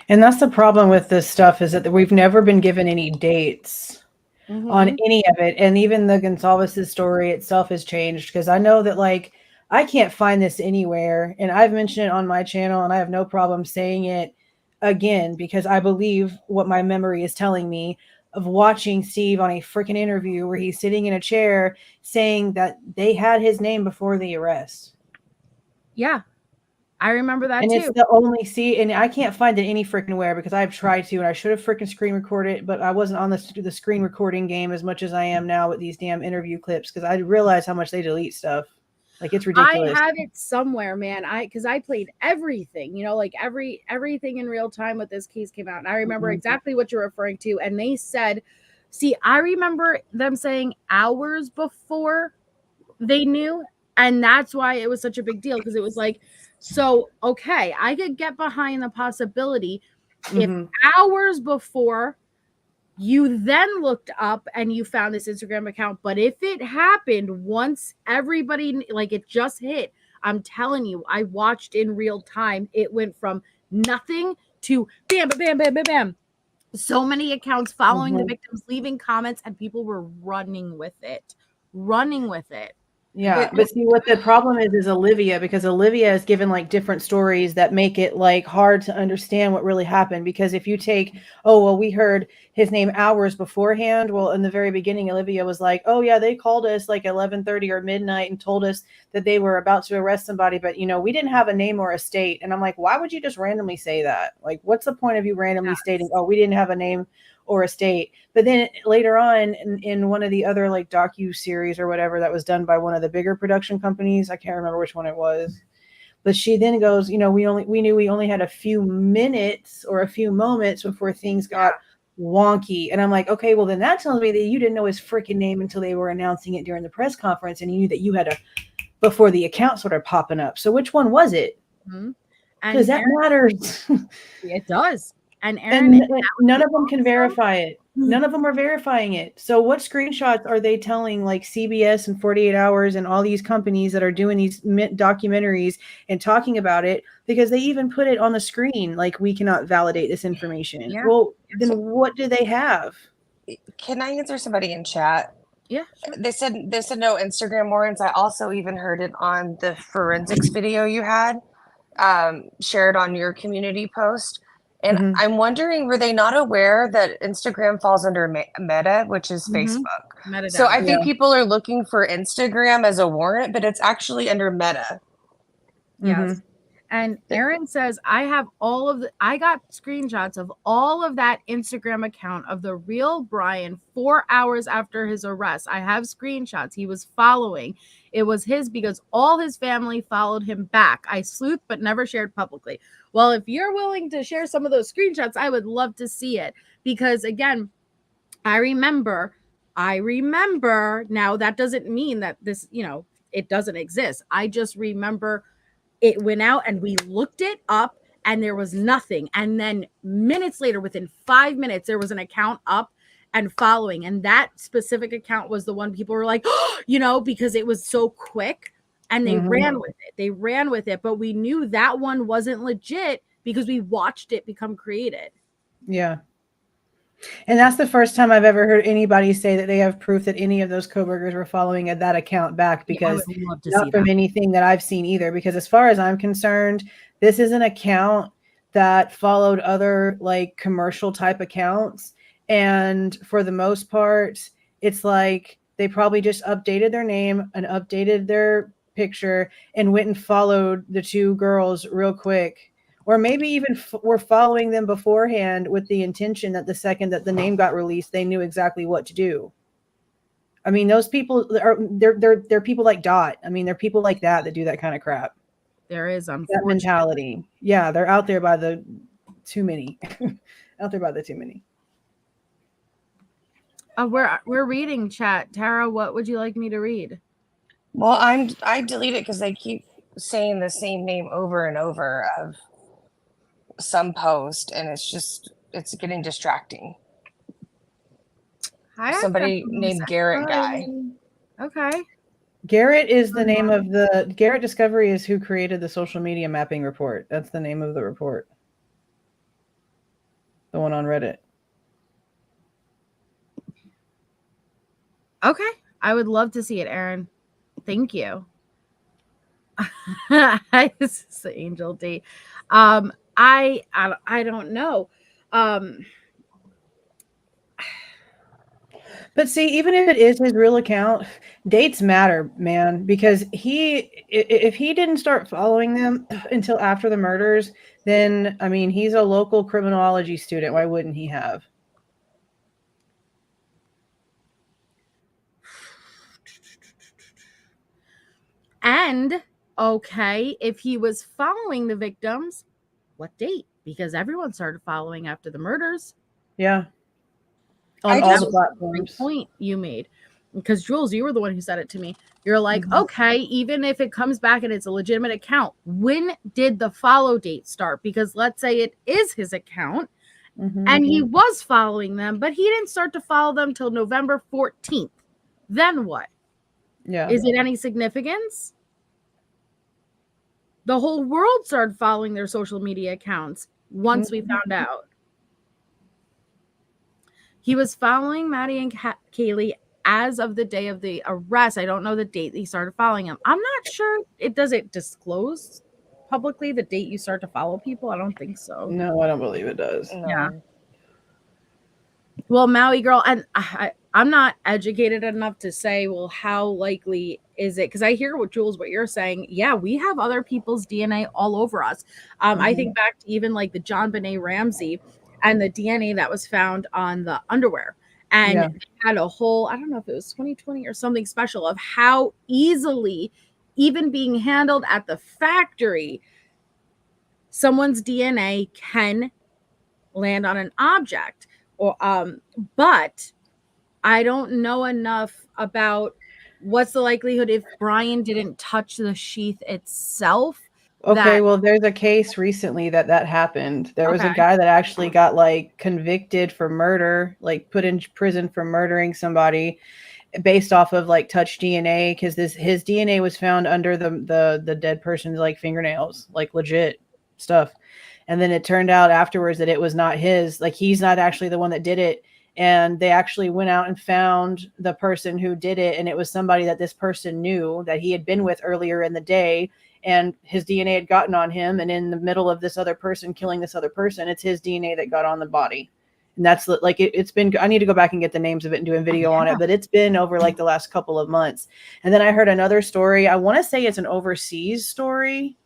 And that's the problem with this stuff, is that we've never been given any dates. on any of it. And even the Gonsalves' story itself has changed, because I know that like I can't find this anywhere, and I've mentioned it on my channel, and I have no problem saying it again because I believe what my memory is telling me of watching Steve on a freaking interview where he's sitting in a chair saying that they had his name before the arrest. Yeah, I remember that and too. It's the only and I can't find it any freaking where, because I've tried to, and I should have freaking screen recorded it, but I wasn't on the screen recording game as much as I am now with these damn interview clips, because I realize how much they delete stuff. Like, it's ridiculous. I have it somewhere, man. Because I played everything, like everything in real time when this case came out. And I remember exactly what you're referring to. And they said, see, I remember them saying hours before they knew. And that's why it was such a big deal, because it was like, so, okay, I could get behind the possibility if hours before you then looked up and you found this Instagram account. But if it happened once everybody, like, it just hit, I'm telling you, I watched in real time. It went from nothing to bam, bam, bam, bam, bam. So many accounts following the victims, leaving comments, and people were running with it. Yeah, but see what the problem is Olivia, because Olivia has given like different stories that make it like hard to understand what really happened. Because if you take, oh, well, we heard his name hours beforehand. Well, in the very beginning, Olivia was like, oh yeah, they called us like 11:30 or midnight and told us that they were about to arrest somebody, but we didn't have a name or a state. And I'm like, why would you just randomly say that? Like, what's the point of you randomly stating, oh, we didn't have a name or a state? But then later on in one of the other like docu-series or whatever that was done by one of the bigger production companies, I can't remember which one it was, but she then goes, we knew we only had a few minutes or a few moments before things got wonky. And I'm like, okay, well then that tells me that you didn't know his freaking name until they were announcing it during the press conference, and you knew that you had to before the account started popping up. So which one was it? Because that matters. It does. And Aaron, none of them can verify it. None of them are verifying it. So what screenshots are they telling like CBS and 48 Hours and all these companies that are doing these documentaries and talking about it? Because they even put it on the screen like, we cannot validate this information. Yeah. Well, then what do they have? Can I answer somebody in chat? Yeah, sure. They said no Instagram warrants. I also even heard it on the forensics video you had shared on your community post. And I'm wondering, were they not aware that Instagram falls under Meta, which is Facebook? So I think people are looking for Instagram as a warrant, but it's actually under Meta. Yes. And Aaron says, I got screenshots of all of that Instagram account of the real Brian 4 hours after his arrest. I have screenshots. He was following. It was his because all his family followed him back. I sleuthed but never shared publicly. Well, if you're willing to share some of those screenshots, I would love to see it. Because again, I remember. Now that doesn't mean that this, it doesn't exist. I just remember it went out and we looked it up and there was nothing. And then minutes later, within 5 minutes, there was an account up and following. And that specific account was the one people were like, because it was so quick, and they ran with it. But we knew that one wasn't legit because we watched it become created. Yeah. And that's the first time I've ever heard anybody say that they have proof that any of those Coburgers were following that account back, because not from anything that I've seen either. Because as far as I'm concerned, this is an account that followed other like commercial type accounts. And for the most part, it's like they probably just updated their name and updated their picture and went and followed the two girls real quick. Or maybe even were following them beforehand with the intention that the second that the name got released, they knew exactly what to do. I mean, those people they're people like Dot. I mean, they're people like that do that kind of crap. There is that mentality. Yeah, they're out there by the too many. Out there by the too many. We're reading chat. Tara, what would you like me to read? Well, I delete it because they keep saying the same name over and over of some post, and it's getting distracting. Somebody named Garrett guy. Okay. Garrett is the name of Garrett Discovery is who created the social media mapping report. That's the name of the report. The one on Reddit. Okay. I would love to see it, Aaron. Thank you. This is the Angel D. I don't know. But see, even if it is his real account, dates matter, man, because if he didn't start following them until after the murders, then I mean, he's a local criminology student. Why wouldn't he have? And okay, if he was following the victims, what date? Because everyone started following after the murders. Yeah. I On all just- the Great platforms. point you made. Because Julez, you were the one who said it to me. You're like, Mhm. okay, even if it comes back and it's a legitimate account, when did the follow date start? Because let's say it is his account Mhm. and he was following them, but he didn't start to follow them till November 14th. Then what? Yeah. Is it any significance? The whole world started following their social media accounts once we found out. He was following Maddie and Kaylee as of the day of the arrest. I don't know the date he started following him. I'm not sure. Does it disclose publicly the date you start to follow people? I don't think so. No, I don't believe it does. No. Yeah. Well, Maui girl, and I'm not educated enough to say, well, how likely is it? Because I hear what Julez, what you're saying. Yeah, we have other people's DNA all over us. I think back to even like the JonBenet Ramsey and the DNA that was found on the underwear. And Yeah. they had a whole, I don't know if it was 2020 or something special of how easily, even being handled at the factory, someone's DNA can land on an object. Or but I don't know enough about what's the likelihood if Brian didn't touch the sheath itself. Okay, well, there's a case recently that happened. There was a Okay. guy that actually got like convicted for murder, like put in prison for murdering somebody based off of like touch DNA, because his DNA was found under the dead person's like fingernails, like legit stuff. And then it turned out afterwards that it was not his, like he's not actually the one that did it. And they actually went out and found the person who did it, and it was somebody that this person knew that he had been with earlier in the day, and his DNA had gotten on him, and in the middle of this other person killing this other person, it's his DNA that got on the body. And that's like it's been, I need to go back and get the names of it and do a video on it, but it's been over like the last couple of months. And then I heard another story. I want to say it's an overseas story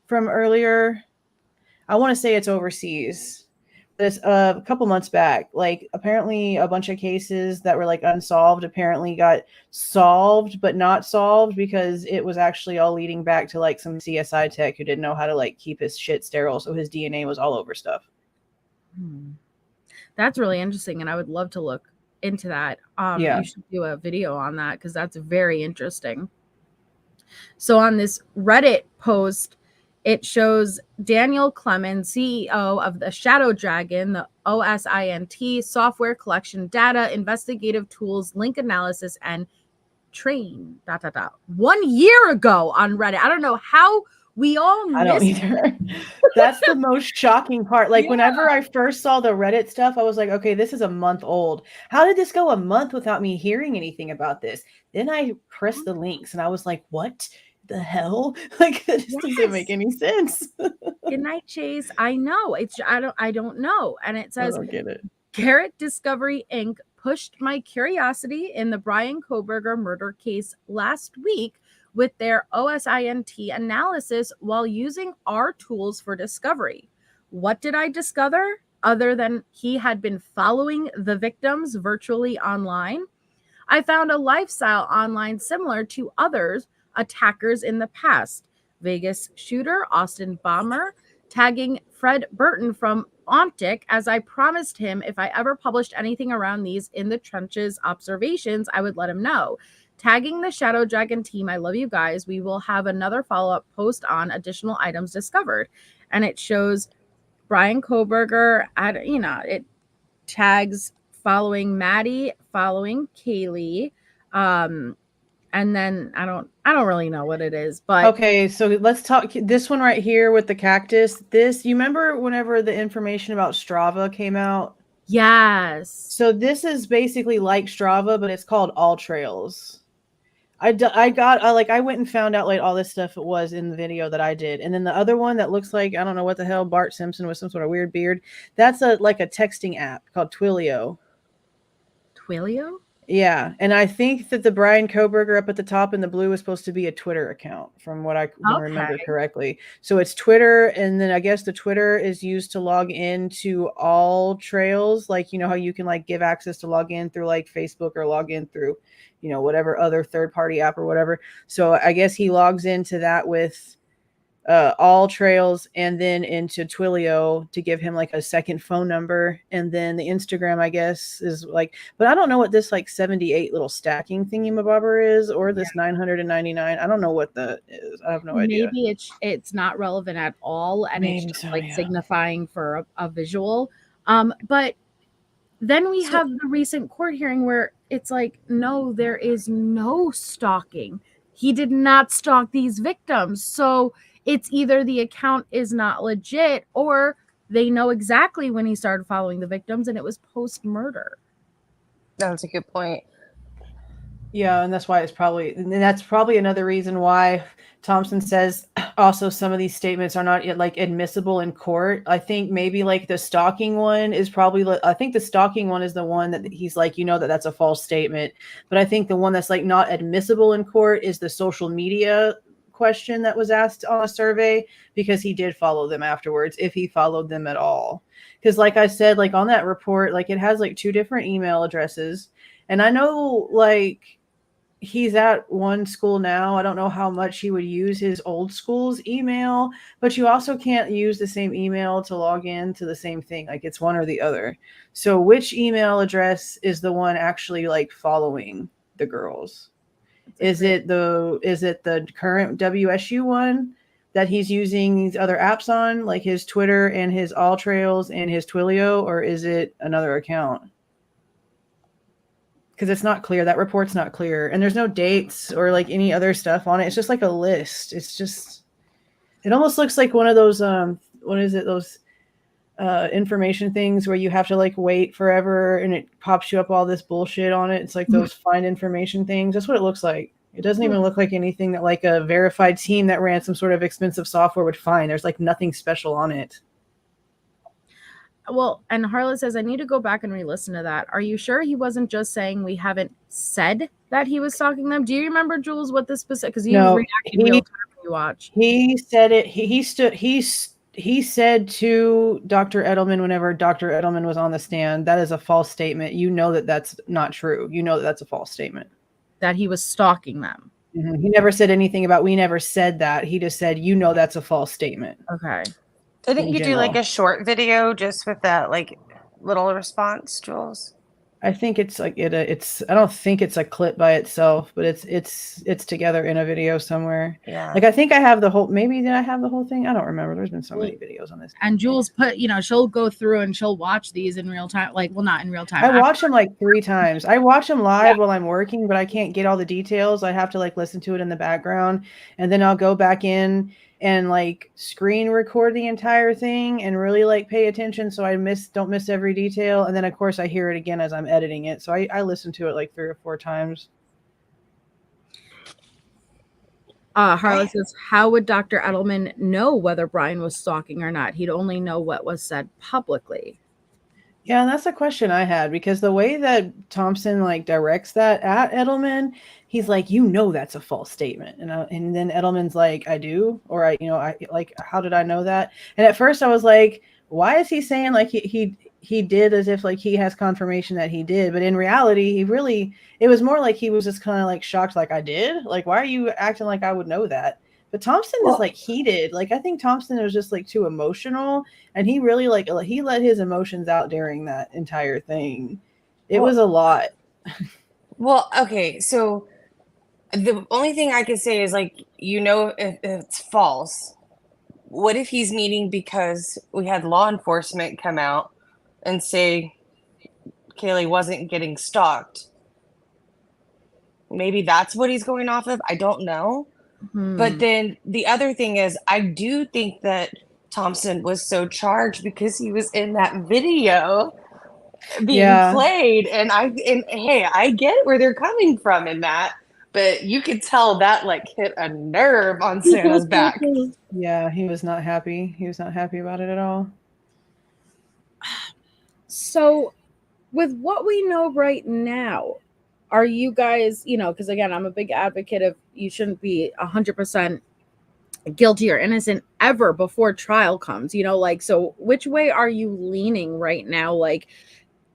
from earlier. I want to say it's overseas. This a couple months back, like apparently a bunch of cases that were like unsolved apparently got solved, but not solved because it was actually all leading back to like some CSI tech who didn't know how to like keep his shit sterile, so his DNA was all over stuff. That's really interesting, and I would love to look into that. Yeah. You should do a video on that because that's very interesting. So on this Reddit post, it shows Daniel Clemens, CEO of the Shadow Dragon, the OSINT software collection, data, investigative tools, link analysis, and train. 1 year ago on Reddit. I don't know how we all I don't missed either. That's the most shocking part. Like whenever I first saw the Reddit stuff, I was like, okay, this is a month old. How did this go a month without me hearing anything about this? Then I pressed the links and I was like, what the hell? Like that just doesn't make any sense. Good night, Chase. I know. It's I don't know. And it I says don't get it. Garrett Discovery Inc. pushed my curiosity in the Brian Kohberger murder case last week with their OSINT analysis while using our tools for discovery. What did I discover other than he had been following the victims virtually online? I found a lifestyle online similar to others attackers in the past. Vegas shooter, Austin bomber, tagging Fred Burton from Ontic, as I promised him if I ever published anything around these in the trenches observations, I would let him know. Tagging the Shadow Dragon team, I love you guys. We will have another follow-up post on additional items discovered. And it shows Brian Kohberger at, it tags following Maddie, following Kaylee. And then I don't really know what it is, but okay, so let's talk this one right here with the cactus. This, you remember whenever the information about Strava came out? Yes. So this is basically like Strava, but it's called All Trails. I went and found out like all this stuff it was in the video that I did. And then the other one that looks like, I don't know what the hell, Bart Simpson with some sort of weird beard. That's a texting app called Twilio. Twilio? Yeah, and I think that the Brian Koberger up at the top in the blue is supposed to be a Twitter account, from what I can remember correctly. So it's Twitter, and then I guess the Twitter is used to log into all trails, like, you know how you can like give access to log in through like Facebook or log in through, you know, whatever other third-party app or whatever. So I guess he logs into that with all trails and then into Twilio to give him like a second phone number, and then the Instagram I guess is like, but I don't know what this like 78 little stacking thingy-mabobber is, or this 999. I don't know what that is. I have no idea. Maybe it's not relevant at all, and Maybe it's just so, signifying for a visual. But then we have the recent court hearing where it's like, no, there is no stalking. He did not stalk these victims. So it's either the account is not legit, or they know exactly when he started following the victims and it was post-murder. That's a good point. Yeah, and that's probably another reason why Thompson says also some of these statements are not yet like admissible in court. I think maybe like the stalking one is probably, I think the stalking one is the one that he's like, you know, that's a false statement. But I think the one that's like not admissible in court is the social media question that was asked on a survey, because he did follow them afterwards, if he followed them at all. Because like I said, like on that report, like it has like 2 different email addresses. And I know like he's at one school now. I don't know how much he would use his old school's email, but you also can't use the same email to log in to the same thing. Like it's one or the other. So which email address is the one actually like following the girls? Is it the current WSU one that he's using these other apps on, like his Twitter and his All Trails and his Twilio, or is it another account? Because it's not clear. That report's not clear, and there's no dates or like any other stuff on it. It's just like a list. It almost looks like one of those what is it, those information things where you have to like wait forever and it pops you up all this bullshit on it. It's like those find information things. That's what it looks like. It doesn't even look like anything that like a verified team that ran some sort of expensive software would find. There's like nothing special on it. Well, and Harlan says, I need to go back and re-listen to that. Are you sure he wasn't just saying we haven't said that he was stalking them? Do you remember, Jules, what this specific? Because you react in real time when you watch. He said it. He said to Dr. Edelman whenever Dr. Edelman was on the stand, that is a false statement. You know that that's not true. You know that that's a false statement. That he was stalking them. Mm-hmm. He never said anything about, we never said that. He just said, you know, that's a false statement. Okay. Didn't you do like a short video just with that like little response, Jules? I think it's like I don't think it's a clip by itself, but it's together in a video somewhere. Yeah. Like I think I have the whole, maybe did I have the whole thing? I don't remember. There's been so many videos on this. And Jules she'll go through and she'll watch these in real time. Like, well, not in real time. I watch them like 3 times. I watch them live while I'm working, but I can't get all the details. I have to like listen to it in the background, and then I'll go back in and like screen record the entire thing and really like pay attention so I don't miss every detail. And then of course I hear it again as I'm editing it. So I listen to it like 3 or 4 times. Harlan says, how would Dr. Edelman know whether Brian was stalking or not? He'd only know what was said publicly. Yeah, and that's a question I had, because the way that Thompson like directs that at Edelman, he's like, you know, that's a false statement, and then Edelman's like, I do, or I like, how did I know that? And at first I was like, why is he saying like he did, as if like he has confirmation that he did, but in reality, it was more like he was just kind of like shocked, like I did, like why are you acting like I would know that? But Thompson is like heated. Like I think Thompson was just like too emotional, and he really like he let his emotions out during that entire thing. It was a lot. Well, okay, so the only thing I can say is like, you know, if it's false, what if he's meeting because we had law enforcement come out and say Kaylee wasn't getting stalked? Maybe that's what he's going off of. I don't know. But then the other thing is, I do think that Thompson was so charged because he was in that video being played. And hey, I get where they're coming from in that, but you could tell that like hit a nerve on Santa's back. Yeah, he was not happy. He was not happy about it at all. So, with what we know right now, are you guys, because again, I'm a big advocate of you shouldn't be 100% guilty or innocent ever before trial comes, so which way are you leaning right now? Like,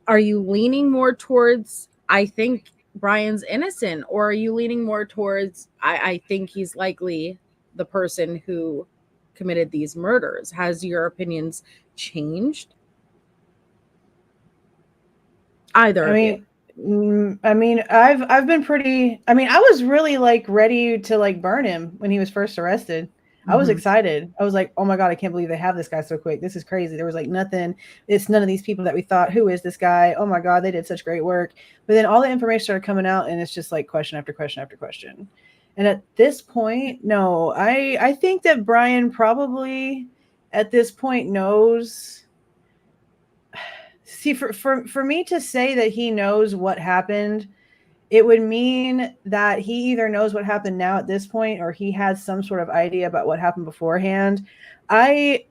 are you leaning more towards, I think Brian's innocent, or are you leaning more towards, I think he's likely the person who committed these murders? Has your opinions changed? Either I mean, I've been pretty. I mean, I was really like ready to like burn him when he was first arrested. I was excited. I was like, oh my God, I can't believe they have this guy so quick. This is crazy. There was like nothing. It's none of these people that we thought, who is this guy? Oh my God, they did such great work. But then all the information started coming out, and it's just like question after question after question. And at this point, no, I think that Brian probably at this point knows. See, for me to say that he knows what happened, it would mean that he either knows what happened now at this point, or he has some sort of idea about what happened beforehand. I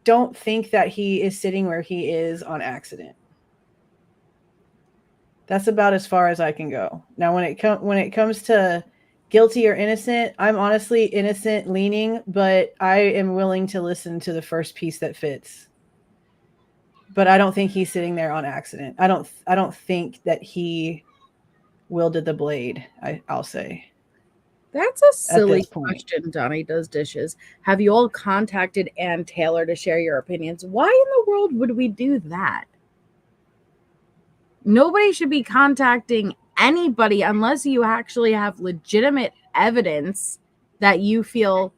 don't think that he is sitting where he is on accident. That's about as far as I can go. Now, when it comes to guilty or innocent, I'm honestly innocent leaning, but I am willing to listen to the first piece that fits. But I don't think he's sitting there on accident. I don't think that he wielded the blade. I'll say. That's a silly question. Donnie does dishes. Have you all contacted Ann Taylor to share your opinions? Why in the world would we do that? Nobody should be contacting anybody unless you actually have legitimate evidence that you feel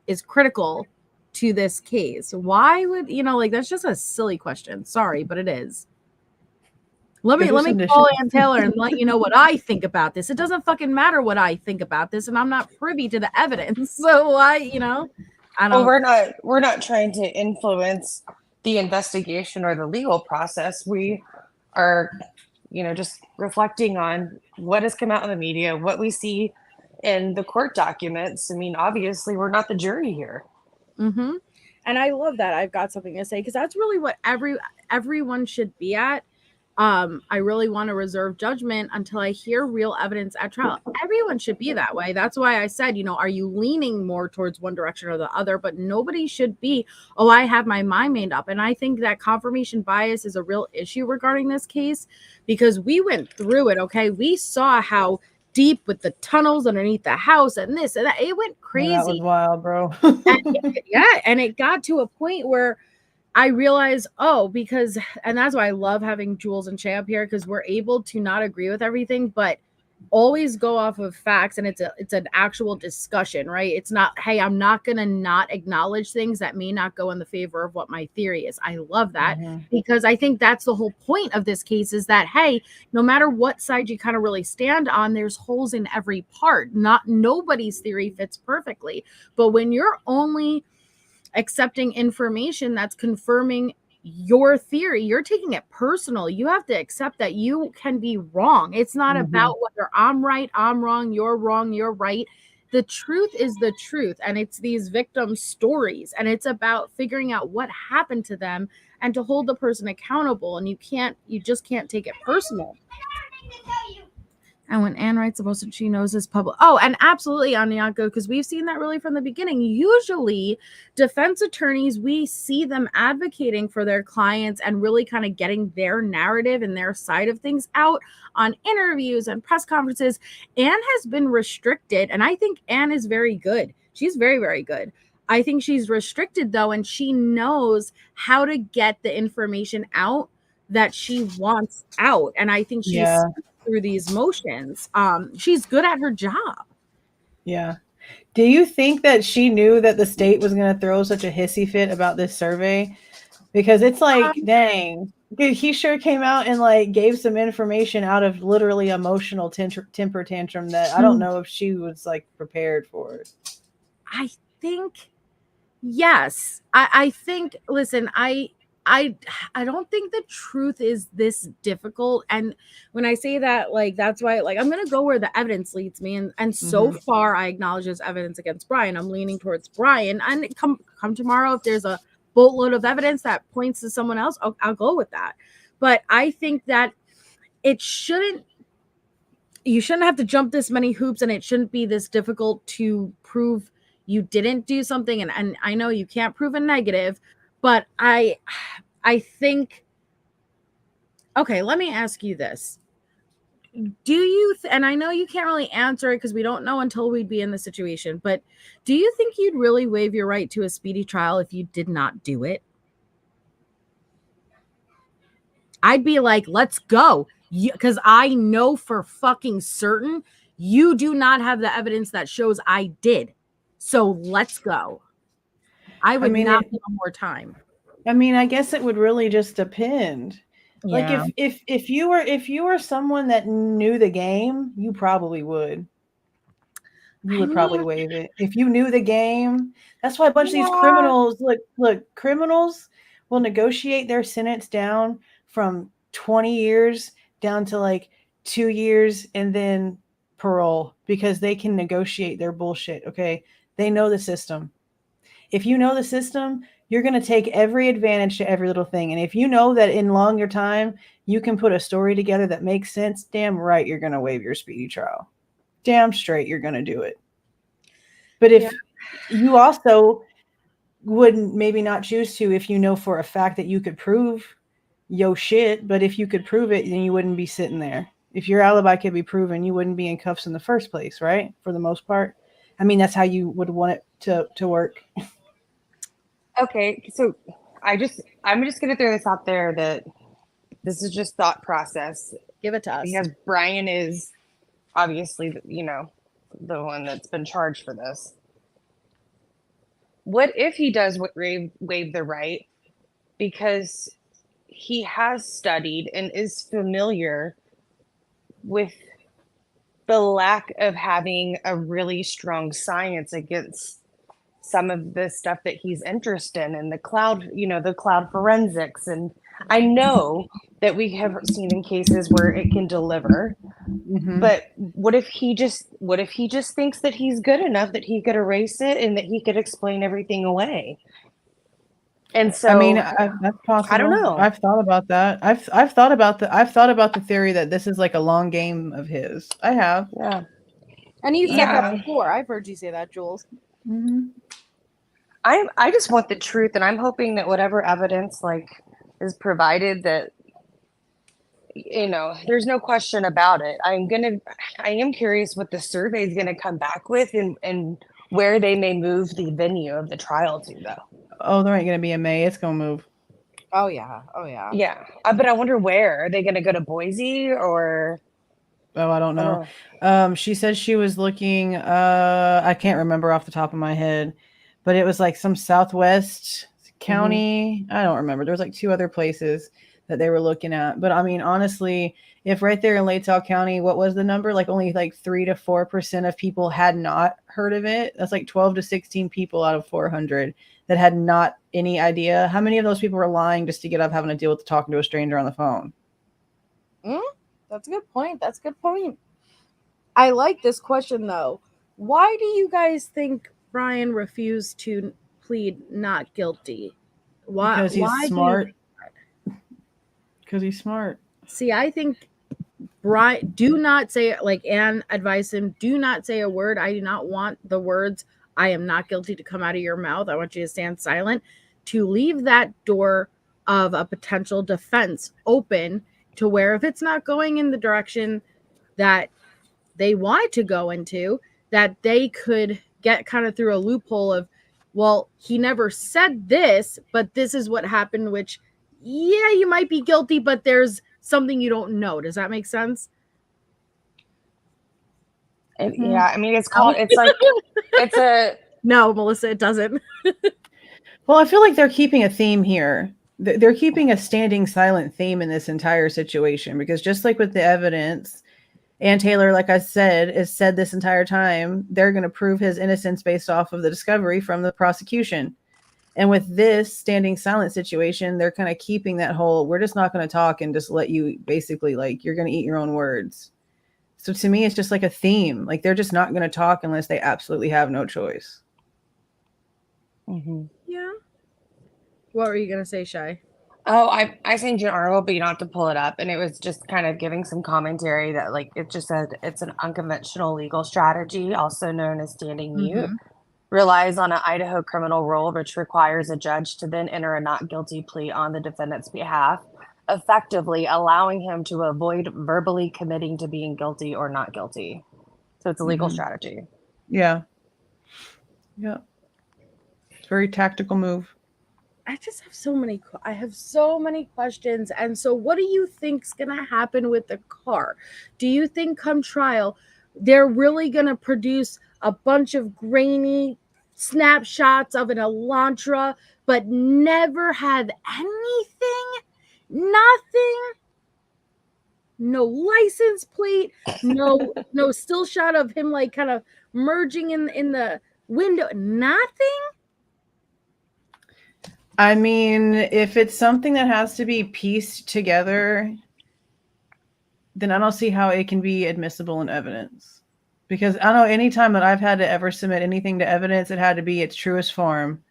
is critical to this case. Why would that's just a silly question. Sorry, but it is. Let me call Ann Taylor and let you know what I think about this. It doesn't fucking matter what I think about this, and I'm not privy to the evidence. So I don't. Well, we're not trying to influence the investigation or the legal process. We are, just reflecting on what has come out in the media, what we see in the court documents. I mean, obviously, we're not the jury here. Mm-hmm. And I love that. I've got something to say because that's really what everyone should be at. I really want to reserve judgment until I hear real evidence at trial. Everyone should be that way. That's why I said, are you leaning more towards one direction or the other? But nobody should be, I have my mind made up. And I think that confirmation bias is a real issue regarding this case because we went through it. Okay. We saw how deep with the tunnels underneath the house and this and that. It went crazy. That was wild, bro. And it got to a point where I realized, and that's why I love having Julez and Chaybinae up here because we're able to not agree with everything, but always go off of facts, and it's an actual discussion, right? It's not, hey, I'm not gonna not acknowledge things that may not go in the favor of what my theory is. I love that because I think that's the whole point of this case is that, hey, no matter what side you kind of really stand on, there's holes in every part. Nobody's theory fits perfectly, but when you're only accepting information that's confirming your theory, you're taking it personal. You have to accept that you can be wrong. It's not about whether I'm right, I'm wrong, you're right. The truth is the truth, and it's these victim stories, and it's about figuring out what happened to them and to hold the person accountable. And you just can't take it personal. And when Anne writes about it, she knows it's public. Oh, and absolutely, Anyako, because we've seen that really from the beginning. Usually, defense attorneys, we see them advocating for their clients and really kind of getting their narrative and their side of things out on interviews and press conferences. Anne has been restricted, and I think Anne is very good. She's very, very good. I think she's restricted, though, and she knows how to get the information out that she wants out. And I think she's through these motions. She's good at her job. Yeah. Do you think that she knew that the state was going to throw such a hissy fit about this survey? Because it's like, dang, he sure came out and like gave some information out of literally emotional temper tantrum that I don't know if she was like prepared for it. I think, yes. I think, listen, I I don't think the truth is this difficult. And when I say that, like, that's why, like, I'm gonna go where the evidence leads me. And so far I acknowledge there's evidence against Brian. I'm leaning towards Brian. And come tomorrow, if there's a boatload of evidence that points to someone else, I'll go with that. But I think that you shouldn't have to jump this many hoops, and it shouldn't be this difficult to prove you didn't do something. And I know you can't prove a negative, but I think, okay, let me ask you this. Do you, and I know you can't really answer it because we don't know until we'd be in the situation, but do you think you'd really waive your right to a speedy trial if you did not do it? I'd be like, let's go. Because I know for fucking certain you do not have the evidence that shows I did. So let's go. I would not want more time. I mean, I guess it would really just depend. Yeah. Like if you were someone that knew the game, you probably would. You would probably waive it. If you knew the game, that's why a bunch of these criminals, look, criminals will negotiate their sentence down from 20 years down to like 2 years and then parole because they can negotiate their bullshit. Okay. They know the system. If you know the system, you're going to take every advantage to every little thing. And if you know that in longer time, you can put a story together that makes sense, damn right, you're going to waive your speedy trial. Damn straight, you're going to do it. But if you also wouldn't maybe not choose to, if you know for a fact that you could prove yo shit, but if you could prove it, then you wouldn't be sitting there. If your alibi could be proven, you wouldn't be in cuffs in the first place, right? For the most part. I mean, that's how you would want it to work. Okay, so I'm just gonna throw this out there that this is just thought process. Give it to us. Because Brian is obviously, the one that's been charged for this. What if he does waive the right because he has studied and is familiar with the lack of having a really strong science against some of the stuff that he's interested in the cloud, the cloud forensics. And I know that we have seen in cases where it can deliver, but what if he just thinks that he's good enough that he could erase it and that he could explain everything away? And so, I mean, that's possible. I don't know. I've thought about that. I've thought about the theory that this is like a long game of his. I have. Yeah. And you said that before. I've heard you say that, Jules. I just want the truth, and I'm hoping that whatever evidence is provided, that there's no question about it. I am curious what the survey is gonna come back with, and where they may move the venue of the trial to, though. Oh, there ain't gonna be a May. It's gonna move. Oh yeah. Yeah, but I wonder where. Are they gonna go to Boise or? Oh, I don't know. She said she was looking. I can't remember off the top of my head, but it was like some Southwest county. I don't remember. There was like 2 other places that they were looking at. But I mean, honestly, if right there in Latah County, what was the number? Like only like 3 to 4% of people had not heard of it. That's like 12 to 16 people out of 400 that had not any idea. How many of those people were lying just to get up having to deal with talking to a stranger on the phone? That's a good point. I like this question, though. Why do you guys think Brian refused to plead not guilty? Why? Because he's smart. Because he's smart. See, I think Brian, do not say, like Anne advised him, do not say a word. I do not want the words, I am not guilty, to come out of your mouth. I want you to stand silent, to leave that door of a potential defense open to where if it's not going in the direction that they want it to go into, that they could get kind of through a loophole of, well, he never said this, but this is what happened, which, yeah, you might be guilty, but there's something you don't know. Does that make sense? Yeah, I mean, it's a... No, Melissa, it doesn't. Well, I feel like they're keeping a theme here. They're keeping a standing silent theme in this entire situation, because just like with the evidence, Ann Taylor, like I said, has said this entire time, they're going to prove his innocence based off of the discovery from the prosecution. And with this standing silent situation, they're kind of keeping that whole, we're just not going to talk and just let you basically like, you're going to eat your own words. So to me, it's just like a theme. Like they're just not going to talk unless they absolutely have no choice. Mm-hmm. Yeah. What were you going to say, Shy? Oh, I sent you an article, but you don't have to pull it up. And it was just kind of giving some commentary that, like, it just said it's an unconventional legal strategy, also known as standing mute, relies on an Idaho criminal rule, which requires a judge to then enter a not guilty plea on the defendant's behalf, effectively allowing him to avoid verbally committing to being guilty or not guilty. So it's a legal strategy. Yeah. Yeah. It's a very tactical move. I just have so many questions. And so what do you think's going to happen with the car? Do you think come trial, they're really going to produce a bunch of grainy snapshots of an Elantra, but never have anything? Nothing? No license plate, no still shot of him like kind of merging in the window, nothing? I mean, if it's something that has to be pieced together, then I don't see how it can be admissible in evidence. Because I don't know, anytime that I've had to ever submit anything to evidence, it had to be its truest form.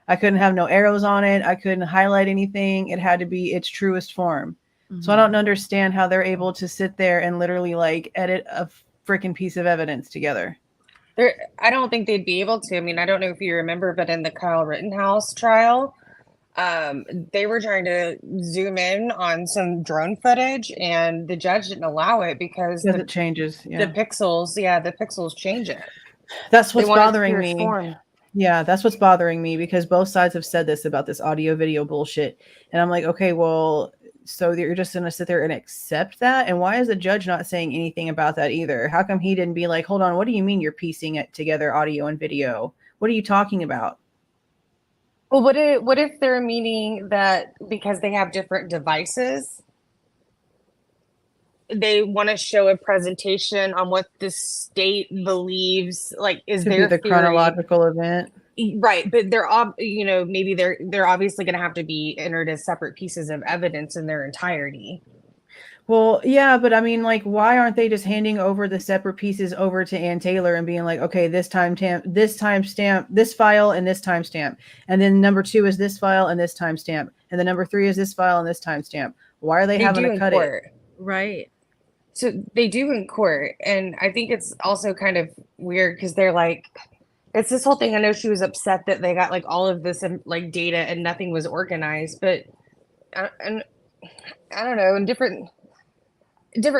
I couldn't have no arrows on it. I couldn't highlight anything. It had to be its truest form. So I don't understand how they're able to sit there and literally like edit a freaking piece of evidence together. I don't think they'd be able to. I mean, I don't know if you remember, but in the Kyle Rittenhouse trial, they were trying to zoom in on some drone footage, and the judge didn't allow it because it changes. Yeah. The pixels change it. That's what's bothering me. Form. Yeah, that's what's bothering me because both sides have said this about this audio video bullshit. And I'm like, okay, well, so you're just going to sit there and accept that? And why is the judge not saying anything about that either? How come he didn't be like, hold on, what do you mean you're piecing it together, audio and video? What are you talking about? Well, what if they're meaning that because they have different devices, they want to show a presentation on what the state believes like is to their be the theory. Chronological event, right? But they're maybe they're obviously going to have to be entered as separate pieces of evidence in their entirety. Well, yeah, but I mean, like, why aren't they just handing over the separate pieces over to Ann Taylor and being like, okay, this timestamp, this file, and this timestamp, and then number 2 is this file and this timestamp, and then number 3 is this file and this timestamp. Why are they having to cut it? Right. So they do in court, and I think it's also kind of weird because they're like, it's this whole thing. I know she was upset that they got like all of this like data and nothing was organized, but and I don't know, in different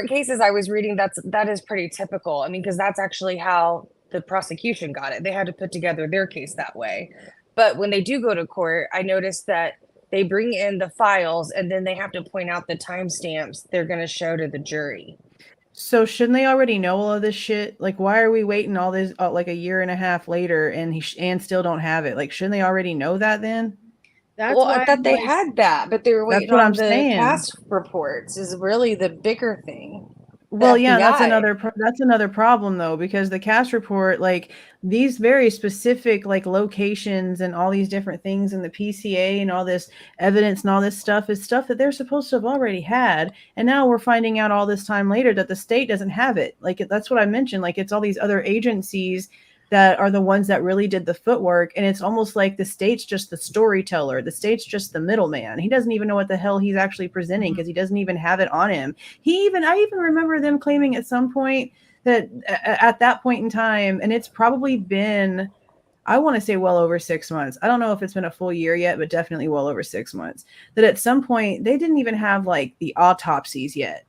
cases I was reading, that is pretty typical. I mean, because that's actually how the prosecution got it. They had to put together their case that way. But when they do go to court, I noticed that they bring in the files and then they have to point out the timestamps they're going to show to the jury. So shouldn't they already know all of this shit? Like, why are we waiting all this like a year and a half later and still don't have it? Like, shouldn't they already know that then? Well, I thought they had that, but they were waiting on the cast reports is really the bigger thing. Well, yeah, that's another problem though, because the cast report, like these very specific like locations and all these different things in the PCA and all this evidence and all this stuff is stuff that they're supposed to have already had. And now we're finding out all this time later that the state doesn't have it. Like that's what I mentioned. Like it's all these other agencies that are the ones that really did the footwork. And it's almost like the state's just the storyteller. The state's just the middleman. He doesn't even know what the hell he's actually presenting because he doesn't even have it on him. I even remember them claiming at some point that at that point in time, and it's probably been, I want to say well over 6 months. I don't know if it's been a full year yet, but definitely well over 6 months, that at some point they didn't even have like the autopsies yet.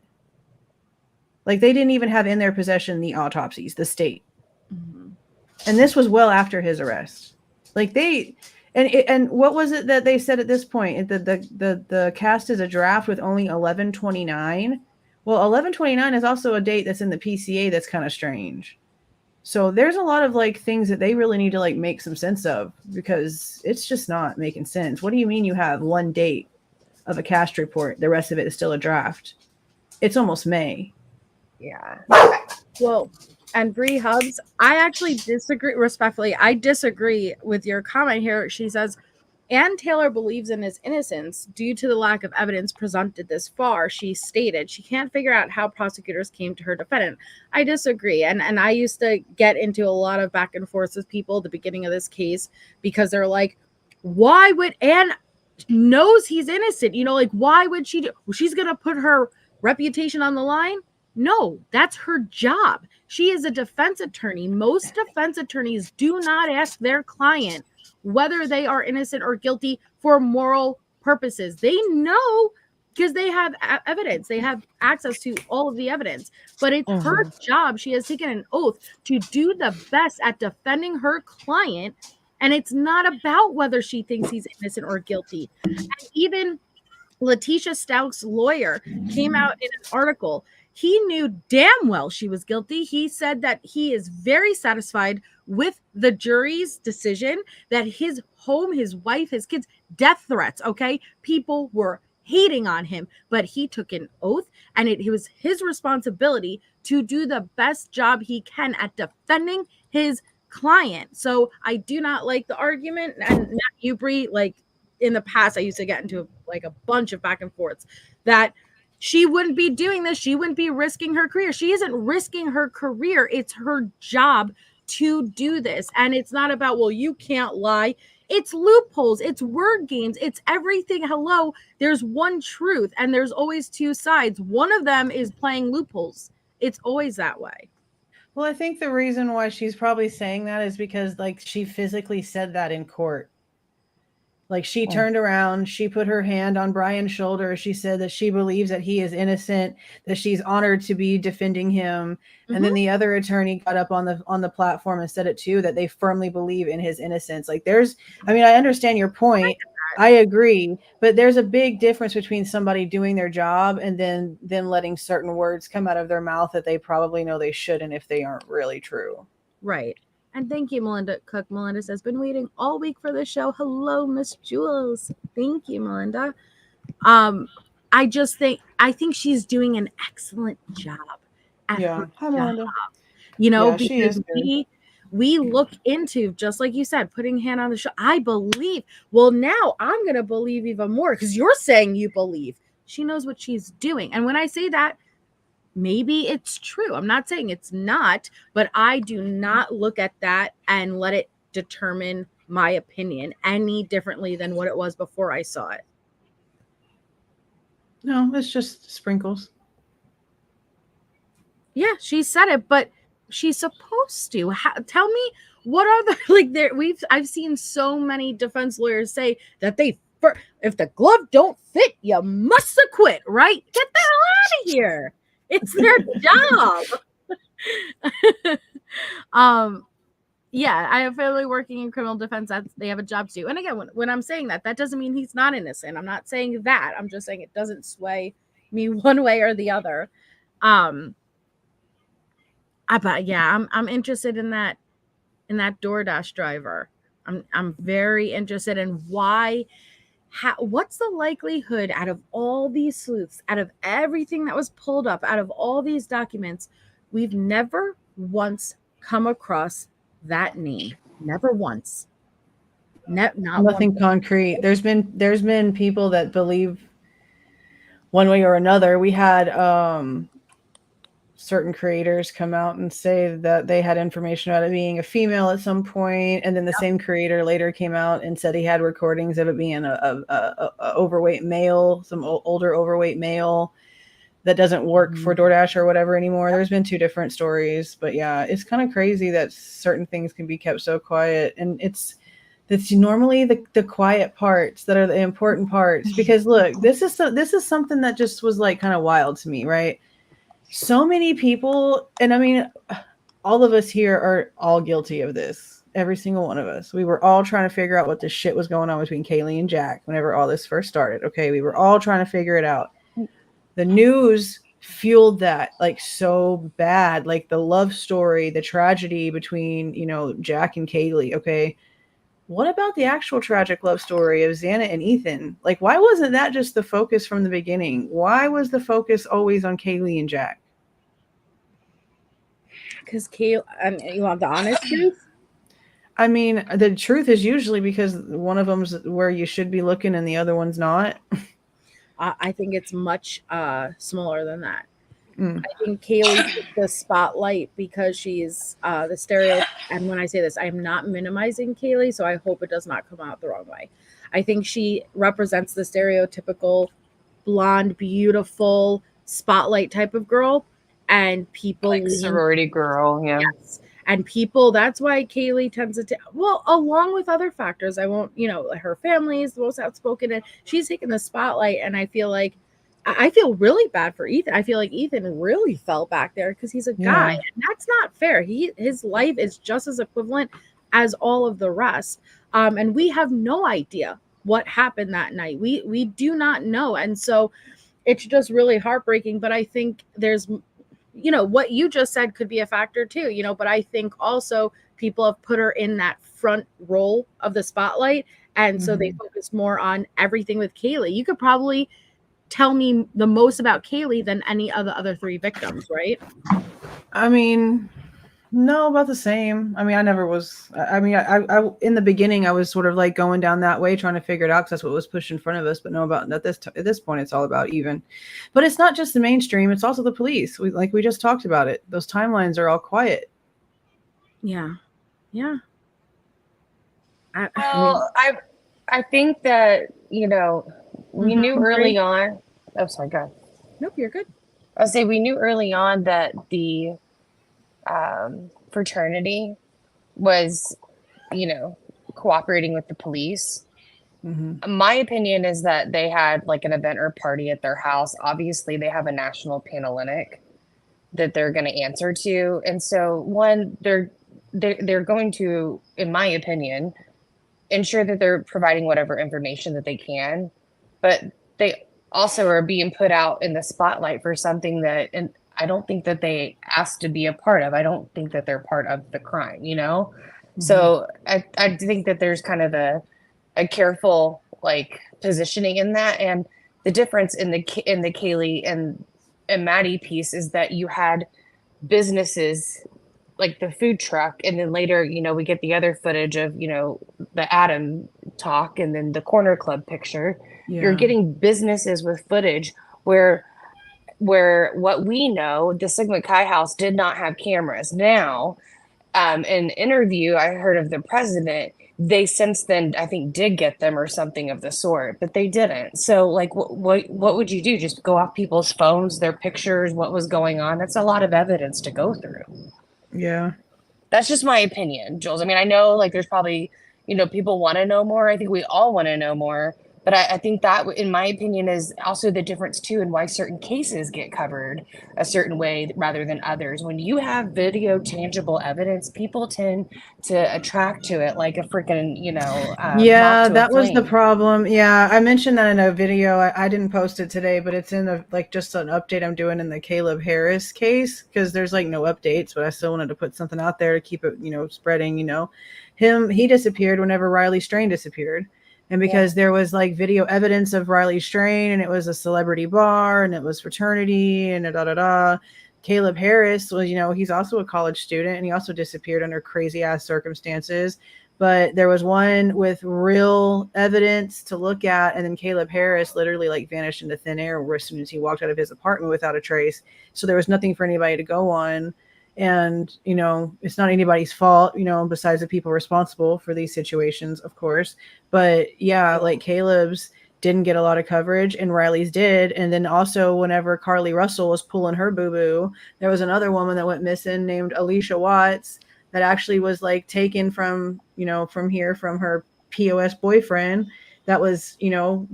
Like they didn't even have in their possession the autopsies, the state. And this was well after his arrest. Like and what was it that they said at this point? The cast is a draft with only 11/29. Well, 11/29 is also a date that's in the PCA that's kind of strange. So there's a lot of like things that they really need to like make some sense of because it's just not making sense. What do you mean you have one date of a cast report? The rest of it is still a draft. It's almost May. Yeah. Well, and Bree Hubs, I actually disagree respectfully. I disagree with your comment here. She says Ann Taylor believes in his innocence due to the lack of evidence presented this far. She stated she can't figure out how prosecutors came to her defendant. I disagree. And I used to get into a lot of back and forth with people at the beginning of this case because they're like, why would Ann knows he's innocent? You know, like, why would she do? She's going to put her reputation on the line? No, that's her job. She is a defense attorney. Most defense attorneys do not ask their client whether they are innocent or guilty for moral purposes. They know because they have evidence. They have access to all of the evidence. But it's her job. She has taken an oath to do the best at defending her client. And it's not about whether she thinks he's innocent or guilty. And even Letitia Stouck's lawyer came out in an article. He knew damn well she was guilty. He said that he is very satisfied with the jury's decision, that his home, his wife, his kids, death threats, okay? People were hating on him, but he took an oath, and it was his responsibility to do the best job he can at defending his client. So I do not like the argument, and not you, Bree, like in the past, I used to get into like a bunch of back and forths that she wouldn't be doing this. She wouldn't be risking her career. She isn't risking her career. It's her job to do this. And it's not about, well, you can't lie. It's loopholes. It's word games. It's everything. Hello, there's one truth and there's always two sides. One of them is playing loopholes. It's always that way. Well, I think the reason why she's probably saying that is because like she physically said that in court. Like she turned around, she put her hand on Brian's shoulder. She said that she believes that he is innocent, that she's honored to be defending him. And then the other attorney got up on the platform and said it too, that they firmly believe in his innocence. Like I understand your point. I agree, but there's a big difference between somebody doing their job and then letting certain words come out of their mouth that they probably know they shouldn't if they aren't really true. Right. And thank you, Melinda Cook. Melinda says, been waiting all week for the show. Hello, Miss Julez. Thank you, Melinda. I think she's doing an excellent job at her Hi, Melinda. job. You know, Yeah, she because is we look into, just like you said, putting hand on the show. I believe. Well, now I'm going to believe even more because you're saying you believe. She knows what she's doing. And when I say that, maybe it's true. I'm not saying it's not, but I do not look at that and let it determine my opinion any differently than what it was before I saw it. No, it's just sprinkles. Yeah, she said it, but she's supposed to. Tell me, what are the I've seen so many defense lawyers say that if the glove don't fit, you must acquit, right? Get the hell out of here. It's their job. Yeah, I have family working in criminal defense. They have a job to do. And again, when I'm saying that doesn't mean he's not innocent. I'm not saying that. I'm just saying it doesn't sway me one way or the other. But yeah, I'm interested in that DoorDash driver. I'm very interested in what's the likelihood out of all these sleuths, out of everything that was pulled up, out of all these documents, we've never once come across that name. Never once. Nothing concrete. There's been people that believe one way or another. We had certain creators come out and say that they had information about it being a female at some point, and then the same creator later came out and said he had recordings of it being a overweight male, some older overweight male that doesn't work for DoorDash or whatever anymore. There's been two different stories, but yeah, it's kind of crazy that certain things can be kept so quiet, and it's normally the quiet parts that are the important parts. Because look, this is something that just was like kind of wild to me, right? So many people, and I mean, all of us here are all guilty of this. Every single one of us. We were all trying to figure out what this shit was going on between Kaylee and Jack whenever all this first started. Okay, we were all trying to figure it out. The news fueled that like so bad, like the love story, the tragedy between, Jack and Kaylee. Okay, what about the actual tragic love story of Xana and Ethan? Like, why wasn't that just the focus from the beginning? Why was the focus always on Kaylee and Jack? Because Kaylee, you want the honest truth? I mean, the truth is usually because one of them's where you should be looking and the other one's not. I think it's much smaller than that. Mm. I think Kaylee took the spotlight because she's the stereo. And when I say this, I'm not minimizing Kaylee, so I hope it does not come out the wrong way. I think she represents the stereotypical blonde, beautiful spotlight type of girl, and people Like sorority girl, yeah. Yes. And people, that's why Kaylee tends to, well, along with other factors, I won't, her family is the most outspoken and she's taking the spotlight. And I feel like, I feel really bad for Ethan. I feel like Ethan really fell back there because he's a guy. Yeah. And that's not fair. His life is just as equivalent as all of the rest. And we have no idea what happened that night. We do not know. And so it's just really heartbreaking. But I think there's, what you just said could be a factor too, but I think also people have put her in that front role of the spotlight. And so they focused more on everything with Kaylee. You could probably tell me the most about Kaylee than any of the other three victims, right? I mean, no, about the same. I mean, I never was. I mean, I in the beginning, I was sort of like going down that way, trying to figure it out because that's what was pushed in front of us. But no, about at this point, it's all about even. But it's not just the mainstream; it's also the police. We just talked about it. Those timelines are all quiet. Yeah. I think that we knew early on. Oh, sorry, go ahead. Nope, you're good. I'll say we knew early on that the fraternity was, cooperating with the police. My opinion is that they had like an event or party at their house. Obviously, they have a national Panhellenic that they're going to answer to, and so one, they're going to, in my opinion, ensure that they're providing whatever information that they can, but they also are being put out in the spotlight for something that, and I don't think that they asked to be a part of. I don't think that they're part of the crime, So I think that there's kind of a careful like positioning in that, and the difference in the Kaylee and Maddie piece is that you had businesses like the food truck, and then later, we get the other footage of, the Adam talk and then the corner club picture. Yeah. You're getting businesses with footage where what we know, the Sigma Chi house did not have cameras. Now, in an interview I heard of the president, they since then, I think, did get them or something of the sort, but they didn't. So like, what would you do? Just go off people's phones, their pictures, what was going on? That's a lot of evidence to go through. Yeah. That's just my opinion, Jules. I mean, I know like there's probably, people want to know more. I think we all want to know more. But I think that, in my opinion, is also the difference, too, in why certain cases get covered a certain way rather than others. When you have video tangible evidence, people tend to attract to it like a freaking, yeah, that was the problem. Yeah, I mentioned that in a video. I didn't post it today, but it's in just an update I'm doing in the Caleb Harris case because there's like no updates, but I still wanted to put something out there to keep it, spreading, he disappeared whenever Riley Strain disappeared. And because there was like video evidence of Riley Strain and it was a celebrity bar and it was fraternity and Caleb Harris was, he's also a college student and he also disappeared under crazy ass circumstances. But there was one with real evidence to look at. And then Caleb Harris literally like vanished into thin air as soon as he walked out of his apartment without a trace. So there was nothing for anybody to go on. And, it's not anybody's fault, besides the people responsible for these situations, of course. But yeah, like Caleb's didn't get a lot of coverage and Riley's did. And then also whenever Carly Russell was pulling her boo-boo, there was another woman that went missing named Alicia Watts that actually was like taken from her POS boyfriend. That was,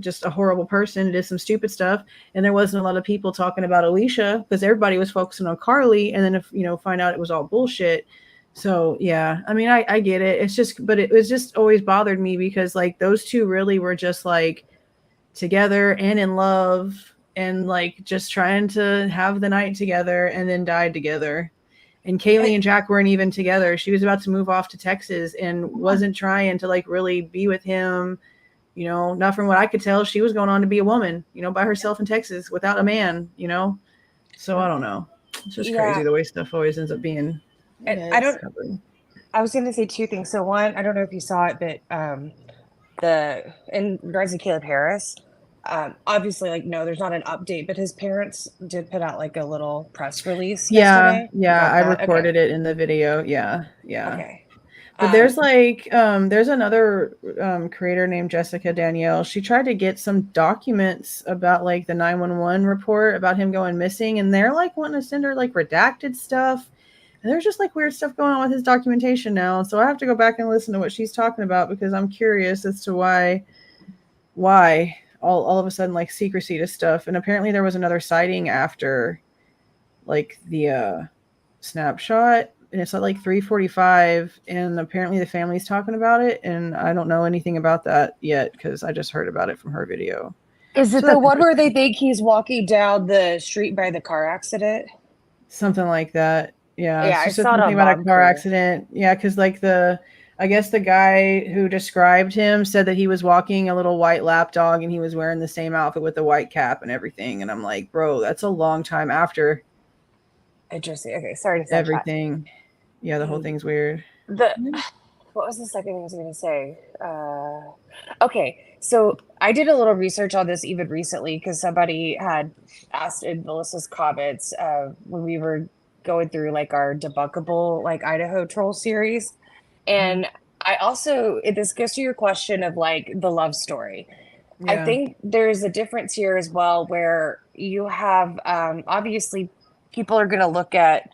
just a horrible person, did some stupid stuff. And there wasn't a lot of people talking about Alicia because everybody was focusing on Carly. And then find out it was all bullshit. So, yeah, I mean, I get it. But it was just always bothered me because like those two really were just like together and in love and like just trying to have the night together and then died together. And Kaylee and Jack weren't even together. She was about to move off to Texas and wasn't trying to like really be with him. Not from what I could tell, she was going on to be a woman, by herself in Texas without a man, So I don't know. It's just crazy the way stuff always ends up being. I I was going to say two things. So one, I don't know if you saw it, but in regards to Caleb Harris, obviously, like, no, there's not an update, but his parents did put out like a little press release yesterday. You Yeah, got I that? recorded it in the video. Yeah. Okay. But there's like there's another creator named Jessica Danielle. She tried to get some documents about like the 911 report about him going missing, and they're like wanting to send her like redacted stuff. And there's just like weird stuff going on with his documentation now. So I have to go back and listen to what she's talking about because I'm curious as to why all of a sudden like secrecy to stuff. And apparently there was another sighting after like the snapshot, and it's at like 3:45, and apparently the family's talking about it, and I don't know anything about that yet because I just heard about it from her video. Is it So the that's one where they think he's walking down the street by the car accident? something like that. Yeah, Yeah, she I said saw it something on about a Mom car Crew. accident. Yeah, because like I guess the guy who described him said that he was walking a little white lap dog and he was wearing the same outfit with the white cap and everything. And I'm like, bro, that's a long time after Interesting. Okay, sorry to sidetrack. everything. Yeah, the whole thing's weird. What was the second thing I was going to say? Okay, so I did a little research on this even recently because somebody had asked in Melissa's comments when we were going through like our debunkable like Idaho troll series, and I also this goes to your question of like the love story. I Yeah. think there's a difference here as well where you have obviously people are going to look at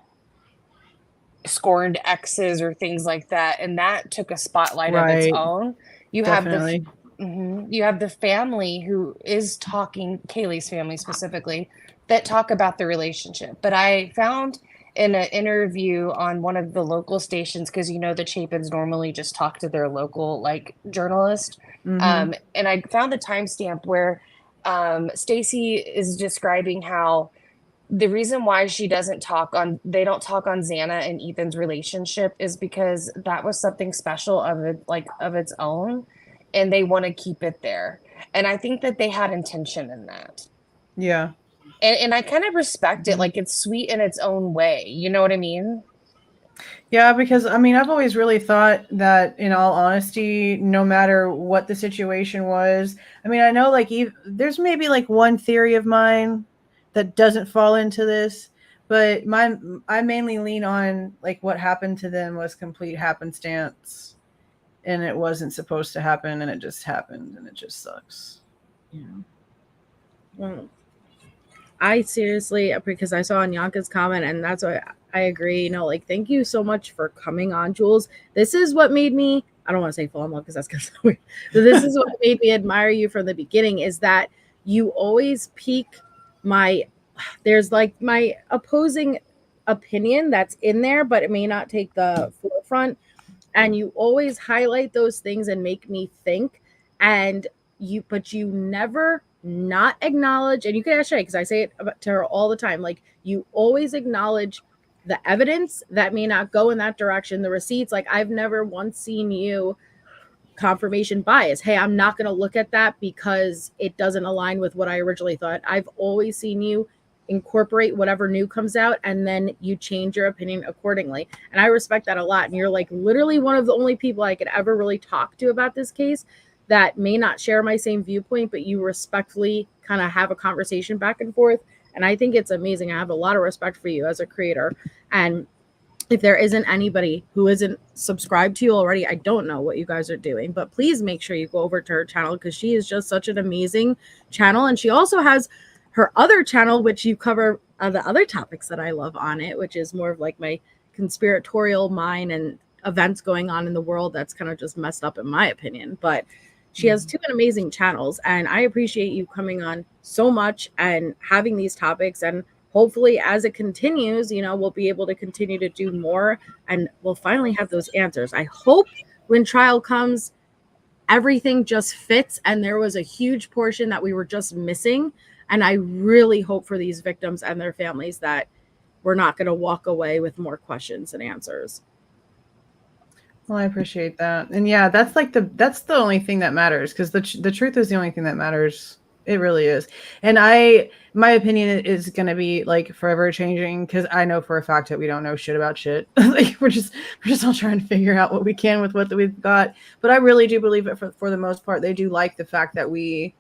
scorned exes or things like that, and that took a spotlight of its Right. own. You Definitely. you have the family who is talking, Kaylee's family specifically, that talk about the relationship. But I found in an interview on one of the local stations, because you know the Chapins normally just talk to their local like journalist, Mhm. and I found the timestamp where Stacy is describing how the reason why they don't talk on Xana and Ethan's relationship is because that was something special of its own, and they want to keep it there. And I think that they had intention in that. Yeah. And I kind of respect it. Like, it's sweet in its own way. You know what I mean? Yeah, because I mean, I've always really thought that, in all honesty, no matter what the situation was, I mean, I know like there's maybe like one theory of mine that doesn't fall into this, but I mainly lean on like what happened to them was complete happenstance, and it wasn't supposed to happen, and it just happened, and it just sucks. Yeah. Well, I seriously, because I saw Anyanka's comment, and that's what I agree. You know, like, thank you so much for coming on, Jules. This is what made me, I don't want to say fall in love because that's kind of weird. But this is what made me admire you from the beginning, is that you always pique there's like my opposing opinion that's in there, but it may not take the forefront. And you always highlight those things and make me think. But you never not acknowledge, and you can ask Shay because I say it to her all the time, like, you always acknowledge the evidence that may not go in that direction, the receipts. Like, I've never once seen you confirmation bias. Hey, I'm not going to look at that because it doesn't align with what I originally thought. I've always seen you incorporate whatever new comes out, and then you change your opinion accordingly. And I respect that a lot. And you're like literally one of the only people I could ever really talk to about this case that may not share my same viewpoint, but you respectfully kind of have a conversation back and forth. And I think it's amazing. I have a lot of respect for you as a creator. And if there isn't anybody who isn't subscribed to you already, I don't know what you guys are doing, but please make sure you go over to her channel because she is just such an amazing channel. And she also has her other channel, which you cover the other topics that I love on it, which is more of like my conspiratorial mind and events going on in the world that's kind of just messed up in my opinion. But she has two amazing channels, and I appreciate you coming on so much and having these topics. And hopefully as it continues, you know, we'll be able to continue to do more and we'll finally have those answers. I hope when trial comes, everything just fits and there was a huge portion that we were just missing. And I really hope for these victims and their families that we're not going to walk away with more questions than answers. Well, I appreciate that. And yeah, that's the only thing that matters, because the truth is the only thing that matters It really is. And my opinion is going to be like forever changing because I know for a fact that we don't know shit about shit. Like we're just all trying to figure out what we can with what we've got. But I really do believe it for the most part. They do like the fact that we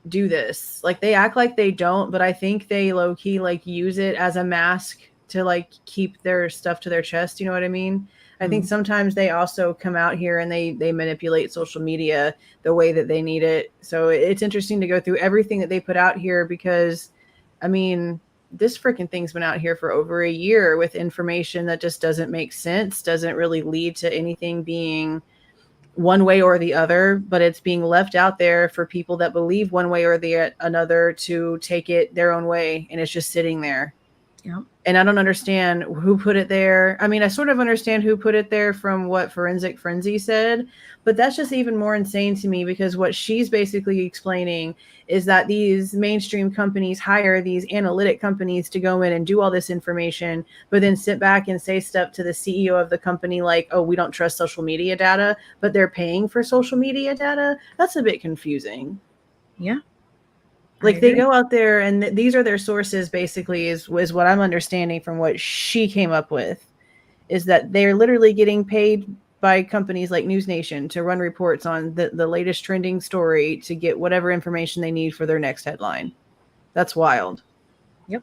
do this. Like they act like they don't, but I think they low key like use it as a mask to like keep their stuff to their chest. You know what I mean? I think sometimes they also come out here and they manipulate social media the way that they need it. So it's interesting to go through everything that they put out here because, I mean, this freaking thing's been out here for over a year with information that just doesn't make sense, doesn't really lead to anything being one way or the other, but it's being left out there for people that believe one way or the another to take it their own way, and it's just sitting there. Yeah. And I don't understand who put it there. I mean, I sort of understand who put it there from what Forensic Frenzy said, but that's just even more insane to me because what she's basically explaining is that these mainstream companies hire these analytic companies to go in and do all this information, but then sit back and say stuff to the CEO of the company like, oh, we don't trust social media data, but they're paying for social media data. That's a bit confusing. Yeah. Like they go out there and these are their sources basically is what I'm understanding from what she came up with is that they're literally getting paid by companies like News Nation to run reports on the latest trending story to get whatever information they need for their next headline. That's wild. Yep.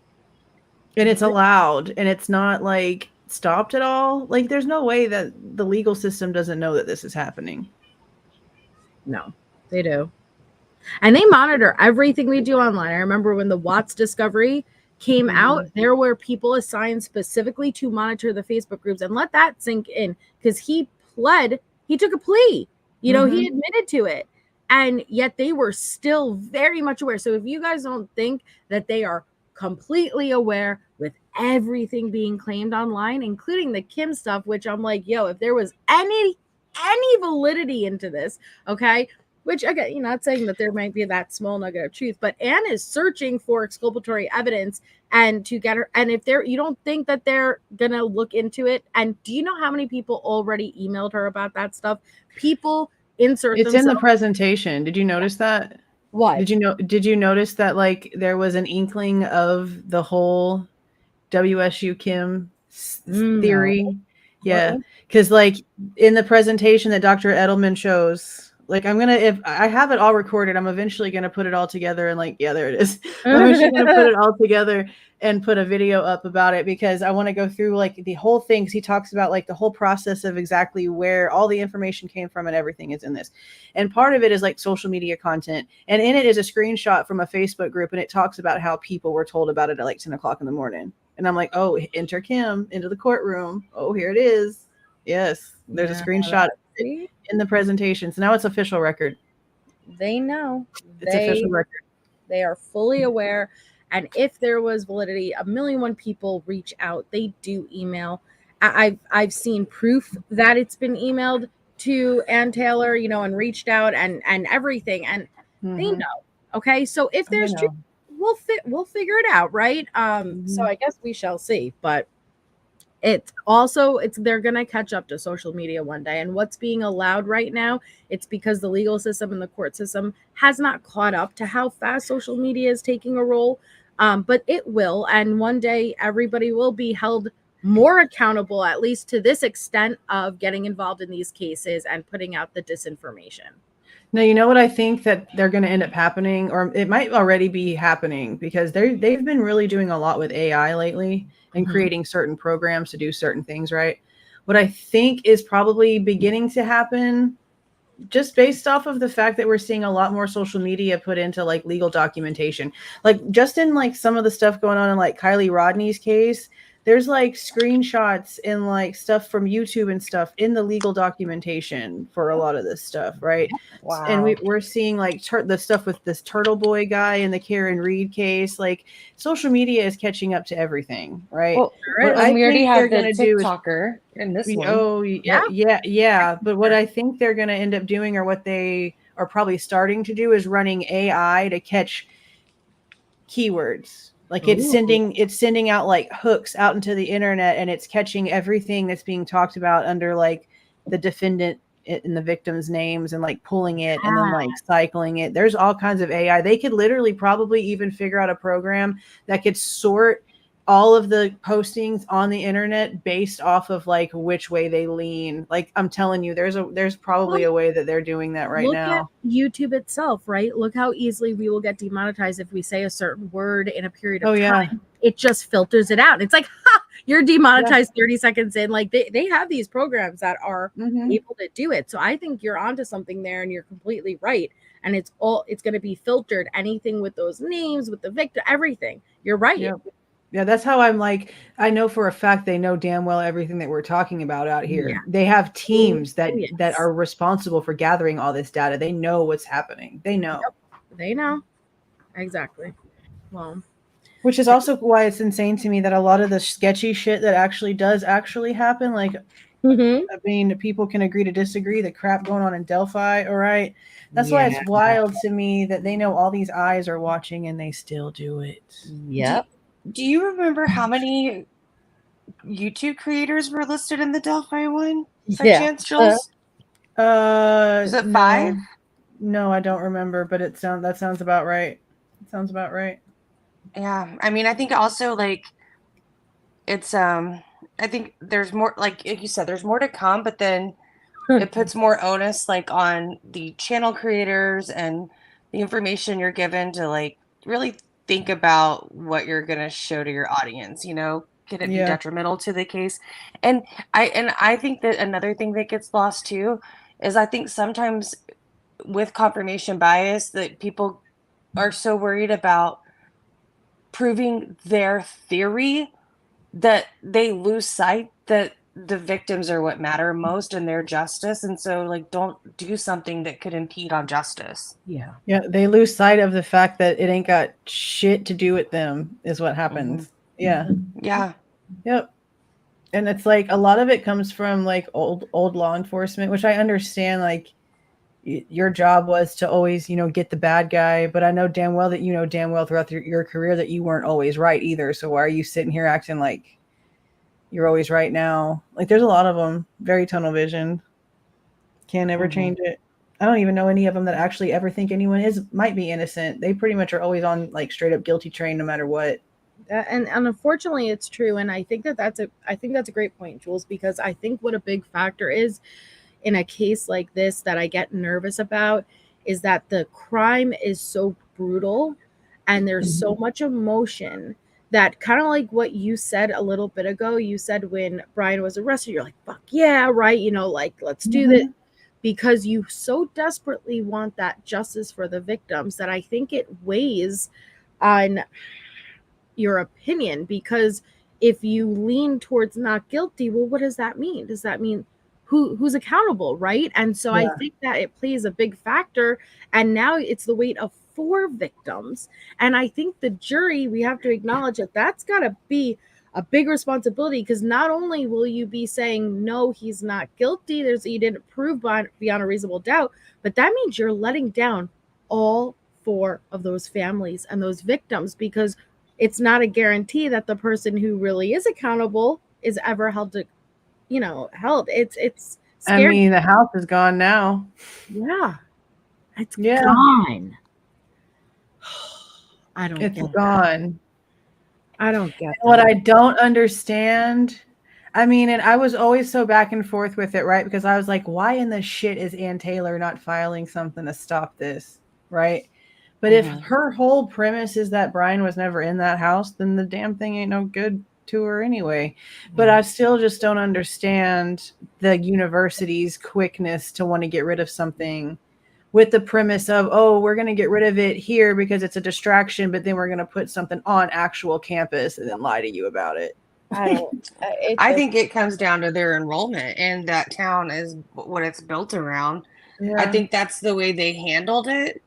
And it's allowed and it's not like stopped at all. Like there's no way that the legal system doesn't know that this is happening. No, they do. And they monitor everything we do online. I remember when the Watts discovery came out, there were people assigned specifically to monitor the Facebook groups and let that sink in because he took a plea. You know, he admitted to it. And yet they were still very much aware. So if you guys don't think that they are completely aware with everything being claimed online, including the Kim stuff, which I'm like, yo, if there was any validity into this, okay, which again, you're not saying that there might be that small nugget of truth, but Anne is searching for exculpatory evidence and to get her. And if you don't think that they're gonna look into it, and do you know how many people already emailed her about that stuff? People insert it's in the presentation. Did you notice that? What? Did you notice that like there was an inkling of the whole WSU Kim theory? No. Yeah, because like in the presentation that Dr. Edelman shows, like if I have it all recorded, I'm eventually gonna put it all together and like, yeah, there it is. I'm eventually gonna put it all together and put a video up about it because I want to go through like the whole thing. He talks about like the whole process of exactly where all the information came from and everything is in this. And part of it is like social media content. And in it is a screenshot from a Facebook group and it talks about how people were told about it at like 10 o'clock in the morning. And I'm like, oh, enter Kim into the courtroom. Oh, here it is. Yes, there's a screenshot in the presentation. So now it's official record. They know. It's official record. They are fully aware. And if there was validity, 1,000,001 people reach out. They do email. I've seen proof that it's been emailed to Ann Taylor, you know, and reached out and everything. And they know. Okay. So if there's truth, we'll figure it out, right? So I guess we shall see. But they're gonna catch up to social media one day. And what's being allowed right now, it's because the legal system and the court system has not caught up to how fast social media is taking a role. But it will, and one day everybody will be held more accountable, at least to this extent of getting involved in these cases and putting out the disinformation. Now, you know what I think that they're going to end up happening, or it might already be happening, because they've been really doing a lot with AI lately and creating certain programs to do certain things, right? What I think is probably beginning to happen, just based off of the fact that we're seeing a lot more social media put into like legal documentation, like just in like some of the stuff going on in like Kylie Rodney's case, there's like screenshots and like stuff from YouTube and stuff in the legal documentation for a lot of this stuff, right? Wow. And we're seeing like the stuff with this Turtle Boy guy in the Karen Reed case. Like social media is catching up to everything, right? Well, and we already have the TikToker in this one. Oh, yeah. But what I think they're going to end up doing, or what they are probably starting to do, is running AI to catch keywords. Like it's sending out like hooks out into the internet, and it's catching everything that's being talked about under like the defendant it in the victims' names and like pulling it and then like cycling it. There's all kinds of AI. They could literally probably even figure out a program that could sort all of the postings on the internet based off of like which way they lean. Like I'm telling you, there's probably a way that they're doing that right now. Look at YouTube itself, right? Look how easily we will get demonetized if we say a certain word in a period of time. It just filters it out. It's like, ha, you're demonetized 30 seconds in. Like they have these programs that are able to do it. So I think you're onto something there, and you're completely right. And it's going to be filtered. Anything with those names, with the victim, everything. You're right. Yep. Yeah, that's how I'm like, I know for a fact they know damn well everything that we're talking about out here. Yeah. They have teams that are responsible for gathering all this data. They know what's happening. They know. Yep. They know. Exactly. Well, which is also why it's insane to me that a lot of the sketchy shit that actually does happen, like, I mean, people can agree to disagree. The crap going on in Delphi, all right? That's why it's wild to me that they know all these eyes are watching and they still do it. Yep. Do you remember how many YouTube creators were listed in the Delphi one? By chance, Jules? Is it 5? No, I don't remember, but that sounds about right. It sounds about right. Yeah, I mean, I think also like it's I think there's more, like you said, there's more to come, but then it puts more onus like on the channel creators and the information you're given to like really think about what you're going to show to your audience, you know, could it be detrimental to the case? And I think that another thing that gets lost too is I think sometimes with confirmation bias that people are so worried about proving their theory that they lose sight that the victims are what matter most in their justice, and so like don't do something that could impede on justice. Yeah, they lose sight of the fact that it ain't got shit to do with them is what happens. Yep. And it's like a lot of it comes from like old law enforcement, which I understand. Like your job was to always, you know, get the bad guy, but I know damn well that you know damn well throughout your career that you weren't always right either. So why are you sitting here acting like you're always right now? Like there's a lot of them, very tunnel vision. Can't ever change it. I don't even know any of them that actually ever think anyone might be innocent. They pretty much are always on like straight up guilty train no matter what. And unfortunately it's true. And I think that's a great point, Jules, because I think what a big factor is in a case like this that I get nervous about is that the crime is so brutal and there's so much emotion that kind of like what you said a little bit ago, you said when Brian was arrested, you're like, fuck yeah, right. You know, like, let's do this, because you so desperately want that justice for the victims that I think it weighs on your opinion, because if you lean towards not guilty, well, what does that mean? Does that mean who's accountable, right? And so I think that it plays a big factor, and now it's the weight of 4 victims, and I think the jury, we have to acknowledge that that's got to be a big responsibility, because not only will you be saying no, he's not guilty, you didn't prove beyond a reasonable doubt, but that means you're letting down all 4 of those families and those victims, because it's not a guarantee that the person who really is accountable is ever held. It's scary. I mean, the house is gone now. Yeah. It's gone. I don't it's get gone. That. I don't get what I don't understand. I mean, and I was always so back and forth with it, right? Because I was like, why in the shit is Ann Taylor not filing something to stop this, right? But if her whole premise is that Brian was never in that house, then the damn thing ain't no good to her anyway. But I still just don't understand the university's quickness to want to get rid of something with the premise of, oh, we're going to get rid of it here because it's a distraction, but then we're going to put something on actual campus and then lie to you about it. I think it comes down to their enrollment, and that town is what it's built around. Yeah. I think that's the way they handled it.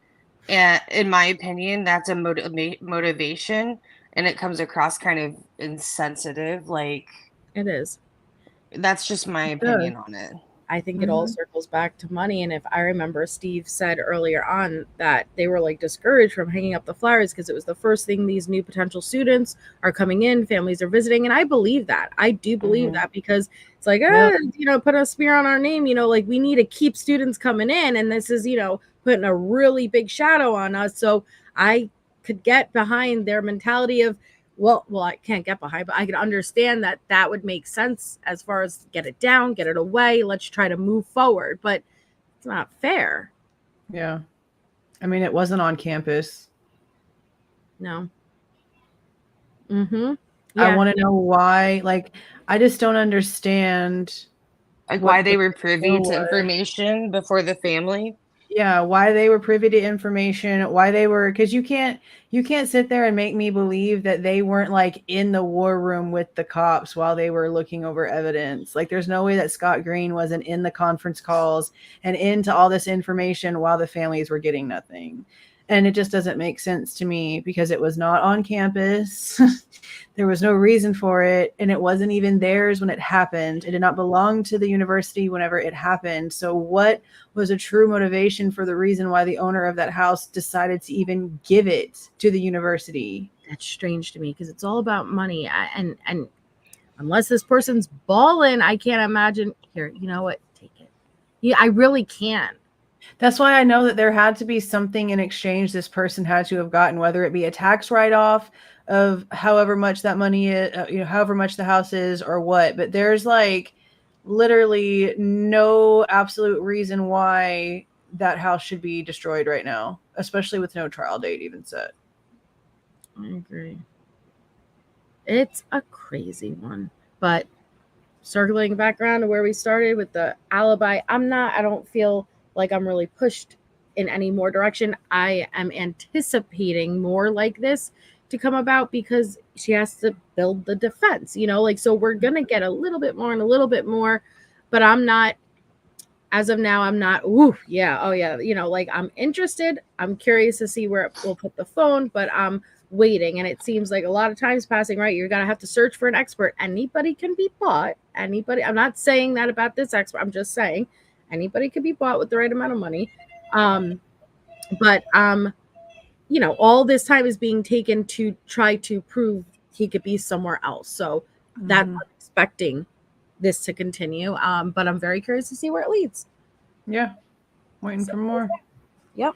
And in my opinion, that's a motivation, and it comes across kind of insensitive. Like it is. That's just my opinion on it. I think it all circles back to money. And if I remember, Steve said earlier on that they were like discouraged from hanging up the flyers because it was the first thing these new potential students are coming in, families are visiting. And I believe that. I do believe that because it's like, put a smear on our name, like we need to keep students coming in. And this is, putting a really big shadow on us. So I could get behind their mentality of, well, I can't get behind, but I can understand that would make sense as far as get it down, get it away. Let's try to move forward, but it's not fair. Yeah. I mean, it wasn't on campus. No. Yeah. I want to know why. Like, I just don't understand. Like why they were privy to information before the family. Yeah, why they were privy to information, why they were, because you can't sit there and make me believe that they weren't like in the war room with the cops while they were looking over evidence. Like there's no way that Scott Green wasn't in the conference calls and into all this information while the families were getting nothing. And it just doesn't make sense to me because it was not on campus. There was no reason for it. And it wasn't even theirs when it happened. It did not belong to the university whenever it happened. So what was a true motivation for the reason why the owner of that house decided to even give it to the university? That's strange to me because it's all about money. And unless this person's balling, I can't imagine. Here, you know what? Take it. Yeah, I really can't. That's why I know that there had to be something in exchange this person had to have gotten, whether it be a tax write-off of however much that money is, however much the house is or what. But there's like literally no absolute reason why that house should be destroyed right now, especially with no trial date even set. I agree. It's a crazy one, but circling back around to where we started with the alibi, I don't feel like I'm really pushed in any more direction. I am anticipating more like this to come about because she has to build the defense, so we're going to get a little bit more and a little bit more, but I'm not, as of now, I'm not, I'm interested. I'm curious to see where it will put the phone, but I'm waiting. And it seems like a lot of time's passing, right? You're going to have to search for an expert. Anybody can be bought. Anybody. I'm not saying that about this expert. I'm just saying anybody could be bought with the right amount of money. But all this time is being taken to try to prove he could be somewhere else. So that's what I'm expecting this to continue. But I'm very curious to see where it leads. Yeah. Waiting for more. Yep.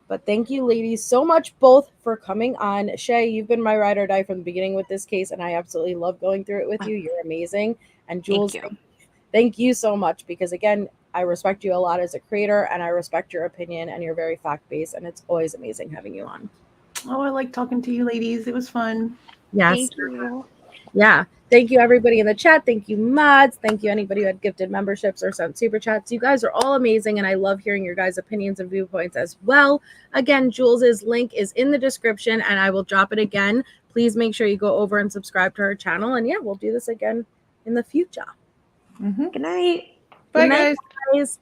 But thank you, ladies, so much both for coming on. Shay, you've been my ride or die from the beginning with this case, and I absolutely love going through it with you. You're amazing. And Julez, thank you so much because, again, I respect you a lot as a creator, and I respect your opinion, and you're very fact-based, and it's always amazing having you on. Oh, I like talking to you, ladies. It was fun. Yes. Thank you. Yeah. Thank you, everybody in the chat. Thank you, mods. Thank you, anybody who had gifted memberships or sent super chats. You guys are all amazing, and I love hearing your guys' opinions and viewpoints as well. Again, Julez's link is in the description, and I will drop it again. Please make sure you go over and subscribe to her channel, and we'll do this again in the future. Good night. Bye, guys.